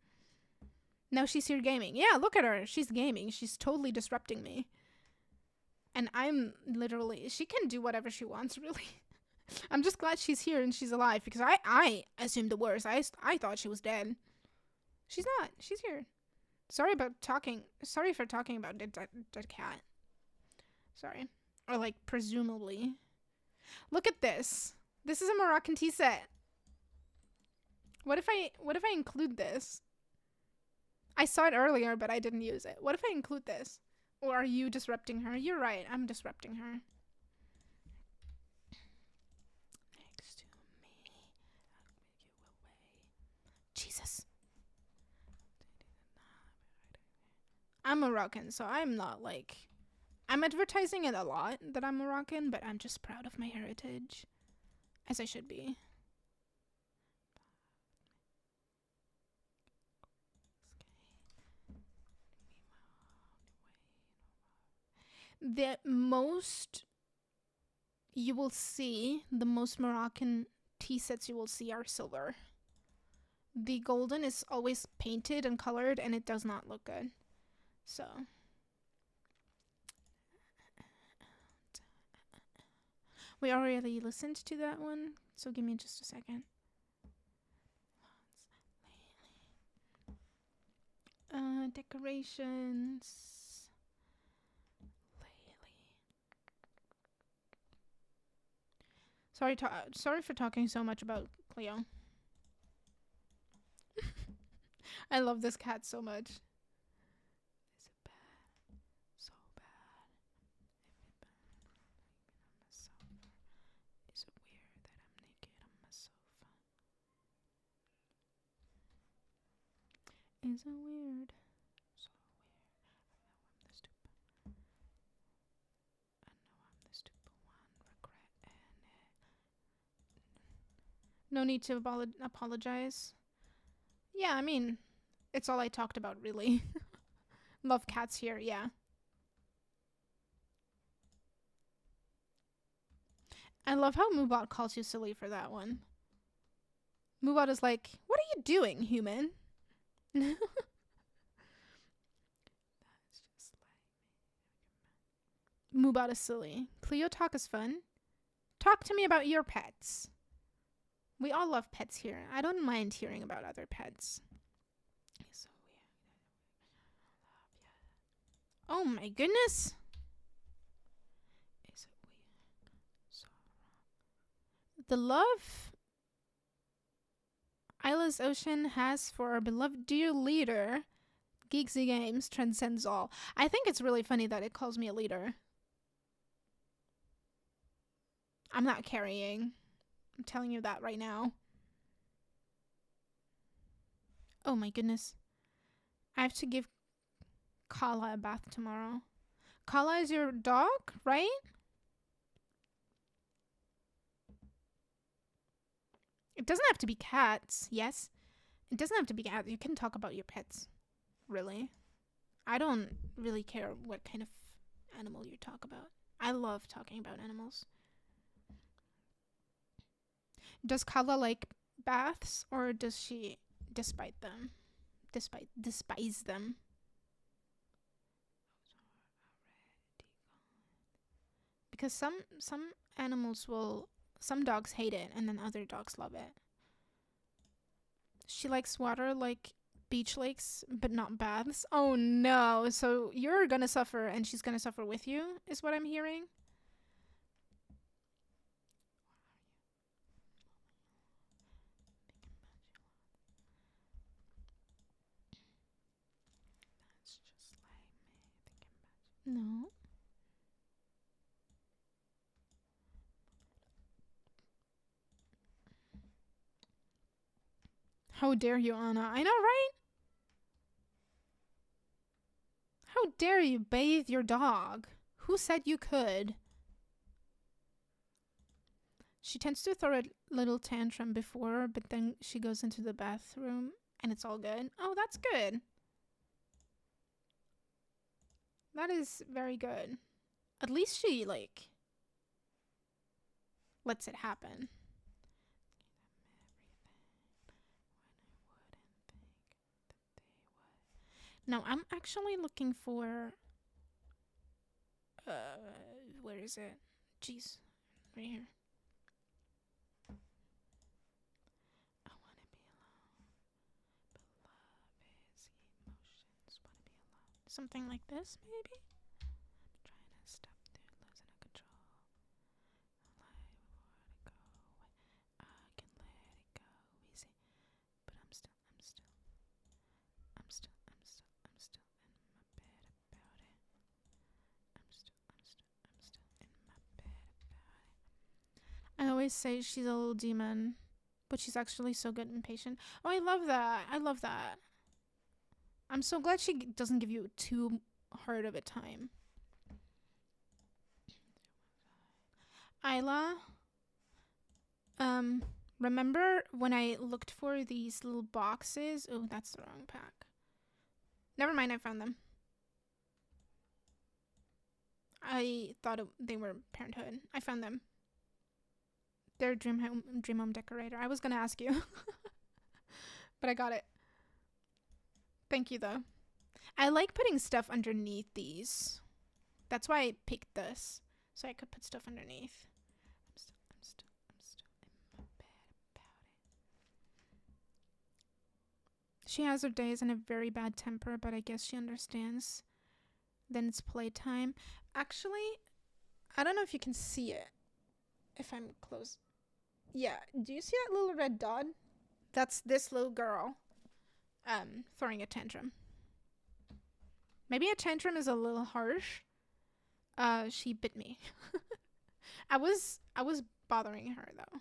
Now she's here gaming. Yeah, look at her. She's gaming. She's totally disrupting me. And I'm literally, she can do whatever she wants, really. I'm just glad she's here and she's alive, because I assumed the worst. I thought she was dead. She's not. She's here. Sorry for talking about dead cat. Sorry. Or like, presumably. Look at this. This is a Moroccan tea set. What if I include this? I saw it earlier, but I didn't use it. What if I include this? Or are you disrupting her? You're right. I'm disrupting her. Next to me. Jesus. I'm Moroccan, so I'm not like... I'm advertising it a lot that I'm Moroccan, but I'm just proud of my heritage. As I should be. The most you will see, the most Moroccan tea sets you will see are silver. The golden is always painted and colored, and it does not look good. So... we already listened to that one, so give me just a second. Decorations. Sorry for talking so much about Cleo. I love this cat so much. Is it bad? So bad. Is it weird that I'm naked on my sofa? Is it weird? So weird. No need to apologize. Yeah, I mean, it's all I talked about, really. Love cats here, yeah. I love how Moobot calls you silly for that one. Moobot is like, what are you doing, human? Moobot is silly. Cleo talk is fun. Talk to me about your pets. We all love pets here. I don't mind hearing about other pets. So weird. Oh my goodness. The love Isla's Ocean has for our beloved dear leader, geekzeegames, transcends all. I think it's really funny that it calls me a leader. I'm not carrying. I'm telling you that right now. Oh my goodness. I have to give Kala a bath tomorrow. Kala is your dog, right? It doesn't have to be cats, yes. It doesn't have to be cats. You can talk about your pets, really. I don't really care what kind of animal you talk about. I love talking about animals. Does Kala like baths, or does she despise them? Because some animals will, some dogs hate it and then other dogs love it. She likes water like beach lakes but not baths. Oh no, so you're gonna suffer and she's gonna suffer with you, is what I'm hearing. No. How dare you, Anna? I know, right? How dare you bathe your dog? Who said you could? She tends to throw a little tantrum before, but then she goes into the bathroom and it's all good. Oh, that's good. That is very good. At least she, like, lets it happen. Now, I'm actually looking for... where is it? Jeez. Right here. I want to be alone. But love is emotions. Want to be alone. Something like this, maybe? I'm trying to stop there, losing control. Life wanna go away. I can let it go easy. But I'm still in my bed about it. I'm still in my bed about it. I always say she's a little demon, but she's actually so good and patient. Oh, I love that. I love that. I'm so glad she doesn't give you too hard of a time. Isla, remember when I looked for these little boxes? Oh, that's the wrong pack. Never mind, I found them. I thought they were Parenthood. I found them. They're Dream Home Decorator. I was gonna ask you, but I got it. Thank you, though. I like putting stuff underneath these. That's why I picked this, so I could put stuff underneath. I'm still in my bed about it. She has her days and a very bad temper, but I guess she understands. Then it's playtime. Actually, I don't know if you can see it. If I'm close. Yeah, do you see that little red dot? That's this little girl throwing a tantrum. Maybe a tantrum is a little harsh. She bit me. I was bothering her though.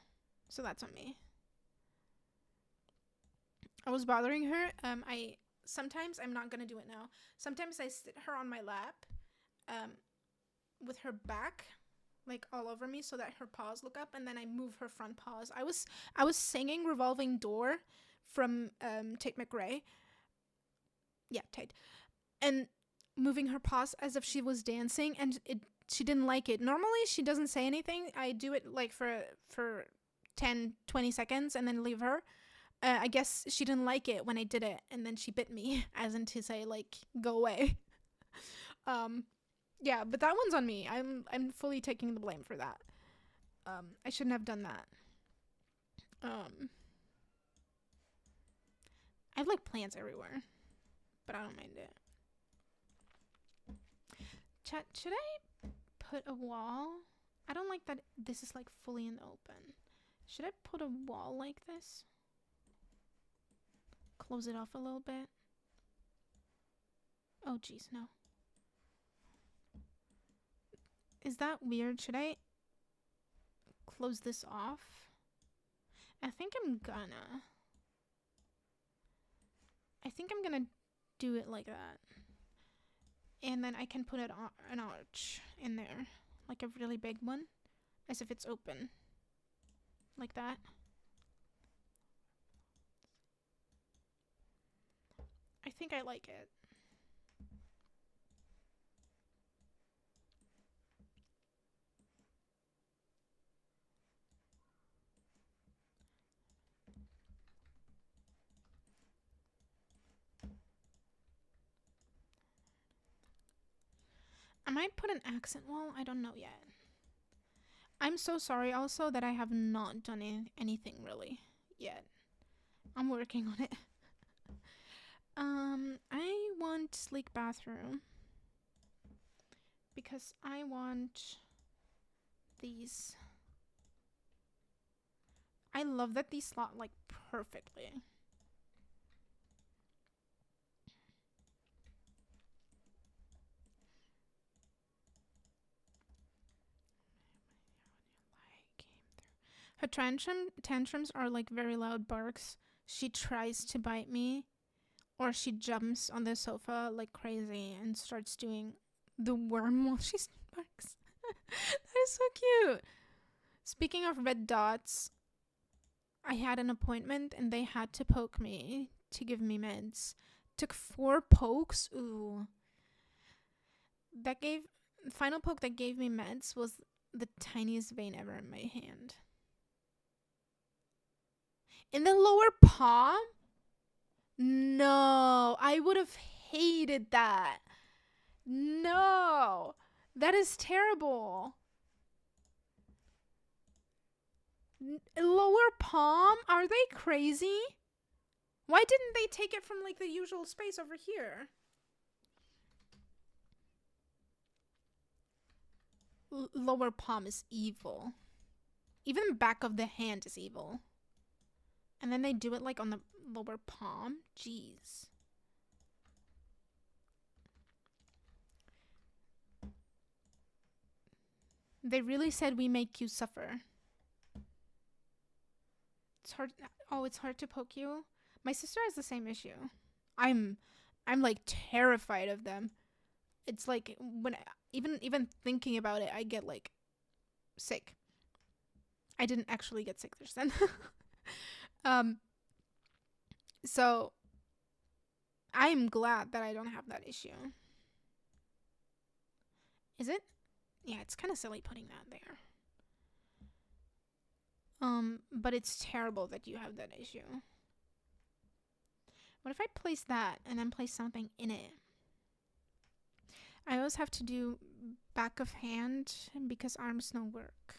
So that's on me. I was bothering her. Sometimes I'm not gonna do it now. Sometimes I sit her on my lap, with her back like all over me so that her paws look up, and then I move her front paws. I was singing Revolving Door from Tate McRae. Yeah, Tate. And moving her paws as if she was dancing, and she didn't like it. Normally she doesn't say anything. I do it like for 10-20 seconds and then leave her. I guess she didn't like it when I did it, and then she bit me, as in to say, like, go away. Yeah, but that one's on me. I'm fully taking the blame for that. I shouldn't have done that. I have like plants everywhere, but I don't mind it. Chat, should I put a wall? I don't like that this is like fully in the open. Should I put a wall like this? Close it off a little bit. Oh geez, no. Is that weird? Should I close this off? I think I'm gonna do it like that. And then I can put an arch in there. Like a really big one. As if it's open. Like that. I think I like it. I might put an accent wall. I don't know yet. I'm so sorry also that I have not done anything really yet. I'm working on it. I want sleek bathroom because I want these. I love that these slot like perfectly. Her tantrums are like very loud barks. She tries to bite me, or she jumps on the sofa like crazy and starts doing the worm while she barks. That is so cute. Speaking of red dots, I had an appointment and they had to poke me to give me meds. Took 4 pokes. Ooh. Final poke that gave me meds was the tiniest vein ever in my hand. In the lower palm? No, I would have hated that. No, that is terrible. Lower palm? Are they crazy? Why didn't they take it from like the usual space over here? Lower palm is evil. Even back of the hand is evil. And then they do it like on the lower palm? Jeez. They really said we make you suffer. It's hard. Oh, it's hard to poke you. My sister has the same issue. I'm like terrified of them. It's like when even thinking about it, I get like sick. I didn't actually get sick just then. So I'm glad that I don't have that issue. Is it? Yeah, it's kind of silly putting that there. But it's terrible that you have that issue. What if I place that and then place something in it? I always have to do back of hand because arms no work.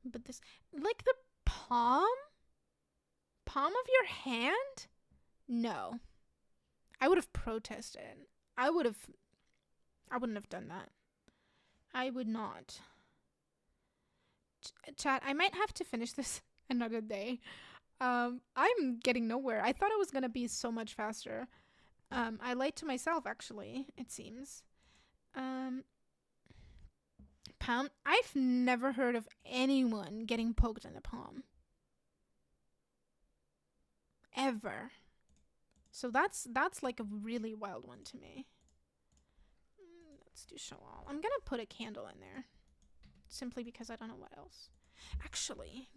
But this, like the palm of your hand? No. I would have protested. I wouldn't have done that. I would not. Chat, I might have to finish this another day. I'm getting nowhere. I thought it was gonna be so much faster. I lied to myself, actually, it seems. Palm? I've never heard of anyone getting poked in the palm. Ever. So that's like a really wild one to me. Let's do show all. I'm gonna put a candle in there. simply because I don't know what else. Actually,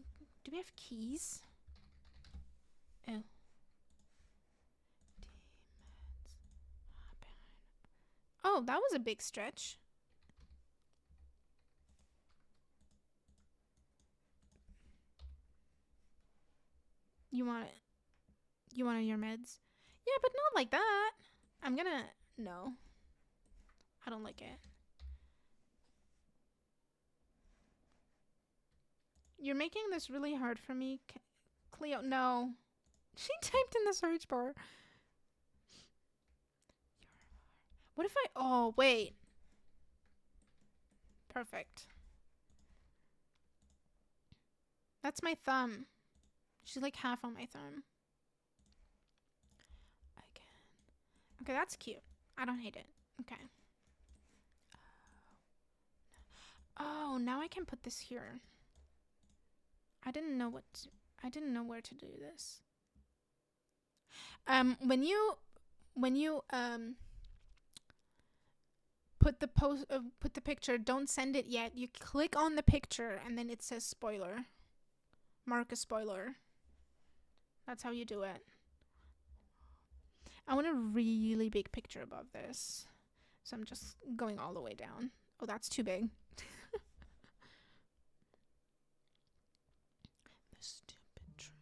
do we have keys? Oh. Oh, that was a big stretch. You want it? You wanted your meds? Yeah, but not like that. I'm gonna... No. I don't like it. You're making this really hard for me. Cleo, no. She typed in the search bar. What if I... Oh, wait. Perfect. That's my thumb. She's like half on my thumb. Okay, that's cute. I don't hate it. Okay. Oh, now I can put this here. I didn't know where to do this. When you put the picture, don't send it yet. You click on the picture and then it says spoiler. Mark a spoiler. That's how you do it. I want a really big picture above this. So I'm just going all the way down. Oh, that's too big. The stupid truth.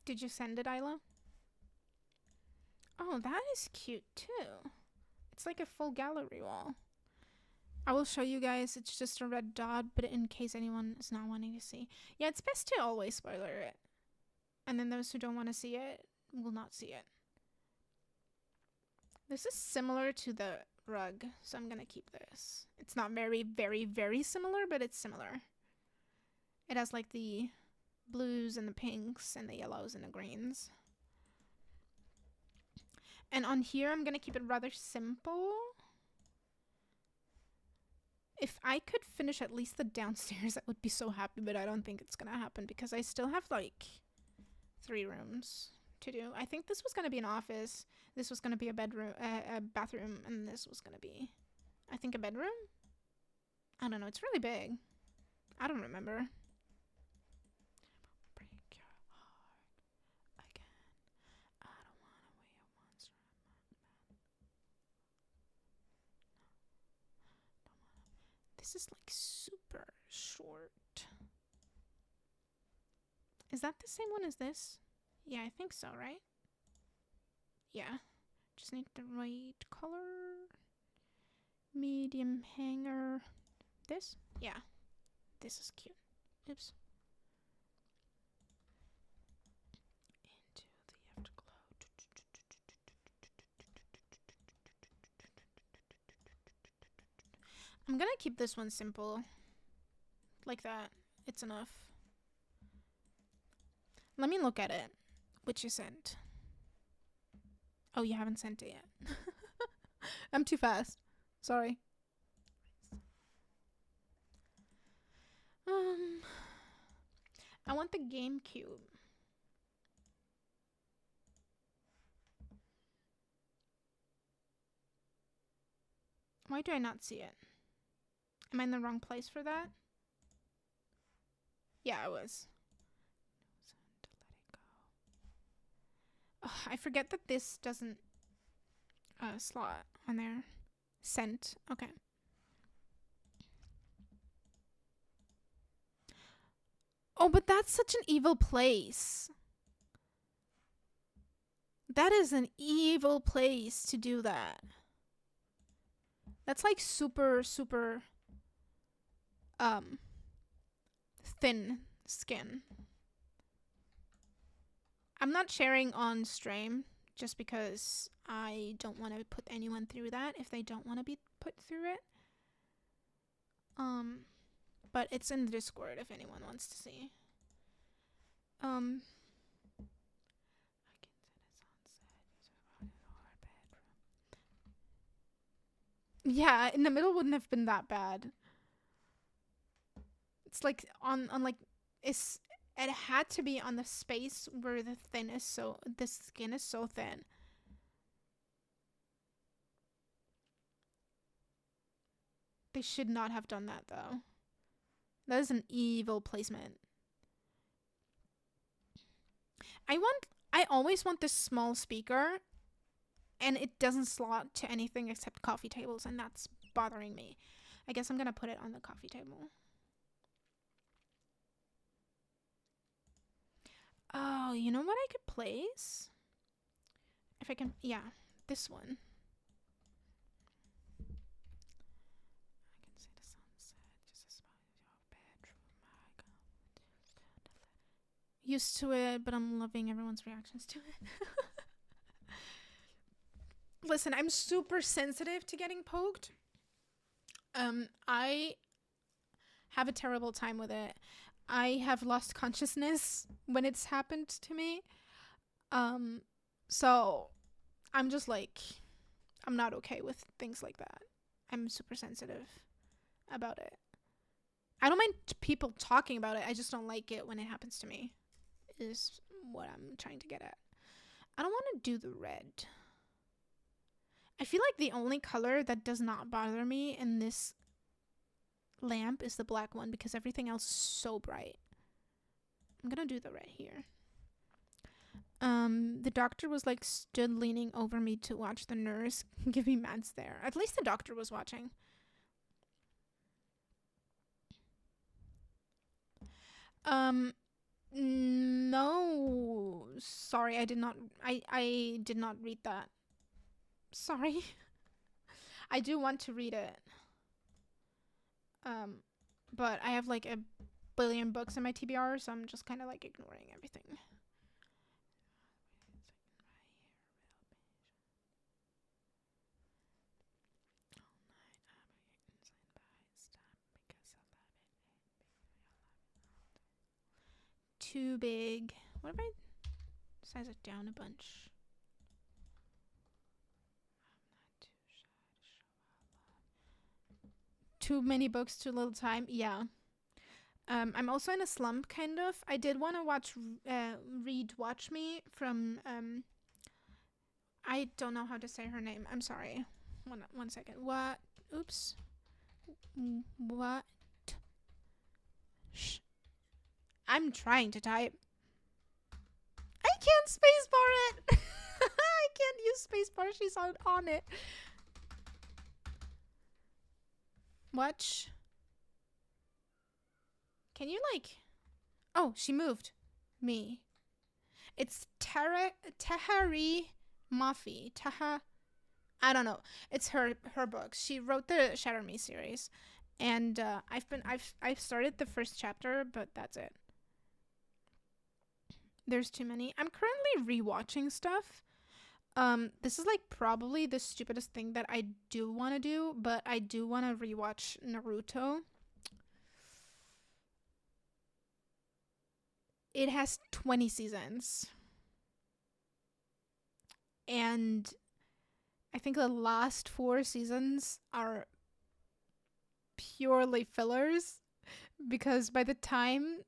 Did you send it, Isla? Oh, that is cute too. It's like a full gallery wall. I will show you guys. It's just a red dot, but in case anyone is not wanting to see. Yeah, it's best to always spoiler it. And then those who don't want to see it will not see it. This is similar to the rug, so I'm gonna keep this. It's not very, very, very similar, but it's similar. It has like the blues and the pinks and the yellows and the greens. And on here, I'm gonna keep it rather simple. If I could finish at least the downstairs, I would be so happy, but I don't think it's gonna happen because I still have like 3 rooms to do. I think this was gonna be an office, this was gonna be a bedroom, a bathroom, and this was gonna be, I think, a bedroom? I don't know, it's really big. I don't remember. Break your heart again. I don't wanna wait a monster. This is like super short. Is that the same one as this? Yeah, I think so, right? Yeah. Just need the right color. Medium hanger. This? Yeah. This is cute. Oops. Into the afterglow. I'm gonna keep this one simple. Like that. It's enough. Let me look at it. Which you sent. Oh, you haven't sent it yet. I'm too fast. Sorry. I want the GameCube. Why do I not see it? Am I in the wrong place for that? Yeah, I was. Ugh, I forget that this doesn't slot on there. Sent. Okay. Oh, but that's such an evil place. That is an evil place to do that. That's like super, super thin skin. I'm not sharing on stream just because I don't want to put anyone through that if they don't want to be put through it. But it's in the Discord if anyone wants to see. Yeah, in the middle wouldn't have been that bad. It's like on like it's it had to be on the space where the skin is so thin. They should not have done that though. That is an evil placement. I always want this small speaker, and it doesn't slot to anything except coffee tables, and that's bothering me. I guess I'm gonna put it on the coffee table. Oh, you know what I could place? If I can, yeah, this one. I can see the sunset just as far as your bedroom. Used to it, but I'm loving everyone's reactions to it. Listen, I'm super sensitive to getting poked. I have a terrible time with it. I have lost consciousness when it's happened to me. So I'm just like, I'm not okay with things like that. I'm super sensitive about it. I don't mind people talking about it. I just don't like it when it happens to me, is what I'm trying to get at. I don't want to do the red. I feel like the only color that does not bother me in this lamp is the black one because everything else is so bright. I'm gonna do the red here. The doctor was like stood leaning over me to watch the nurse give me meds there. At least the doctor was watching. No. Sorry, I did not read that. Sorry. I do want to read it. But I have like a billion books in my TBR, so I'm just kind of like ignoring everything. Too big. What if I size it down a bunch? Too many books, too little time. Yeah. I'm also in a slump, kind of. I did want to read Watch Me from I don't know how to say her name. I'm sorry. One second. What? Oops. What? Shh. I'm trying to type. I can't spacebar it. I can't use spacebar. She's on it. Watch. Can you like? Oh, she moved me. It's Tehari Mafi. I don't know. It's her books. She wrote the Shatter Me series, and I've started the first chapter, but that's it. There's too many. I'm currently rewatching stuff. This is like probably the stupidest thing that I do want to do, but I do want to rewatch Naruto. It has 20 seasons. And I think the last 4 seasons are purely fillers, because by the time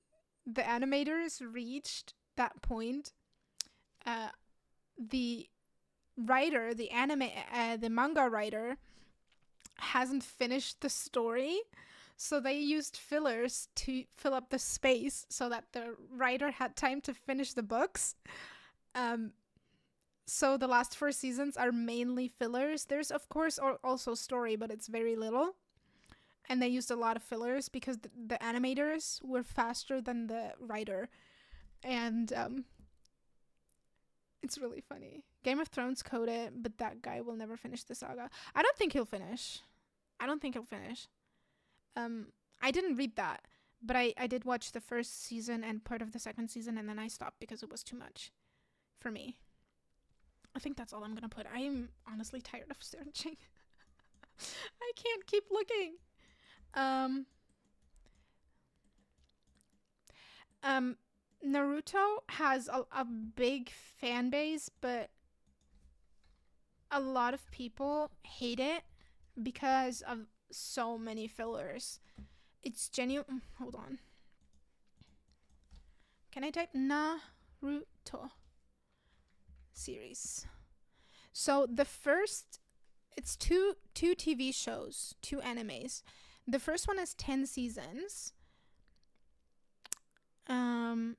the animators reached that point, the writer, the manga writer, hasn't finished the story, so they used fillers to fill up the space so that the writer had time to finish the books. So the last 4 seasons are mainly fillers. There's of course also story, but it's very little. And they used a lot of fillers because the animators were faster than the writer. And it's really funny. Game of Thrones coded, but that guy will never finish the saga. I don't think he'll finish. I didn't read that, but I did watch the first season and part of the second season, and then I stopped because it was too much for me. I think that's all I'm gonna put. I am honestly tired of searching. I can't keep looking. Naruto has a big fan base, but a lot of people hate it because of so many fillers. It's genuine. Hold on. Can I type Naruto series? So the first, it's two TV shows, two animes. The first one has 10 seasons. And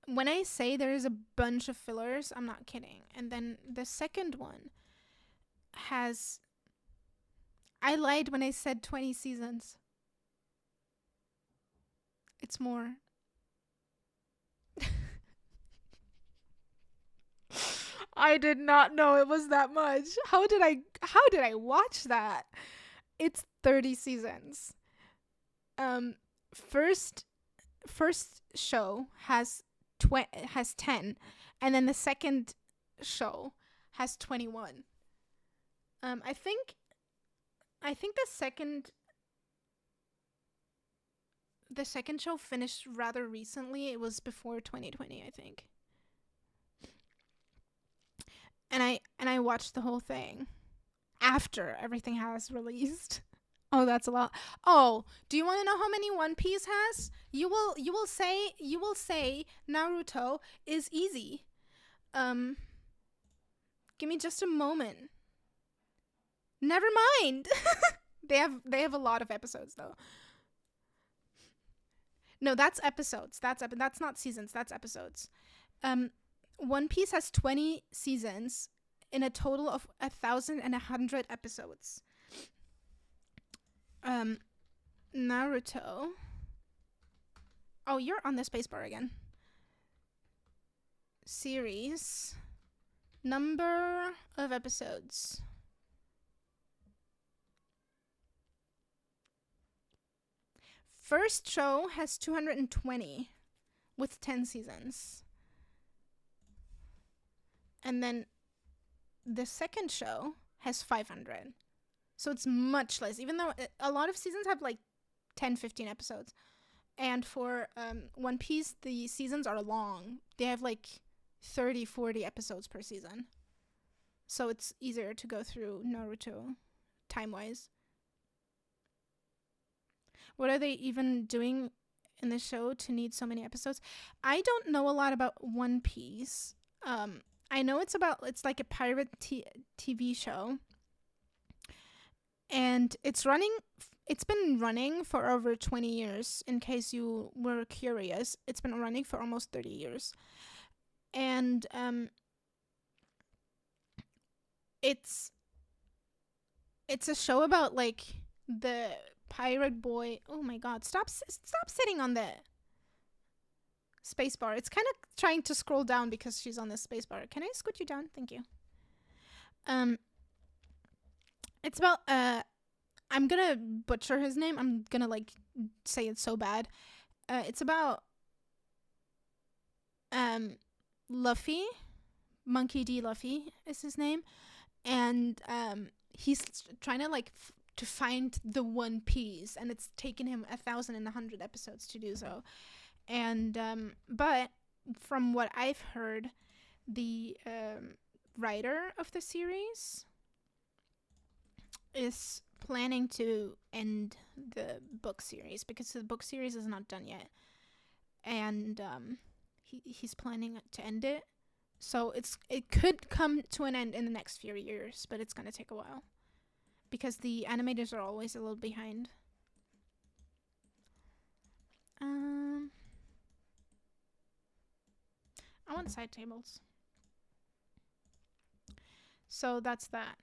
when I say there is a bunch of fillers, I'm not kidding. And then the second one has, I lied when I said 20 seasons. It's more. I did not know it was that much. How did I watch that? It's 30 seasons. First show has 10, and then the second show has 21. I think the second show finished rather recently. It was before 2020, I think. And I watched the whole thing after everything has released. Oh, that's a lot. Oh, do you want to know how many One Piece has? You will say Naruto is easy. Give me just a moment. Never mind. They have a lot of episodes though. No, that's episodes. That's not seasons. That's episodes. One Piece has 20 seasons in a total of 1,100 episodes. Naruto. Oh, you're on the spacebar again. Series. Number of episodes. First show has 220 with 10 seasons. And then the second show has 500. So it's much less, even though a lot of seasons have like 10, 15 episodes. And for One Piece, the seasons are long. They have like 30, 40 episodes per season. So it's easier to go through Naruto time-wise. What are they even doing in the show to need so many episodes? I don't know a lot about One Piece. I know it's like a pirate TV show. And it's been running for over 20 years, in case you were curious. It's been running for almost 30 years. And it's a show about like the pirate boy. Oh my god, stop sitting on the spacebar. It's kind of trying to scroll down because she's on the spacebar. Can I scoot you down? Thank you. It's about I'm gonna butcher his name. I'm gonna like say it so bad. It's about Luffy. Monkey D. Luffy is his name, and he's trying to like to find the One Piece, and it's taken him 1,100 episodes to do so. And but from what I've heard, the writer of the series is planning to end the book series because the book series is not done yet, and he's planning to end it. So it could come to an end in the next few years, but it's gonna take a while because the animators are always a little behind. I want side tables. So that's that.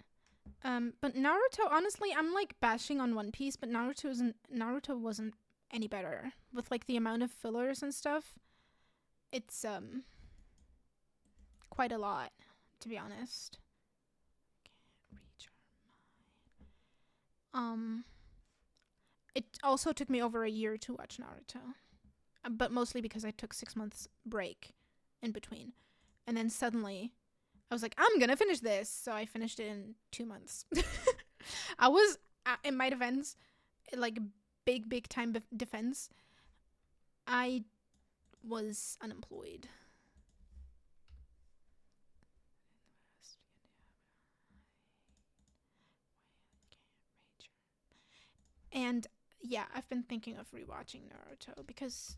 But Naruto, honestly, I'm like bashing on One Piece, but Naruto wasn't any better with like the amount of fillers and stuff. It's quite a lot, to be honest. It also took me over a year to watch Naruto, but mostly because I took 6 months break in between, and then suddenly I was like, I'm gonna finish this, so I finished it in 2 months. I was, in my defense, like big time defense, I was unemployed. And yeah, I've been thinking of rewatching Naruto because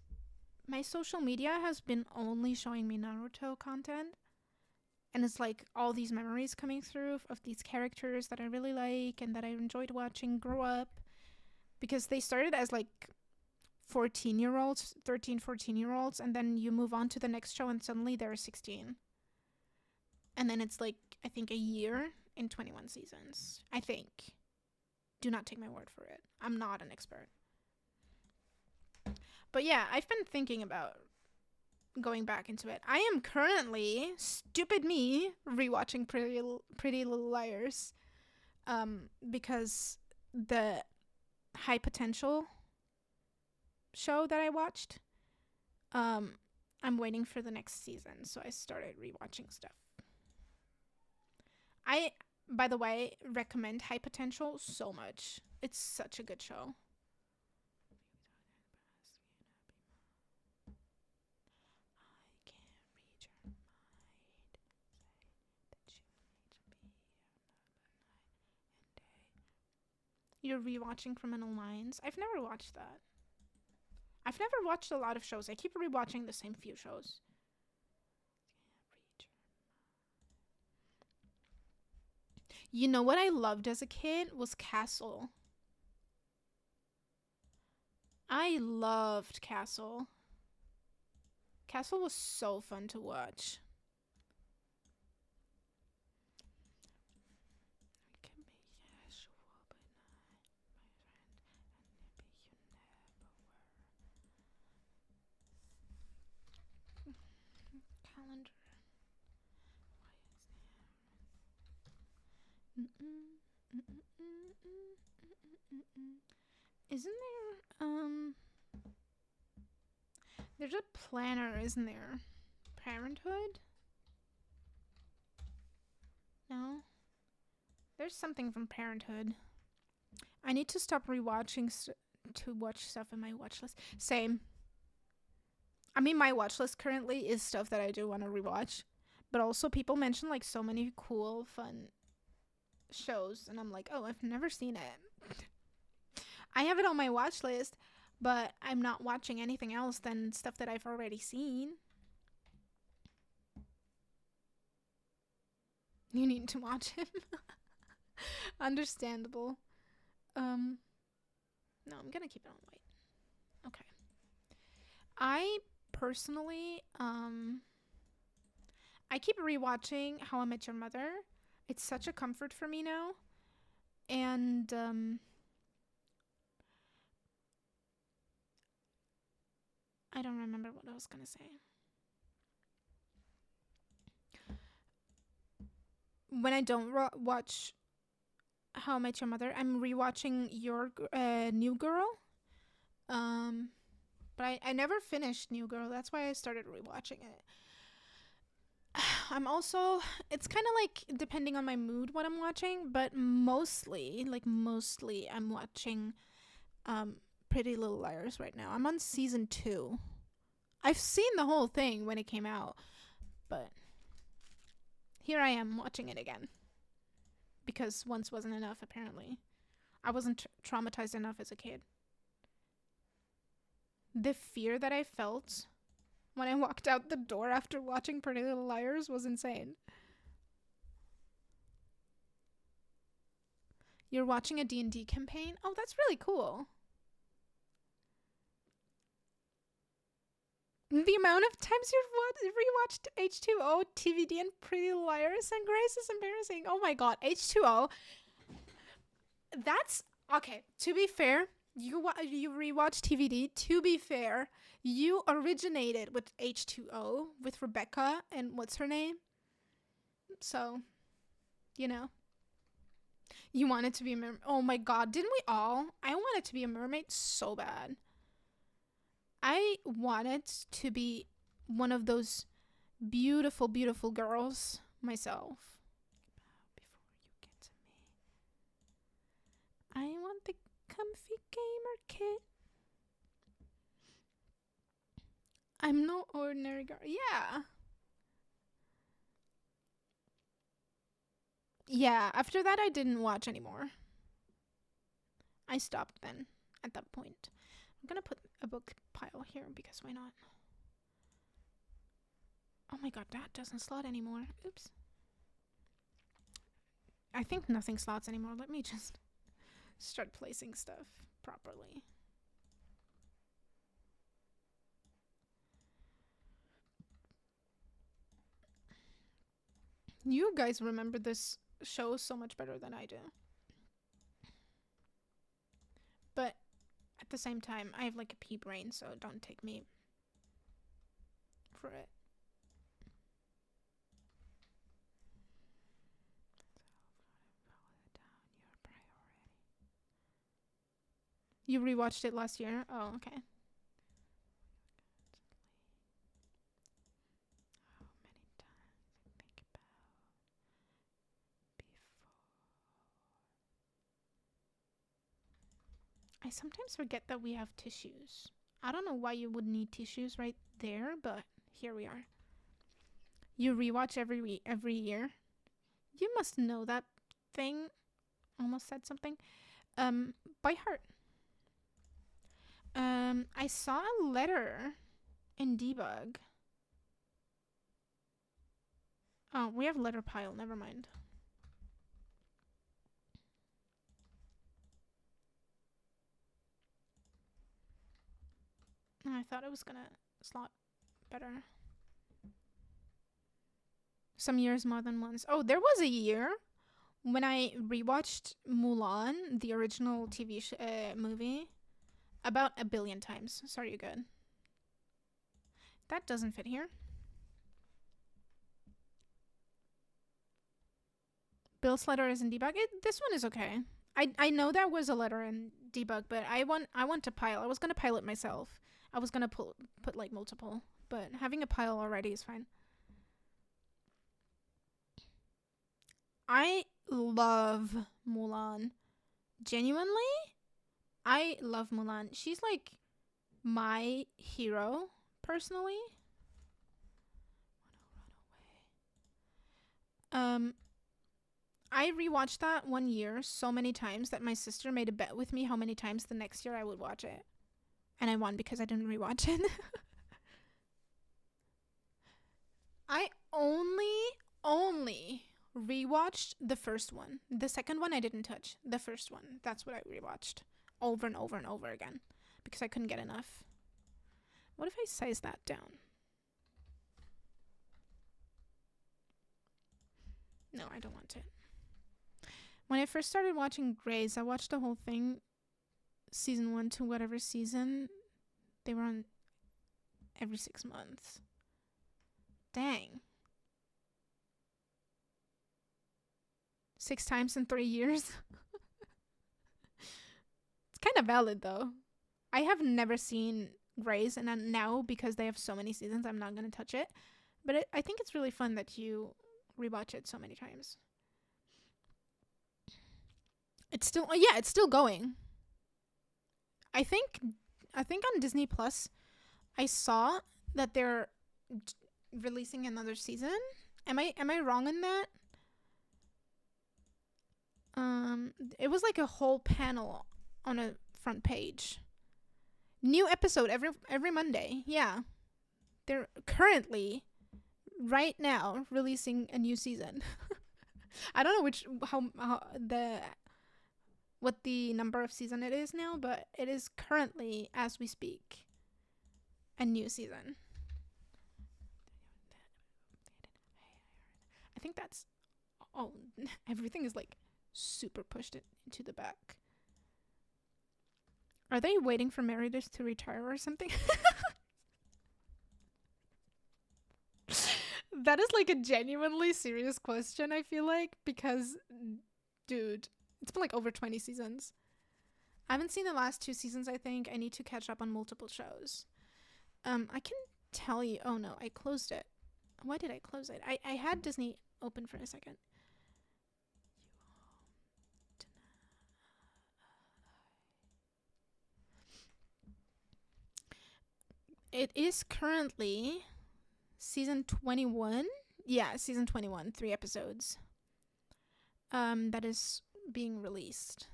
my social media has been only showing me Naruto content. And it's like all these memories coming through of these characters that I really like and that I enjoyed watching grow up. Because they started as like 14-year-olds, 13, 14-year-olds, and then you move on to the next show and suddenly they're 16. And then it's like, I think a year in 21 seasons. I think. Do not take my word for it. I'm not an expert. But yeah, I've been thinking about going back into it. I am currently, stupid me, rewatching Pretty Little Liars. Because the High Potential show that I watched, I'm waiting for the next season, so I started rewatching stuff. I, by the way, recommend High Potential so much. It's such a good show. You're rewatching Criminal Minds? I've never watched that. I've never watched a lot of shows. I keep rewatching the same few shows. You know what I loved as a kid was Castle. I loved Castle. Castle was so fun to watch. Calendar. Isn't there there's a planner, isn't there? Parenthood? No. There's something from Parenthood. I need to stop rewatching to watch stuff in my watch list. Same. I mean, my watch list currently is stuff that I do want to rewatch, but also people mention like so many cool, fun shows, and I'm like, oh, I've never seen it. I have it on my watch list, but I'm not watching anything else than stuff that I've already seen. You need to watch him. Understandable. No, I'm gonna keep it on white. Okay. I personally, I keep rewatching How I Met Your Mother. It's such a comfort for me now. And, I don't remember what I was gonna say. When I don't watch How I Met Your Mother, I'm rewatching Your New Girl. But I never finished New Girl. That's why I started rewatching it. I'm also, it's kind of like depending on my mood what I'm watching, but mostly I'm watching Pretty Little Liars right now. I'm on season 2. I've seen the whole thing when it came out, but here I am watching it again. Because once wasn't enough, apparently. I wasn't traumatized enough as a kid. The fear that I felt when I walked out the door after watching Pretty Little Liars was insane. You're watching a D&D campaign? Oh, that's really cool. The amount of times you've rewatched H2O, TVD, and Pretty Little Liars and Grace is embarrassing. Oh my god, H2O. That's okay. To be fair, you rewatch TVD. To be fair, you originated with H2O with Rebecca and what's her name. So, you know, you wanted to be a mermaid. Oh my god, didn't we all? I wanted to be a mermaid so bad. I wanted to be one of those beautiful, beautiful girls myself. Before you get to me. I want the comfy gamer kit. I'm no ordinary girl. Yeah. Yeah, after that I didn't watch anymore. I stopped then. at that point. I'm gonna put a book pile here because why not? Oh my god, that doesn't slot anymore. Oops. I think nothing slots anymore. Let me just start placing stuff properly. You guys remember this show so much better than I do. But at the same time, I have like a pea brain, so don't take me for it. You rewatched it last year? Oh, okay. I sometimes forget that we have tissues. I don't know why you would need tissues right there, but here we are. You rewatch every year. You must know that thing. Almost said something. By heart. I saw a letter in debug. Oh, we have letter pile. Never mind. I thought it was gonna slot better. Some years more than once. Oh, there was a year when I rewatched Mulan, the original TV movie, about 1 billion times. Sorry, you good. That doesn't fit here. Bill's letter is in debug. This one is okay. I know that was a letter in debug, but I want to pile. I was gonna pile it myself. I was gonna put like multiple, but having a pile already is fine. I love Mulan. Genuinely, I love Mulan. She's like my hero personally. I rewatched that one year so many times that my sister made a bet with me how many times the next year I would watch it. And I won because I didn't rewatch it. I only rewatched the first one. The second one I didn't touch. The first one, that's what I rewatched over and over and over again because I couldn't get enough. What if I size that down? No, I don't want it. When I first started watching Grey's, I watched the whole thing, season 1 to whatever season. They were on every 6 months. Dang. 6 times in 3 years. It's kind of valid though. I have never seen Grey's, and now because they have so many seasons, I'm not going to touch it. But I think it's really fun that you rewatch it so many times. It's still it's still going. I think on Disney Plus, I saw that they're releasing another season. Am I wrong in that? It was like a whole panel on a front page. New episode every Monday. Yeah. They're currently right now releasing a new season. I don't know what the number of season it is now, but it is currently, as we speak, a new season. I think that's everything is like super pushed into the back. Are they waiting for Meredith to retire or something? That is like a genuinely serious question, I feel like, because, dude, it's been like over 20 seasons. I haven't seen the last 2 seasons, I think. I need to catch up on multiple shows. I can tell you. Oh no, I closed it. Why did I close it? I had Disney open for a second. It is currently season 21. Yeah, season 21, 3 episodes. That is being released.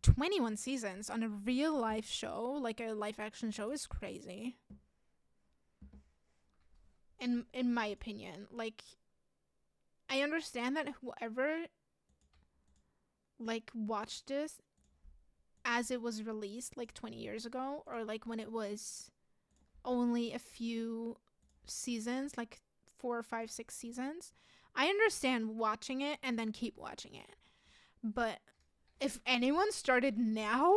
21 seasons on a real life show, like a live action show, is crazy. In my opinion, like, I understand that whoever like watched this as it was released like 20 years ago, or like when it was only a few seasons, like 4 or 5, 6 seasons, I understand watching it and then keep watching it. But if anyone started now,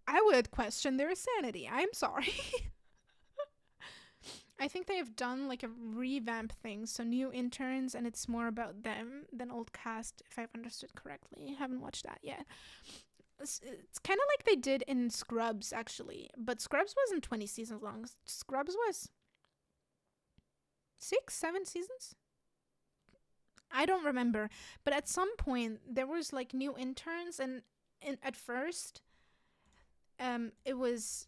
I would question their sanity. I'm sorry. I think they have done like a revamp thing, so new interns, and it's more about them than old cast, if I've understood correctly. I haven't watched that yet. It's kind of like they did in Scrubs, actually. But Scrubs wasn't 20 seasons long. Scrubs was 6, 7 seasons? I don't remember. But at some point, there was like new interns, and at first, it was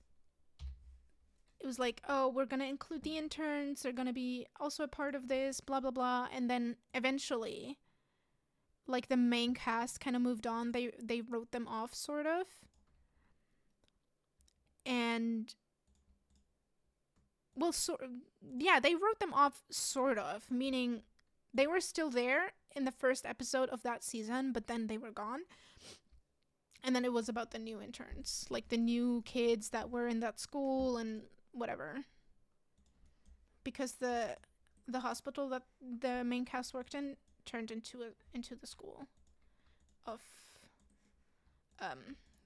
like, oh, we're going to include the interns. They're going to be also a part of this, blah, blah, blah. And then eventually, like, the main cast kind of moved on. They wrote them off, sort of. And, well, yeah, they wrote them off, sort of, meaning they were still there in the first episode of that season, but then they were gone. And then it was about the new interns, like the new kids that were in that school and whatever. Because the hospital that the main cast worked in turned into the school of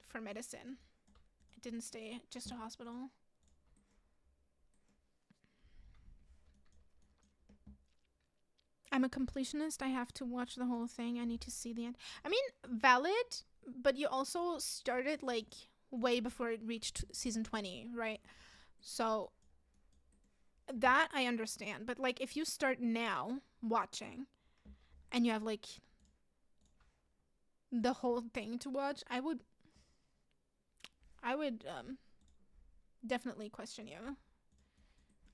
for medicine. It didn't stay just a hospital. I'm a completionist. I have to watch the whole thing. I need to see the end. I mean, valid, but you also started like way before it reached season 20, right? So that I understand. But like, if you start now watching and you have like the whole thing to watch, I would definitely question you.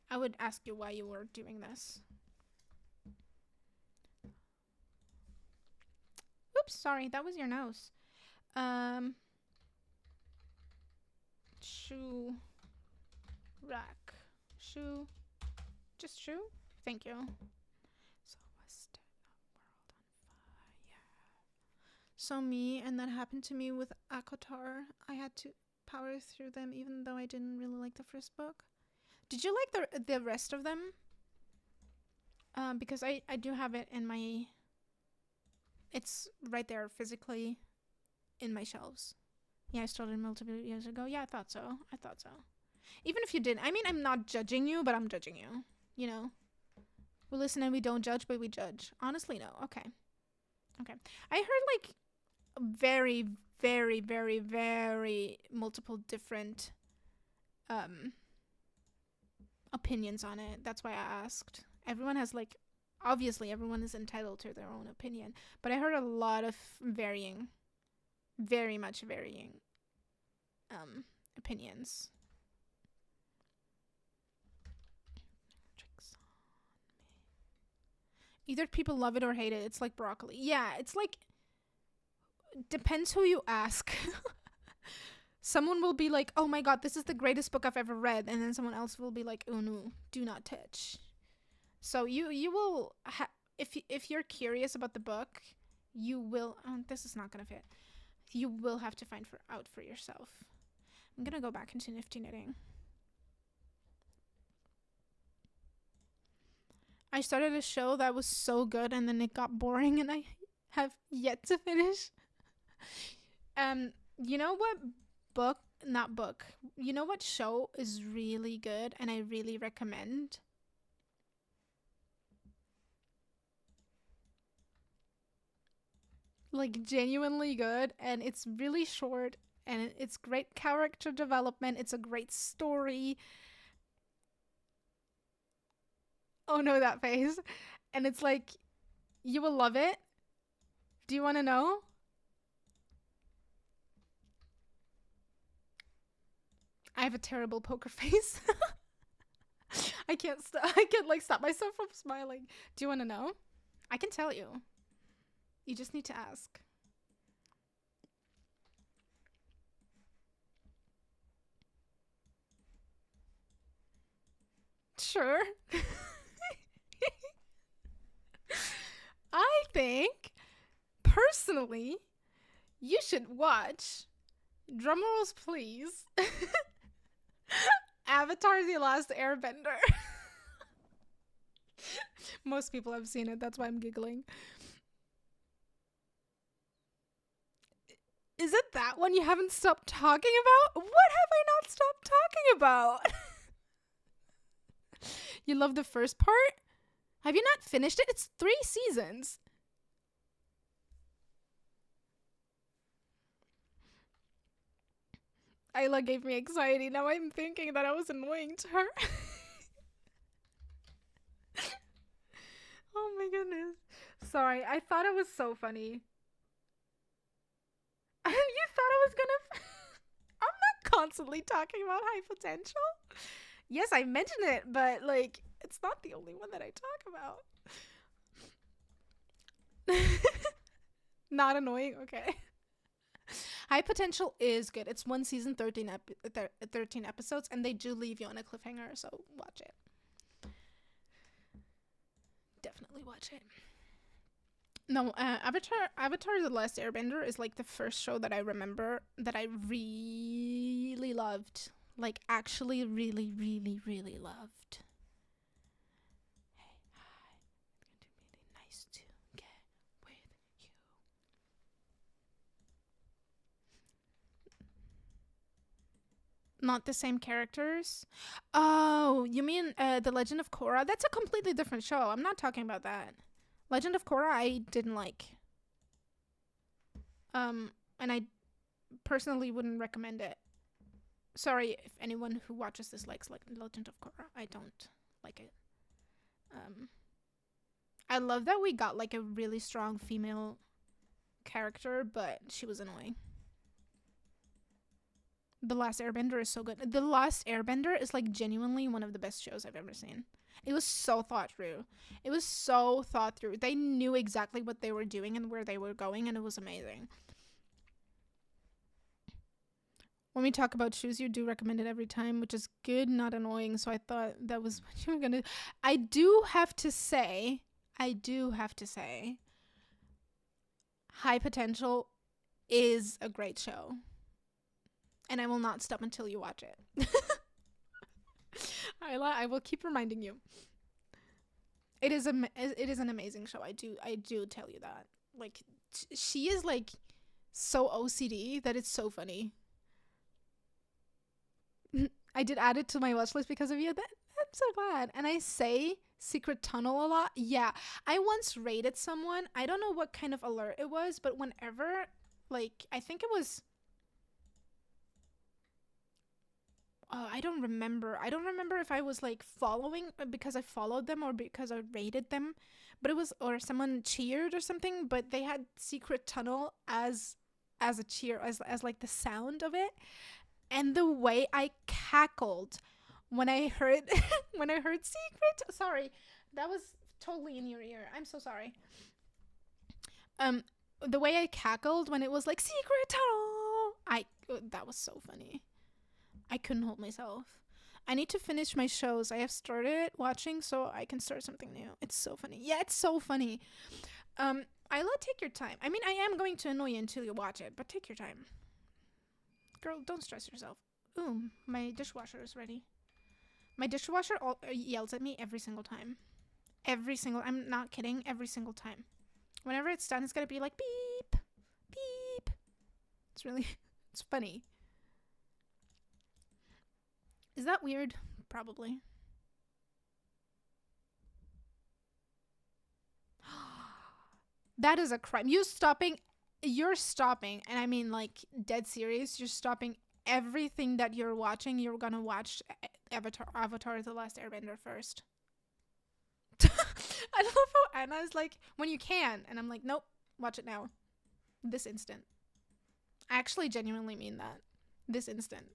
I would ask you why you were doing this. Oops, sorry, that was your nose. Shoe rack. Shoe. Just shoe? Thank you. So was the world on fire? So me, and that happened to me with Akotar. I had to power through them even though I didn't really like the first book. Did you like the rest of them? Because I do have it in my... It's right there physically in my shelves. Yeah, I started multiple years ago. Yeah, I thought so. Even if you didn't. I mean, I'm not judging you, but I'm judging you. You know? We listen and we don't judge, but we judge. Honestly, no. Okay. I heard, like, very, very, very, very multiple different opinions on it. That's why I asked. Everyone has, like... Obviously, everyone is entitled to their own opinion. But I heard a lot of varying... Very much varying opinions. Either people love it or hate it. It's like broccoli. Yeah, it's like... Depends who you ask. Someone will be like, oh my god, this is the greatest book I've ever read. And then someone else will be like, oh no, do not touch. So you will... if you're curious about the book, you will... this is not going to fit. You will have to find out for yourself. I'm going to go back into Nifty Knitting. I started a show that was so good and then it got boring and I have yet to finish. You know what you know what show is really good and I really recommend? Like, genuinely good, and it's really short, and it's great character development. It's a great story. Oh no, that face. And it's like, you will love it. Do you want to know? I have a terrible poker face. I can't stop myself from smiling. Do you want to know? I can tell you. You just need to ask. sure. I think, personally, you should watch, drum rolls please, Avatar: The Last Airbender. Most people have seen it, that's why I'm giggling. Is it that one you haven't stopped talking about? What have I not stopped talking about? You love the first part? Have you not finished it? It's 3 seasons. Isla gave me anxiety. Now I'm thinking that I was annoying to her. Oh my goodness. Sorry, I thought it was so funny. You thought I was gonna... I'm not constantly talking about high potential. Yes, I mentioned it, but like, it's not the only one that I talk about. Not annoying? Okay. High Potential is good. It's 1 season, 13 episodes, and they do leave you on a cliffhanger, so watch it. Definitely watch it. No, Avatar: The Last Airbender is like the first show that I remember that I really loved. Like, actually really, really, really loved. Hey, hi. It's going to be really nice to get with you. Not the same characters? Oh, you mean The Legend of Korra? That's a completely different show. I'm not talking about that. Legend of Korra I didn't like. And I personally wouldn't recommend it. Sorry if anyone who watches this likes Legend of Korra. I don't like it. I love that we got like a really strong female character, but she was annoying. The Last Airbender is so good. The Last Airbender is like genuinely one of the best shows I've ever seen. It was so thought through. They knew exactly what they were doing and where they were going, and it was amazing. When we talk about shoes, you do recommend it every time, which is good, not annoying. So I thought that was what you were gonna. I do have to say, High Potential is a great show, and I will not stop until you watch it. I will keep reminding you. It is an amazing show. I do tell you that. Like, she is like so OCD that it's so funny. I did add it to my watch list because of you. I'm so glad. And I say Secret Tunnel a lot. Yeah, I once rated someone. I don't know what kind of alert it was, but whenever, like, I think it was. I don't remember. I don't remember if I was like following because I followed them or because I rated them, but it was, or someone cheered or something. But they had Secret Tunnel as a cheer, as like the sound of it, and the way I cackled when I heard Secret. Sorry, that was totally in your ear. I'm so sorry. The way I cackled when it was like Secret Tunnel, that was so funny. I couldn't hold myself. I need to finish my shows. I have started watching so I can start something new. It's so funny. Yeah, it's so funny. Isla, take your time. I mean, I am going to annoy you until you watch it, but take your time. Girl, don't stress yourself. Ooh, my dishwasher is ready. My dishwasher yells at me every single time. I'm not kidding, every single time. Whenever it's done, it's gonna be like, beep, beep. It's funny. Is that weird? Probably. That is a crime. You're stopping, and I mean like dead serious, you're stopping everything that you're watching. You're gonna watch Avatar: The Last Airbender first. I love how Anna's like, when you can, and I'm like, nope, watch it now. This instant. I actually genuinely mean that. This instant.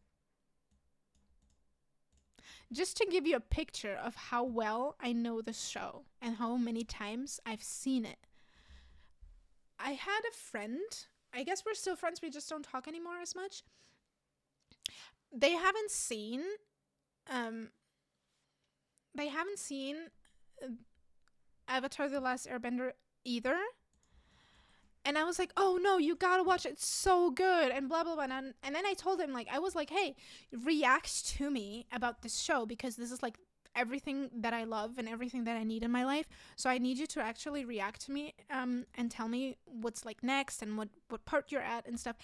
Just to give you a picture of how well I know the show and how many times I've seen it. I had a friend, I guess we're still friends, we just don't talk anymore as much. They haven't seen they haven't seen uh, Avatar: The Last Airbender either. And I was like, oh no, you gotta watch it. It's so good. And blah, blah, blah. And then I told him, like, I was like, hey, react to me about this show because this is like everything that I love and everything that I need in my life. So I need you to actually react to me and tell me what's like next and what part you're at and stuff.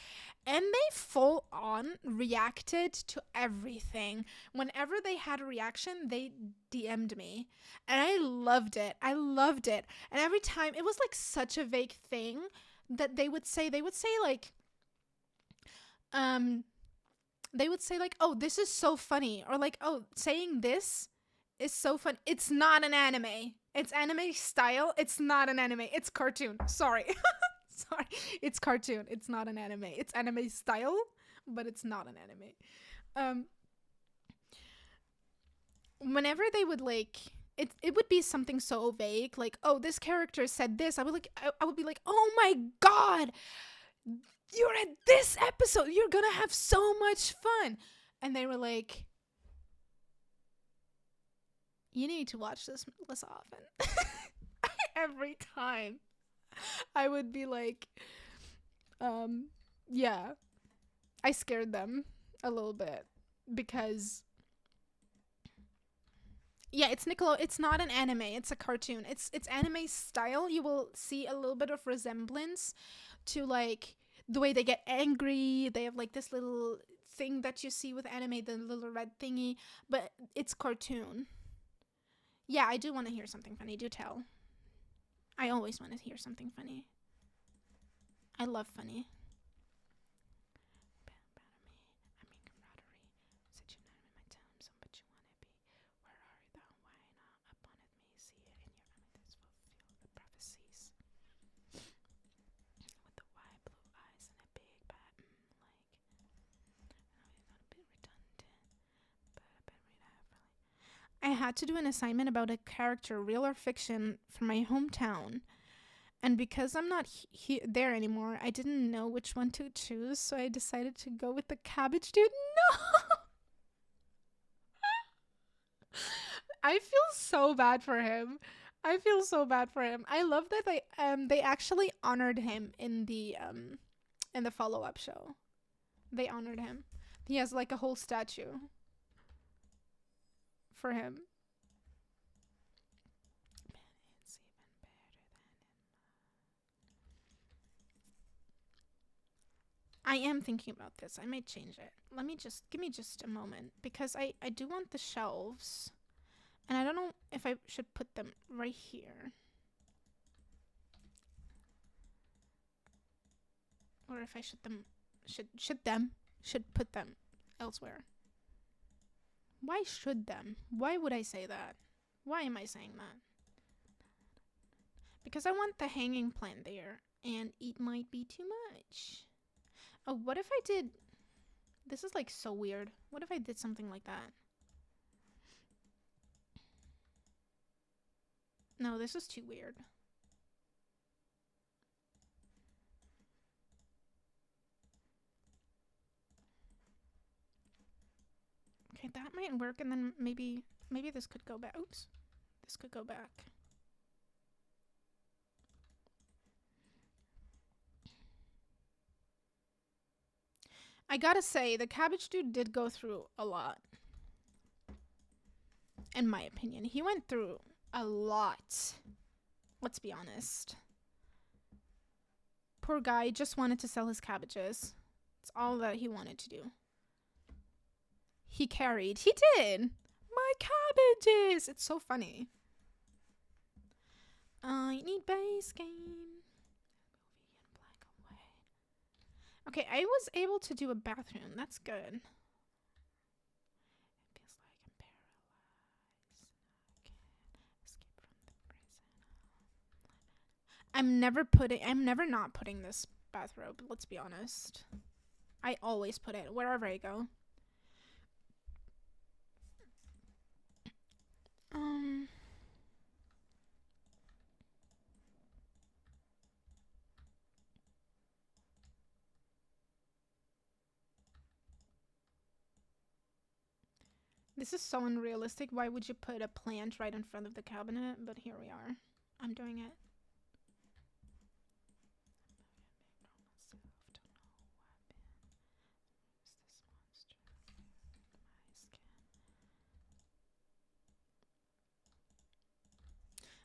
And they full on reacted to everything. Whenever they had a reaction, they DM'd me. And I loved it. I loved it. And every time, it was like such a vague thing that they would say like um they would say like, oh, this is so funny, or like, oh, saying this is so fun. It's not an anime, it's anime style, it's not an anime, it's cartoon, sorry. Sorry, it's cartoon, it's not an anime, it's anime style, but it's not an anime. Whenever they would like, it would be something so vague, like, oh, this character said this, I would be like, oh my god, you're at this episode, you're gonna have so much fun. And they were like, you need to watch this less often. Every time I would be like, yeah, I scared them a little bit because yeah, it's not an anime, it's a cartoon. It's anime style. You will see a little bit of resemblance to like the way they get angry. They have like this little thing that you see with anime, the little red thingy, but it's cartoon. Yeah, I do want to hear something funny. Do tell. I always want to hear something funny. I love funny. I had to do an assignment about a character, real or fiction, from my hometown. And because I'm not there anymore, I didn't know which one to choose, so I decided to go with the cabbage dude. No! I feel so bad for him. I feel so bad for him. I love that they actually honored him in the follow-up show. They honored him. He has like a whole statue for him. I am thinking about this. I might change it. Give me just a moment because I do want the shelves. And I don't know if I should put them right here. Or if I should put them elsewhere. Why should them? Why would I say that? Why am I saying that? Because I want the hanging plant there, and it might be too much. Oh, what if I did... This is like so weird. What if I did something like that? No, this is too weird. Okay, that might work, and then maybe this could go back. Oops. This could go back. I gotta say, the cabbage dude did go through a lot. In my opinion. He went through a lot. Let's be honest. Poor guy just wanted to sell his cabbages. It's all that he wanted to do. He carried. He did. My cabbages. It's so funny. I need base game. Okay, I was able to do a bathroom. That's good. It feels like I'm paralyzed. I can't escape from the prison. I'm never not putting this bathrobe, let's be honest. I always put it wherever I go. This is so unrealistic. Why would you put a plant right in front of the cabinet? But here we are. I'm doing it.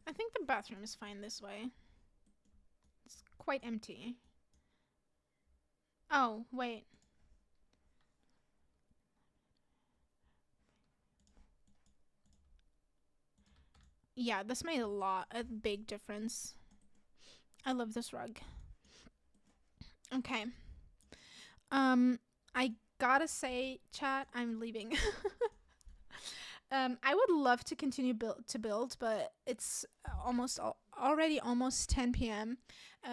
I think the bathroom is fine this way. It's quite empty. Oh, wait. Yeah, this made a big difference. I love this rug. Okay. I gotta say, chat, I'm leaving. I would love to continue to build, but it's already almost 10 p.m.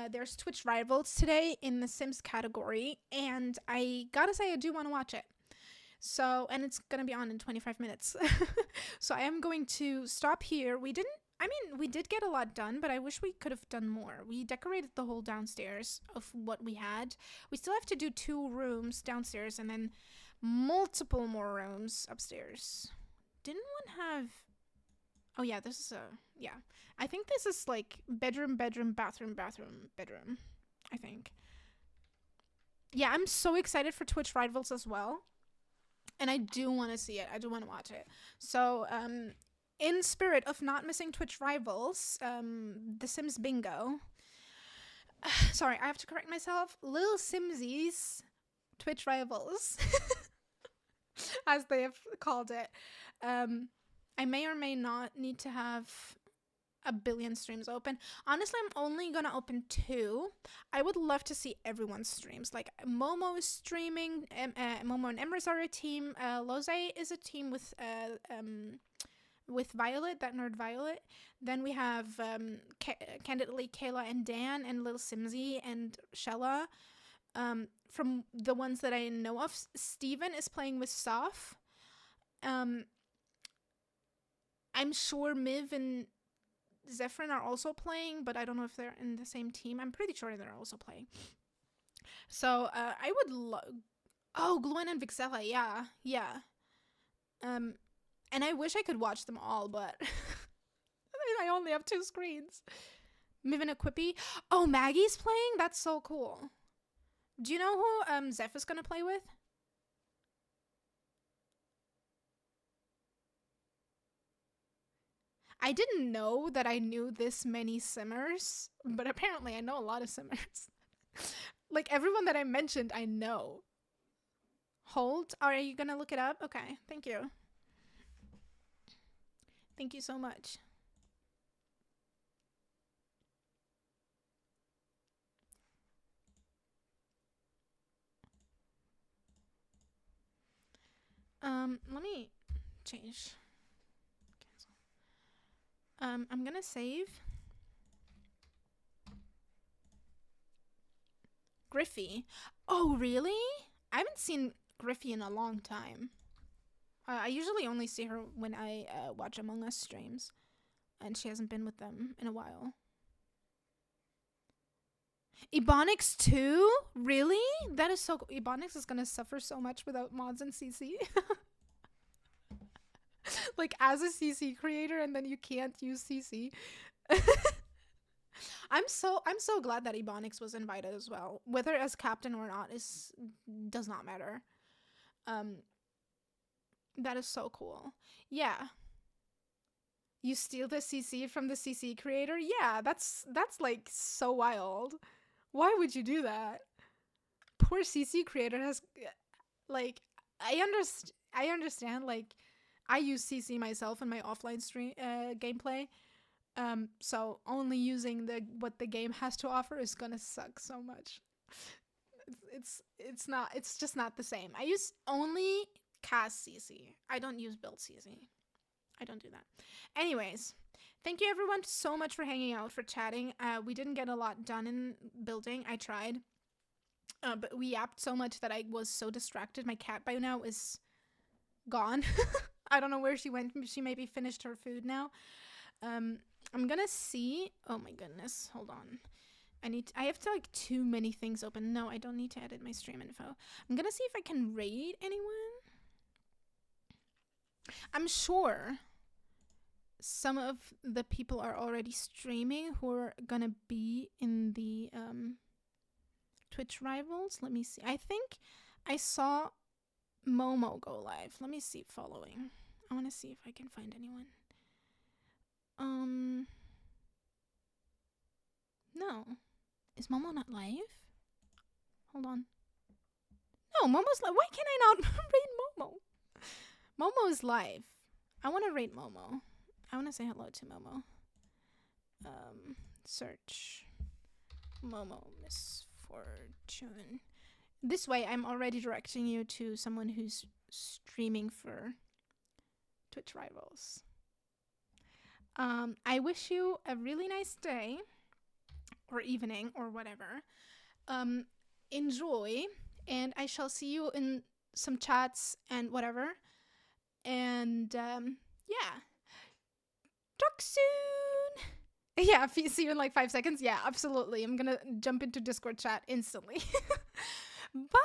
There's Twitch Rivals today in the Sims category, and I gotta say I do want to watch it. So, and it's gonna be on in 25 minutes. So I am going to stop here. We did get a lot done, but I wish we could have done more. We decorated the whole downstairs of what we had. We still have to do 2 rooms downstairs and then multiple more rooms upstairs. Didn't one have... Oh yeah, this is yeah. I think this is like bedroom, bedroom, bathroom, bathroom, bedroom, I think. Yeah, I'm so excited for Twitch Rivals as well. And I do want to see it. I do want to watch it. So, in spirit of not missing Twitch Rivals, The Sims Bingo. Sorry, I have to correct myself. Lil Simsies Twitch Rivals, as they have called it. I may or may not need to have a billion streams open. Honestly, I'm only gonna open 2. I would love to see everyone's streams. Like Momo is streaming. Momo and Emrys are a team. Loze is a team with Violet, that nerd Violet. Then we have candidly Kayla and Dan and Lil Simsy and Shella. From the ones that I know of, Steven is playing with Soph. I'm sure Miv and Zephyrin are also playing, but I don't know if they're in the same team. I'm pretty sure they're also playing. So I would love... Oh, Gluan and Vixella, yeah. And I wish I could watch them all, but I only have 2 screens. Miv and Equippy. Oh, Maggie's playing? That's so cool. Do you know who Zeph is gonna play with? I didn't know that I knew this many simmers, but apparently I know a lot of simmers. Like everyone that I mentioned, I know. Hold? Are you gonna look it up? Okay, thank you. Thank you so much. Let me change. Cancel. I'm gonna save. Griffy. Oh, really? I haven't seen Griffy in a long time. I usually only see her when I watch Among Us streams, and she hasn't been with them in a while. Ebonics too? Really? That is so cool. Ebonics is gonna suffer so much without mods and CC. Like as a CC creator, and then you can't use CC. I'm so glad that Ebonics was invited as well. Whether as captain or not does not matter. That is so cool. Yeah. You steal the CC from the CC creator? Yeah, that's like so wild. Why would you do that? Poor CC creator has like I understand like I use CC myself in my offline stream gameplay. So only using what the game has to offer is gonna suck so much. It's just not the same. I use only cast CC. I don't use build CC. I don't do that. Anyways, thank you everyone so much for hanging out, for chatting. We didn't get a lot done in building. I tried. But we yapped so much that I was so distracted. My cat by now is gone. I don't know where she went. She maybe finished her food now. I'm gonna see. Oh my goodness. Hold on. I have to like too many things open. No, I don't need to edit my stream info. I'm gonna see if I can raid anyone. I'm sure some of the people are already streaming who are gonna be in the Twitch rivals. Let me see. I think I saw Momo go live. Let me see following. I want to see if I can find anyone. No. Is Momo not live? Hold on. No, Momo's live. Why can I not rate Momo? Momo is live. I want to rate Momo. I want to say hello to Momo. Search Momo Misfortune. This way, I'm already directing you to someone who's streaming for Twitch rivals. I wish you a really nice day or evening or whatever. Enjoy, and I shall see you in some chats and whatever. And yeah, talk soon. Yeah, see you in like 5 seconds. Yeah, absolutely. I'm gonna jump into Discord chat instantly. Bye.